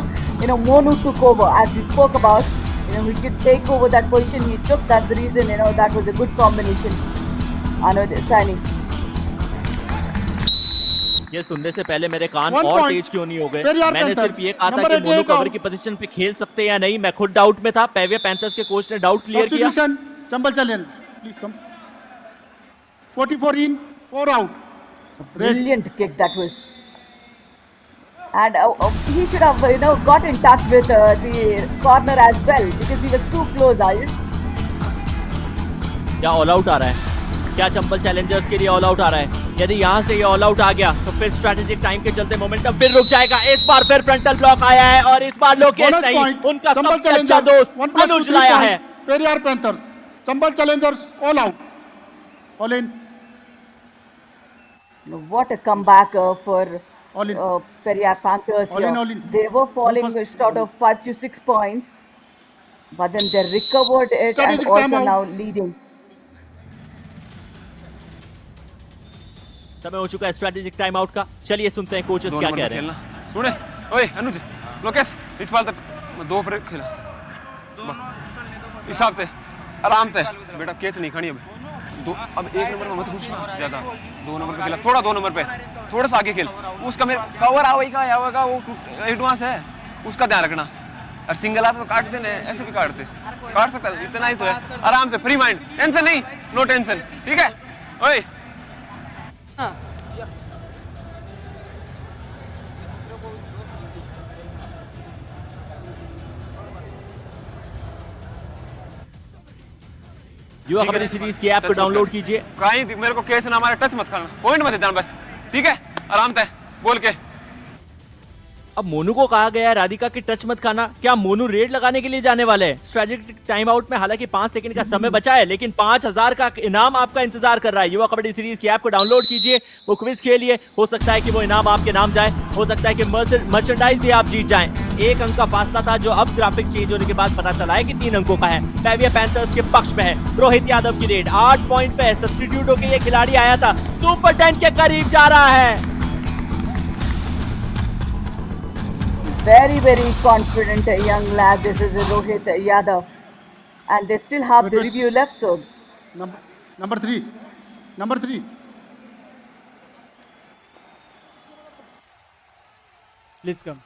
Monu took over, as we spoke about. He could take over that position he took. That's the reason, that was a good combination. Anuj, Saini. ये सुनने से पहले मेरे कान और तेज क्यों नहीं हो गए? मैंने सिर्फ ये कहा था कि मोनू कवर की पोजीशन पे खेल सकते हैं या नहीं, मैं खुद डाउट में था। पेविया पैंथर्स के कोच ने डाउट क्लियर किया। Chambal challenge, please come. 44 in, 4 out. Brilliant kick that was, and he should have got in touch with the corner as well, because he was too close. Ayush, क्या all out आ रहा है? क्या Chambal Challengers के लिए all out आ रहा है? यदि यहाँ से ये ऑल आउट आ गया तो फिर स्ट्रेटेजिक टाइम के चलते मोमेंटम फिर रुक जाएगा। इस बार फिर फ्रंटल ब्लॉक आया है, और इस बार लोकेश नहीं, उनका सबसे अच्छा दोस्त अनुज लाया है। Periyar panthers, Chambal Challengers all out, all in. what a comeback for Peria Panthers here. All in. They were falling short of 5 to 6 points, but then they recovered it Strategic and also timeout. now leading. समय हो चुका है strategic time out का। चलिए सुनते हैं coaches क्या कह रहे हैं। सुने, ओए अनुज, लोकेश, इस बार तक 2 ओवर खेला, हिसाब से आराम से बेटा, केस नहीं खड़ी अब 1 नंबर में मत घुसना ज्यादा, 2 नंबर पे खेला, थोड़ा 2 नंबर पे थोड़ा सा आगे खेल, उसका मेरे कवर आवेगा वो एडवांस है, उसका ध्यान रखना। और सिंगल आता तो काट देने, ऐसे भी काट सकता है, इतना ही तो है। आराम से, फ्री माइंड, टेंशन नहीं, नो टेंशन, ठीक है? ओए युवा कबड्डी सीरीज की ऐप को डाउनलोड कीजिए। कहीं मेरे को केस ना मारे, टच मत करना, पॉइंट मत देना बस, ठीक है? आराम से बोल के। अब मोनू को कहा गया है राधिका की टच मत खाना, क्या मोनू रेड लगाने के लिए जाने वाले हैं? स्ट्रेटेजिक टाइम आउट में हालांकि 5 सेकंड का समय बचा है, लेकिन 5000 का इनाम आपका इंतजार कर रहा है। युवा कबड्डी सीरीज की ऐप को डाउनलोड कीजिए, वो क्विज खेलिए, हो सकता है कि वो इनाम आपके नाम जाए, हो सकता है कि मर्चेंडाइज भी आप जीत जाएं। 1 अंक का फासला था जो अब ग्राफिक्स चेंज होने के बाद पता चला है कि 3 अंकों का है। पेविया पैंथर्स के पक्ष में है। रोहित यादव की रेड 8 पॉइंट पे है, सब्स्टिट्यूट होकर ये खिलाड़ी आया था, सुपर 10 के करीब जा रहा है। Very, very confident young lad. This is Rohit Yadav, and they still have the review left. So, number three. Please come.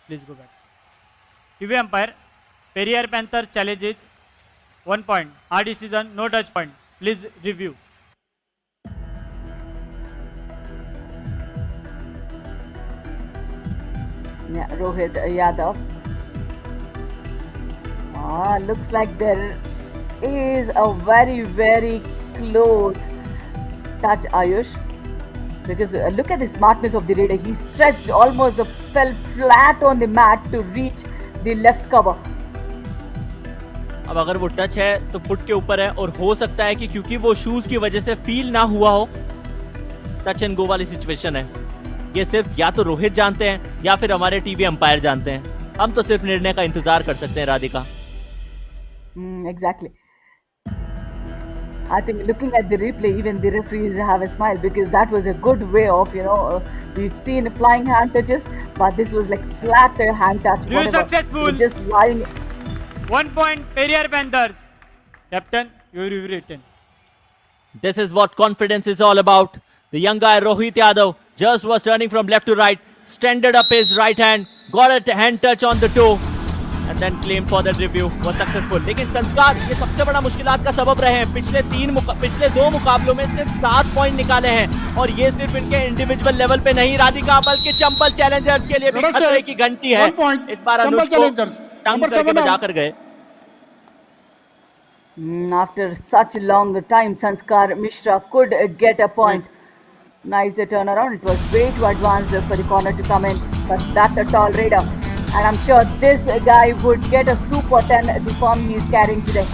Please go back. TV umpire, Peria Panther challenges 1 point. Hard decision, no touch point. Please review. Rohit Yadav. Looks like there is a very, very close touch, Ayush. Because look at the smartness of the raider. He stretched almost, fell flat on the mat to reach the left cover. अब अगर वो touch है तो foot के ऊपर है और हो सकता है कि क्योंकि वो शूज की वजह से फील ना हुआ हो, टच एंड गो वाली सिचुएशन है। ये सिर्फ या तो रोहित जानते हैं या फिर हमारे टीवी अंपायर जानते हैं। हम तो सिर्फ निर्णय का इंतजार कर सकते हैं Radhika. Exactly. I think looking at the replay, even the referees have a smile because that was a good way of, we've seen flying hand touches, but this was like flat hand touch. You successful. Just lying. 1 point, Periyar Panthers. Captain, your review written. This is what confidence is all about. The young guy Rohit Yadav just was turning from left to right, extended up his right hand, got a hand touch on the toe, and then claimed for that review, was successful. लेकिन संस्कार ये सबसे बड़ा मुश्किलात का सबब रहे हैं। पिछले 2 मुकाबलों में सिर्फ 7 पॉइंट निकाले हैं और ये सिर्फ इनके इंडिविजुअल लेवल पे नहीं राधिका, बल्कि चंबल चैलेंजर्स के लिए भी खतरे की घंटी है। इस बार अनुज को टंग करके बजा कर गए। After such a long time, Sanskar Mishra could get a point. Nice turnaround. It was way too advanced for the corner to come in, but that's a tall raider. And I'm sure this guy would get a super 10, the form he is carrying today.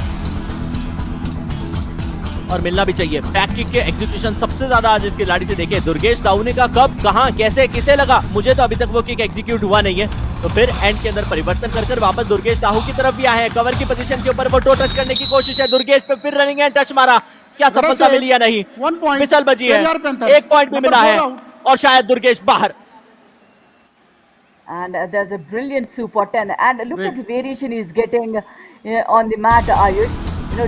और मिलना भी चाहिए। Back kick के execution सबसे ज्यादा आज इस खिलाड़ी से देखे। दुर्गेश साहू ने कहा कब, कहां, कैसे, किसे लगा, मुझे तो अभी तक वो किक एग्जीक्यूट हुआ नहीं है। तो फिर एंड के अंदर परिवर्तन कर वापस दुर्गेश साहू की तरफ भी आए हैं। कवर की पोजीशन के ऊपर वो टो टच करने की कोशिश है। दुर्गेश पे फिर रनिंग एंड टच मारा, क्या सफलता मिली या नहीं? मिसल बजी है, 1 पॉइंट भी मिला है और शायद दुर्गेश बाहर। And there's a brilliant super 10, and look at the variation he's getting on the mat, Ayush.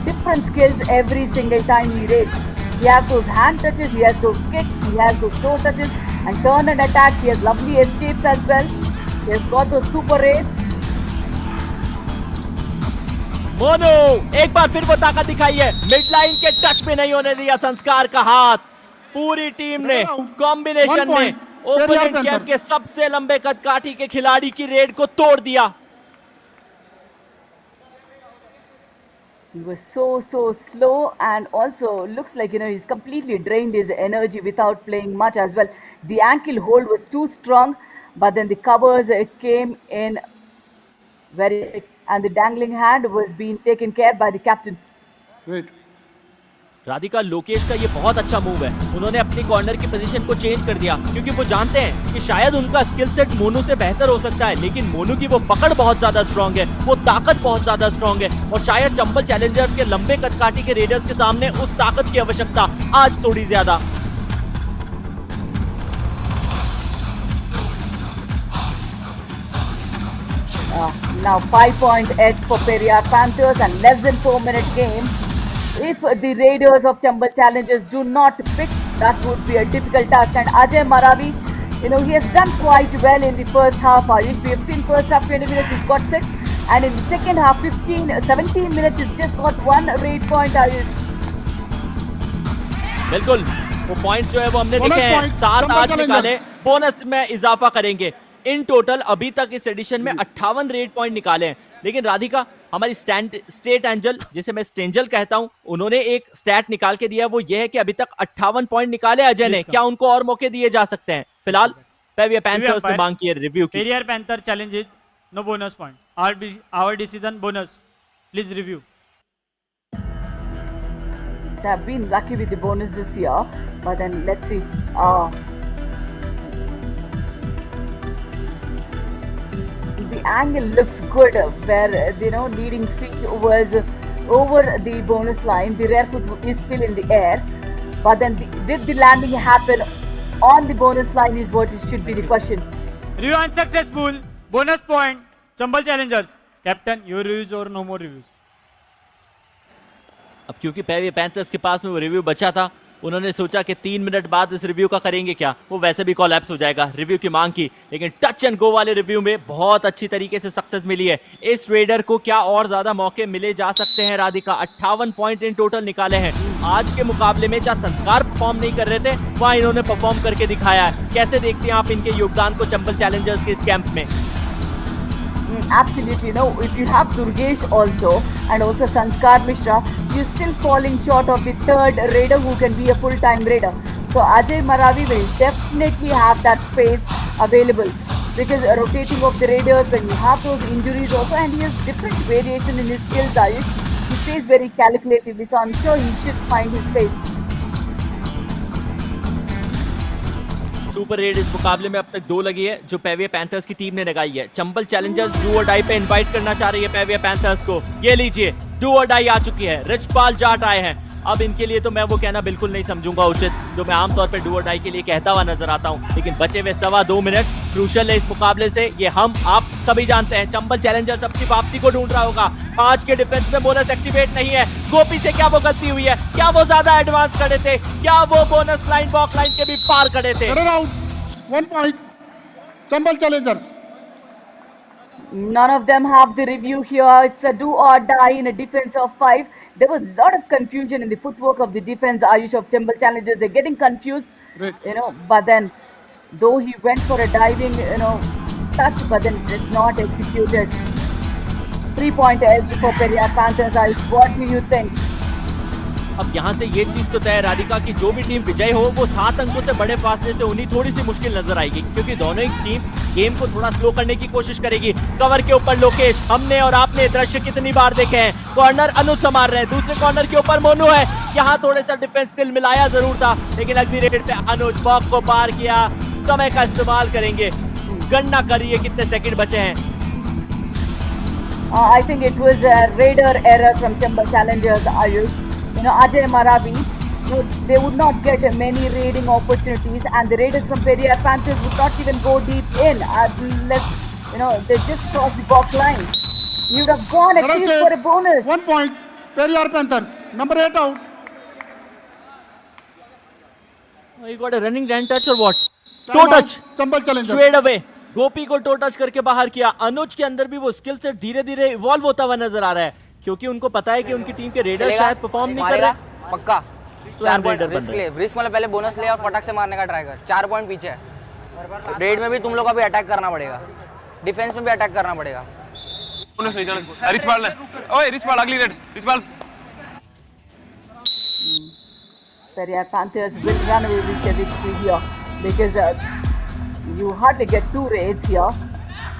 Different skills every single time he raids. He has those hand touches, he has those kicks, he has those toe touches and turn and attacks. He has lovely escapes as well. He has got those super raids. Monu एक बार फिर वो ताकत दिखाई है। Mid line के touch पे नहीं होने दिया संस्कार का हाथ। पूरी टीम ने कॉम्बिनेशन में ओपोनेंट कैंप के सबसे लंबे कद काठी के खिलाड़ी की रेड को तोड़ दिया। He was so slow, and also looks like he's completely drained his energy without playing much as well. The ankle hold was too strong, but then the covers came in very quick, and the dangling hand was being taken care by the captain. Wait. Radhika, Lokesh का ये बहुत अच्छा move है। उन्होंने अपनी corner की position को change कर दिया क्योंकि वो जानते हैं कि शायद उनका स्किल सेट मोनू से बेहतर हो सकता है, लेकिन मोनू की वो पकड़ बहुत ज्यादा स्ट्रांग है, वो ताकत बहुत ज्यादा स्ट्रांग है और शायद चंबल चैलेंजर्स के लंबे कदकाठी के रेडर्स के सामने उस ताकत की आवश्यकता आज थोड़ी ज्यादा। Now 5-point edge for Periyar Panthers and less than 4-minute game. If the Raiders of Chambal Challengers do not pick, that would be a difficult task. And Ajay Maravi, he has done quite well in the first half. Ayush, we have seen first half 20 minutes, he's got 6. And in the second half 17 minutes, he's just got 1 raid point, Ayush. बिल्कुल, वो points जो है वो हमने देखे हैं, 7 आज निकाले, बोनस में इजाफा करेंगे। इन टोटल अभी तक इस एडिशन में 58 रेड पॉइंट निकाले हैं। लेकिन राधिका, हमारी स्टेट एंजल, जिसे मैं स्टेंजल कहता हूं, उन्होंने एक स्टैट निकाल के दिया, वो ये है कि अभी तक 58 पॉइंट निकाले अजय ने। क्या उनको और मौके दिए जा सकते हैं? फिलहाल पेरियर पैंथर्स ने मांग की है रिव्यू की। Periyar panther challenges, no bonus point, our decision bonus, please review. They have been lucky with the bonus this year, but then let's see. The angle looks good where leading feet was over the bonus line. The rear foot is still in the air, but then did the landing happen on the bonus line is what it should be the question. Review unsuccessful, bonus point, Chambal Challengers. Captain, your reviews or no more reviews? अब क्योंकि Periyar panthers के पास में वो review बचा था, उन्होंने सोचा कि 3 मिनट बाद इस रिव्यू का करेंगे क्या, वो वैसे भी कोलैप्स हो जाएगा, रिव्यू की मांग की, लेकिन टच एंड गो वाले रिव्यू में बहुत अच्छी तरीके से सक्सेस मिली है। इस रेडर को क्या और ज्यादा मौके मिले जा सकते हैं राधिका? 58 पॉइंट इन टोटल निकाले हैं। आज के मुकाबले में जहाँ संस्कार परफॉर्म नहीं कर रहे थे, वहां इन्होंने परफॉर्म करके दिखाया है। कैसे देखते हैं आप इनके योगदान को चंबल चैलेंजर्स के इस कैंप में? Absolutely, no. If you have Durgesh also and also Sanskar Mishra, you're still falling short of the third raider who can be a full-time raider. So Ajay Maravi will definitely have that space available because rotating of the raiders when you have those injuries also, and he has different variation in his skills. Ayush, he plays very calculatively, so I'm sure he should find his space. Super red इस मुकाबले में अब तक 2 लगी है जो पेविया panthers की team ने लगाई है। चंबल चैलेंजर्स डू और डाई पे इनवाइट करना चाह रही है पेविया पैंथर्स को। ये लीजिए, डू और डाई आ चुकी है, रिचपाल जाट आए हैं। अब इनके लिए तो मैं वो कहना बिल्कुल नहीं समझूंगा उचित जो मैं आमतौर पे डू और डाई के लिए कहता हुआ नजर आता हूं, लेकिन बचे हुए 2.25 मिनट क्रूशल है इस मुकाबले से, ये हम आप सभी जानते हैं। चंबल चैलेंजर्स अपनी वापसी को ढूंढ रहा होगा। आज के डिफेंस में बोनस एक्टिवेट नहीं है। गोपी से क्या वो गलती हुई है? क्या वो ज्यादा एडवांस खड़े थे? क्या वो बोनस लाइन बॉक्स लाइन के भी पार खड़े थे? 1 point, Chambal Challengers. None of them have the review here. It's a do or die in a defense of 5. There was a lot of confusion in the footwork of the defense, Ayush, of Chambal Challengers. They're getting confused, but then, though he went for a diving, touch, but then it's not executed. 3-point edge for Periyar Panthers, Ayush. What do you think? अब यहाँ से ये चीज तो तय है राधिका की जो भी टीम विजय हो वो 7 अंकों से बड़े फासले से उन्हीं थोड़ी सी मुश्किल नजर आएगी, क्योंकि दोनों ही टीम गेम को थोड़ा स्लो करने की कोशिश करेगी। कवर के ऊपर लोकेश, हमने और आपने दृश्य कितनी बार देखे हैं। कॉर्नर अनुज संभाल रहे हैं, दूसरे कॉर्नर के ऊपर मोनू है। यहाँ थोड़े सा डिफेंस तिल मिलाया जरूर था, लेकिन अगली रेड पे अनुज बॉक्स को पार किया। समय का इस्तेमाल करेंगे, गणना करिए कितने सेकंड बचे हैं। I think it was a raider error from Chambal Challengers, Ayush. Ajay Maravi, they would not get many raiding opportunities, and the raiders from Periyar Panthers would not even go deep in unless, they just cross the box line. You would have gone at least for a bonus. 1 point, Periyar Panthers. Number 8 out. Oh, you got a running land touch or what? Toe touch. Chambal Challengers. Straight away. गोपी को to touch करके बाहर किया। अनुज के अंदर भी वो skill से धीरे धीरे इवॉल्व होता हुआ नजर आ रहा है, क्योंकि उनको पता है कि उनकी टीम के रेडर शायद परफॉर्म नहीं कर रहे। पक्का 4 पॉइंट रिस्क मतलब पहले बोनस ले और फटाक से मारने का ट्राई कर। 4 पॉइंट पीछे है। रेड में भी तुम लोग को अभी अटैक करना पड़ेगा, डिफेंस में भी अटैक करना पड़ेगा। बोनस नहीं जाना। रिचपाल ने, ओए रिचपाल अगली red, Richpal. Periyar Panthers will run away with the victory here because you hardly get 2 raids here.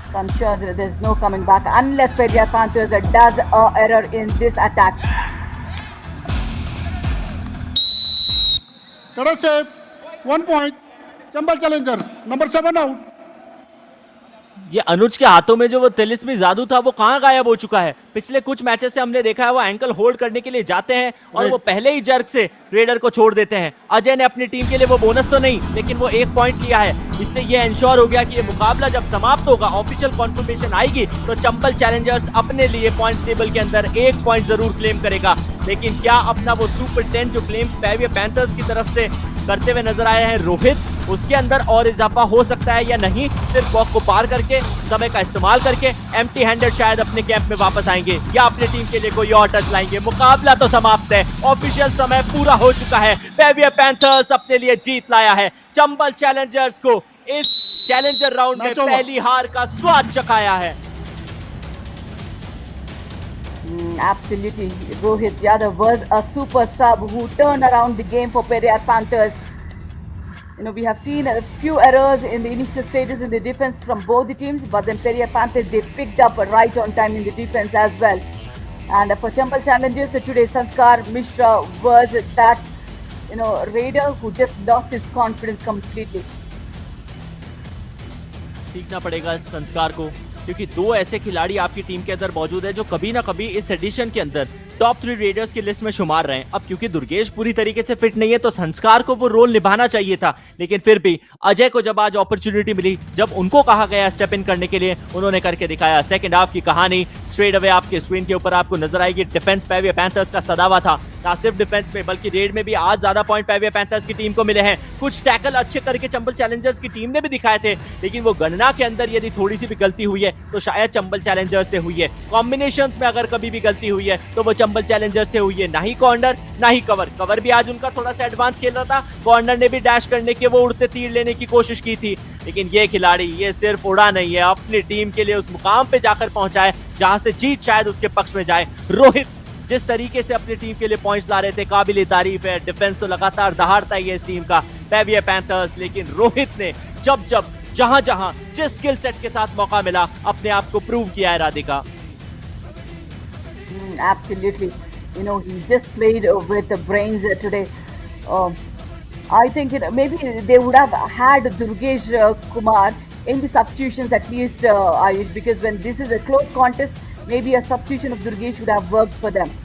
So I'm sure that there's no coming back unless Periyar Panthers does an error in this attack. Let us say 1 point, Chambal Challengers. Number 7 out. ये अनुज के हाथों में जो वो तिलिस्मी जादू था वो कहाँ गायब हो चुका है? पिछले कुछ मैचेस से हमने देखा है वो एंकल होल्ड करने के लिए जाते हैं और वो पहले ही जर्क से रेडर को छोड़ देते हैं। अजय ने अपनी टीम के लिए वो बोनस तो नहीं, लेकिन वो 1 पॉइंट लिया है। इससे ये इंश्योर हो गया कि ये मुकाबला जब समाप्त होगा, ऑफिशियल कॉन्फर्मेशन आएगी, तो चंबल चैलेंजर्स अपने लिए पॉइंट्स टेबल के अंदर 1 पॉइंट जरूर क्लेम करेगा। लेकिन क्या अपना वो सुपर 10 जो क्लेम पेविया पैंथर्स की तरफ से करते हुए नजर आए हैं रोहित, उसके अंदर और इजाफा हो सकता है या नहीं? सिर्फ बॉक्स को पार करके, समय का इस्तेमाल करके एम्प्टी हैंडेड शायद अपने कैंप में वापस आएंगे या अपनी टीम के लिए कोई और टच लाएंगे। मुकाबला तो समाप्त है, ऑफिशियल समय पूरा हो चुका है। पेविया पैंथर्स अपने लिए जीत लाया है। चंबल चैलेंजर्स को इस चैलेंजर राउंड में पहली हार का स्वाद चखाया है। Absolutely, Rohit Yadav was a super sub who turned around the game for Periyar Panthers. We have seen a few errors in the initial stages in the defense from both the teams, but then Periyar Panthers, they picked up right on time in the defense as well. And for Chambal Challengers, today Sanskar Mishra was that, raider who just lost his confidence completely. सीखना पड़ेगा संस्कार को, क्योंकि 2 ऐसे खिलाड़ी आपकी team के अंदर मौजूद है जो कभी ना कभी इस एडिशन के अंदर टॉप 3 रेडर्स की लिस्ट में शुमार रहे। अब क्योंकि दुर्गेश पूरी तरीके से फिट नहीं है तो संस्कार को वो रोल निभाना चाहिए था, लेकिन फिर भी अजय को जब आज अपॉर्चुनिटी मिली, जब उनको कहा गया स्टेप इन करने के लिए, उन्होंने करके दिखाया। सेकंड हाफ की कहानी स्ट्रेट अवे आपके स्क्रीन के ऊपर आपको नजर आएगी। डिफेंस पेविया पैंथर्स का सदावा था, ना सिर्फ डिफेंस में बल्कि रेड में भी आज ज्यादा पॉइंट पेविया पैंथर्स की टीम को मिले हैं। कुछ टैकल अच्छे करके चंबल चैलेंजर्स की टीम ने भी दिखाए थे, लेकिन वो गणना के अंदर यदि थोड़ी सी भी गलती हुई है तो शायद चंबल चैलेंजर्स से हुई है। कॉम्बिनेशंस में अगर कभी भी गलती हुई है तो वो चंबल चैलेंजर्स से हुई है। ना ही कॉर्नर ना ही कवर भी आज उनका थोड़ा सा एडवांस खेल रहा था। कॉर्नर ने भी डैश करने के वो उड़ते तीर लेने की कोशिश की थी, लेकिन ये खिलाड़ी ये सिर्फ उड़ा नहीं है, अपनी टीम के लिए उस मुकाम पे जाकर पहुंचा है जहां से जीत शायद उसके पक्ष में जाए। रोहित जिस तरीके से अपनी टीम के लिए पॉइंट्स ला रहे थे, काबिल तारीफ है। डिफेंस तो लगातार दहाड़ता ही है इस टीम का पेविया पैंथर्स, लेकिन रोहित ने जब जहां जिस स्किल सेट के साथ मौका मिला अपने आप को प्रूव किया है। Radhika Absolutely. You know, he just played with the brains today. I think maybe they would have had Durgesh Kumar in the substitutions at least, Ayush, because when this is a close contest, maybe a substitution of Durgesh would have worked for them.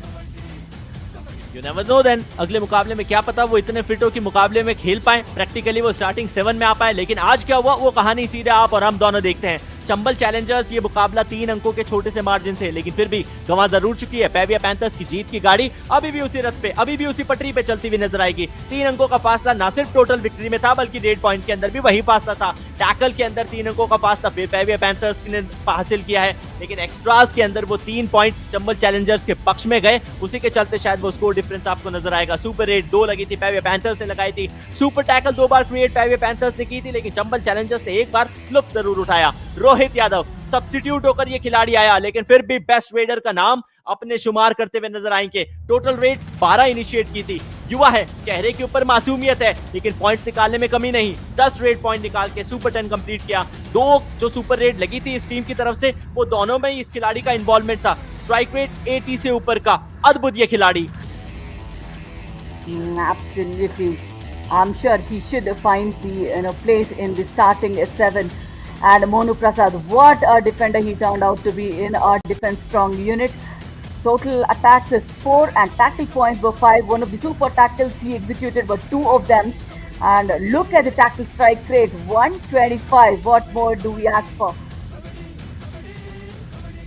You never know then, अगले मुकाबले में क्या पता वो इतने fit हो कि मुकाबले में खेल पाए, प्रैक्टिकली वो स्टार्टिंग 7 में आ पाए। लेकिन आज क्या हुआ वो कहानी सीधे आप और हम दोनों देखते हैं। चंबल चैलेंजर्स ये मुकाबला 3 अंकों के छोटे से मार्जिन से, लेकिन फिर भी गंवा जरूर चुकी है। पेविया पैंथर्स की जीत की गाड़ी अभी भी उसी रथ पे, अभी भी उसी पटरी पे चलती हुई नजर आएगी। 3 अंकों का फासला ना सिर्फ टोटल विक्ट्री में था बल्कि रेड पॉइंट के अंदर भी वही फासला था। टैकल के अंदर 3 अंकों का फासला फिर पेविया पैंथर्स ने हासिल किया है, लेकिन एक्स्ट्रास के अंदर वो 3 पॉइंट चंबल चैलेंजर्स के पक्ष में गए। उसी के चलते शायद वो स्कोर डिफरेंस आपको नजर आएगा। सुपर रेड 2 लगी थी, पेविया पैंथर्स ने लगाई थी। सुपर टैकल 2 बार क्रिएट पेविया पैंथर्स ने की थी, लेकिन चंबल चैलेंजर्स ने एक बार लुत्फ जरूर उठाया। रोहित यादव सब्स्टिट्यूट होकर ये खिलाड़ी आया, लेकिन फिर भी बेस्ट रेडर का नाम अपने शुमार करते हुए नजर आएंगे। टोटल रेड्स 12 इनिशिएट की थी। युवा है, चेहरे के ऊपर मासूमियत है, लेकिन पॉइंट्स निकालने में कमी नहीं। 10 रेड पॉइंट निकाल के सुपर 10 कंप्लीट किया। 2 जो सुपर रेड लगी थी इस टीम की तरफ से, वो दोनों में ही इस खिलाड़ी का इन्वॉल्वमेंट था। स्ट्राइक रेट 80 से ऊपर का अद्भुत ये खिलाड़ी। Absolutely. I'm sure he should find the place in the starting 7. And Monu Prasad, what a defender he turned out to be in our defense strong unit. Total attacks is 4 and tackle points were 5. One of the super tackles he executed were 2 of them. And look at the tackle strike rate, 125. What more do we ask for?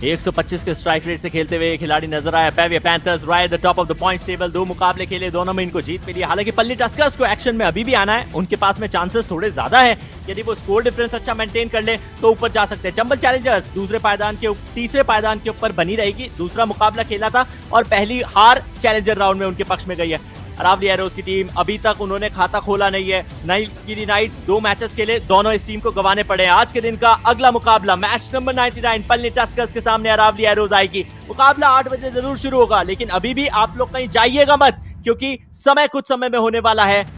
125 के strike rate से खेलते हुए खिलाड़ी नजर आया। Periyar panthers right the top of the points table. 2 मुकाबले खेले, दोनों में इनको जीत मिली। हालांकि पल्ली टस्कर्स को एक्शन में अभी भी आना है, उनके पास में चांसेस थोड़े ज्यादा है। यदि वो स्कोर डिफरेंस अच्छा मेंटेन कर ले तो ऊपर जा सकते हैं। चंबल चैलेंजर्स तीसरे पायदान के ऊपर बनी रहेगी। दूसरा मुकाबला खेला था और पहली हार चैलेंजर राउंड में उनके पक्ष में गई है। अरावली एरोज की टीम अभी तक उन्होंने खाता खोला नहीं है। नीलगिरी नाइट्स 2 मैचेस खेले, दोनों इस टीम को गंवाने पड़े हैं। आज के दिन का अगला मुकाबला मैच नंबर 99 पल्ली टस्कर्स के सामने अरावली एरोज आएगी। मुकाबला 8 बजे जरूर शुरू होगा, लेकिन अभी भी आप लोग कहीं जाइएगा मत, क्योंकि समय कुछ समय में होने वाला है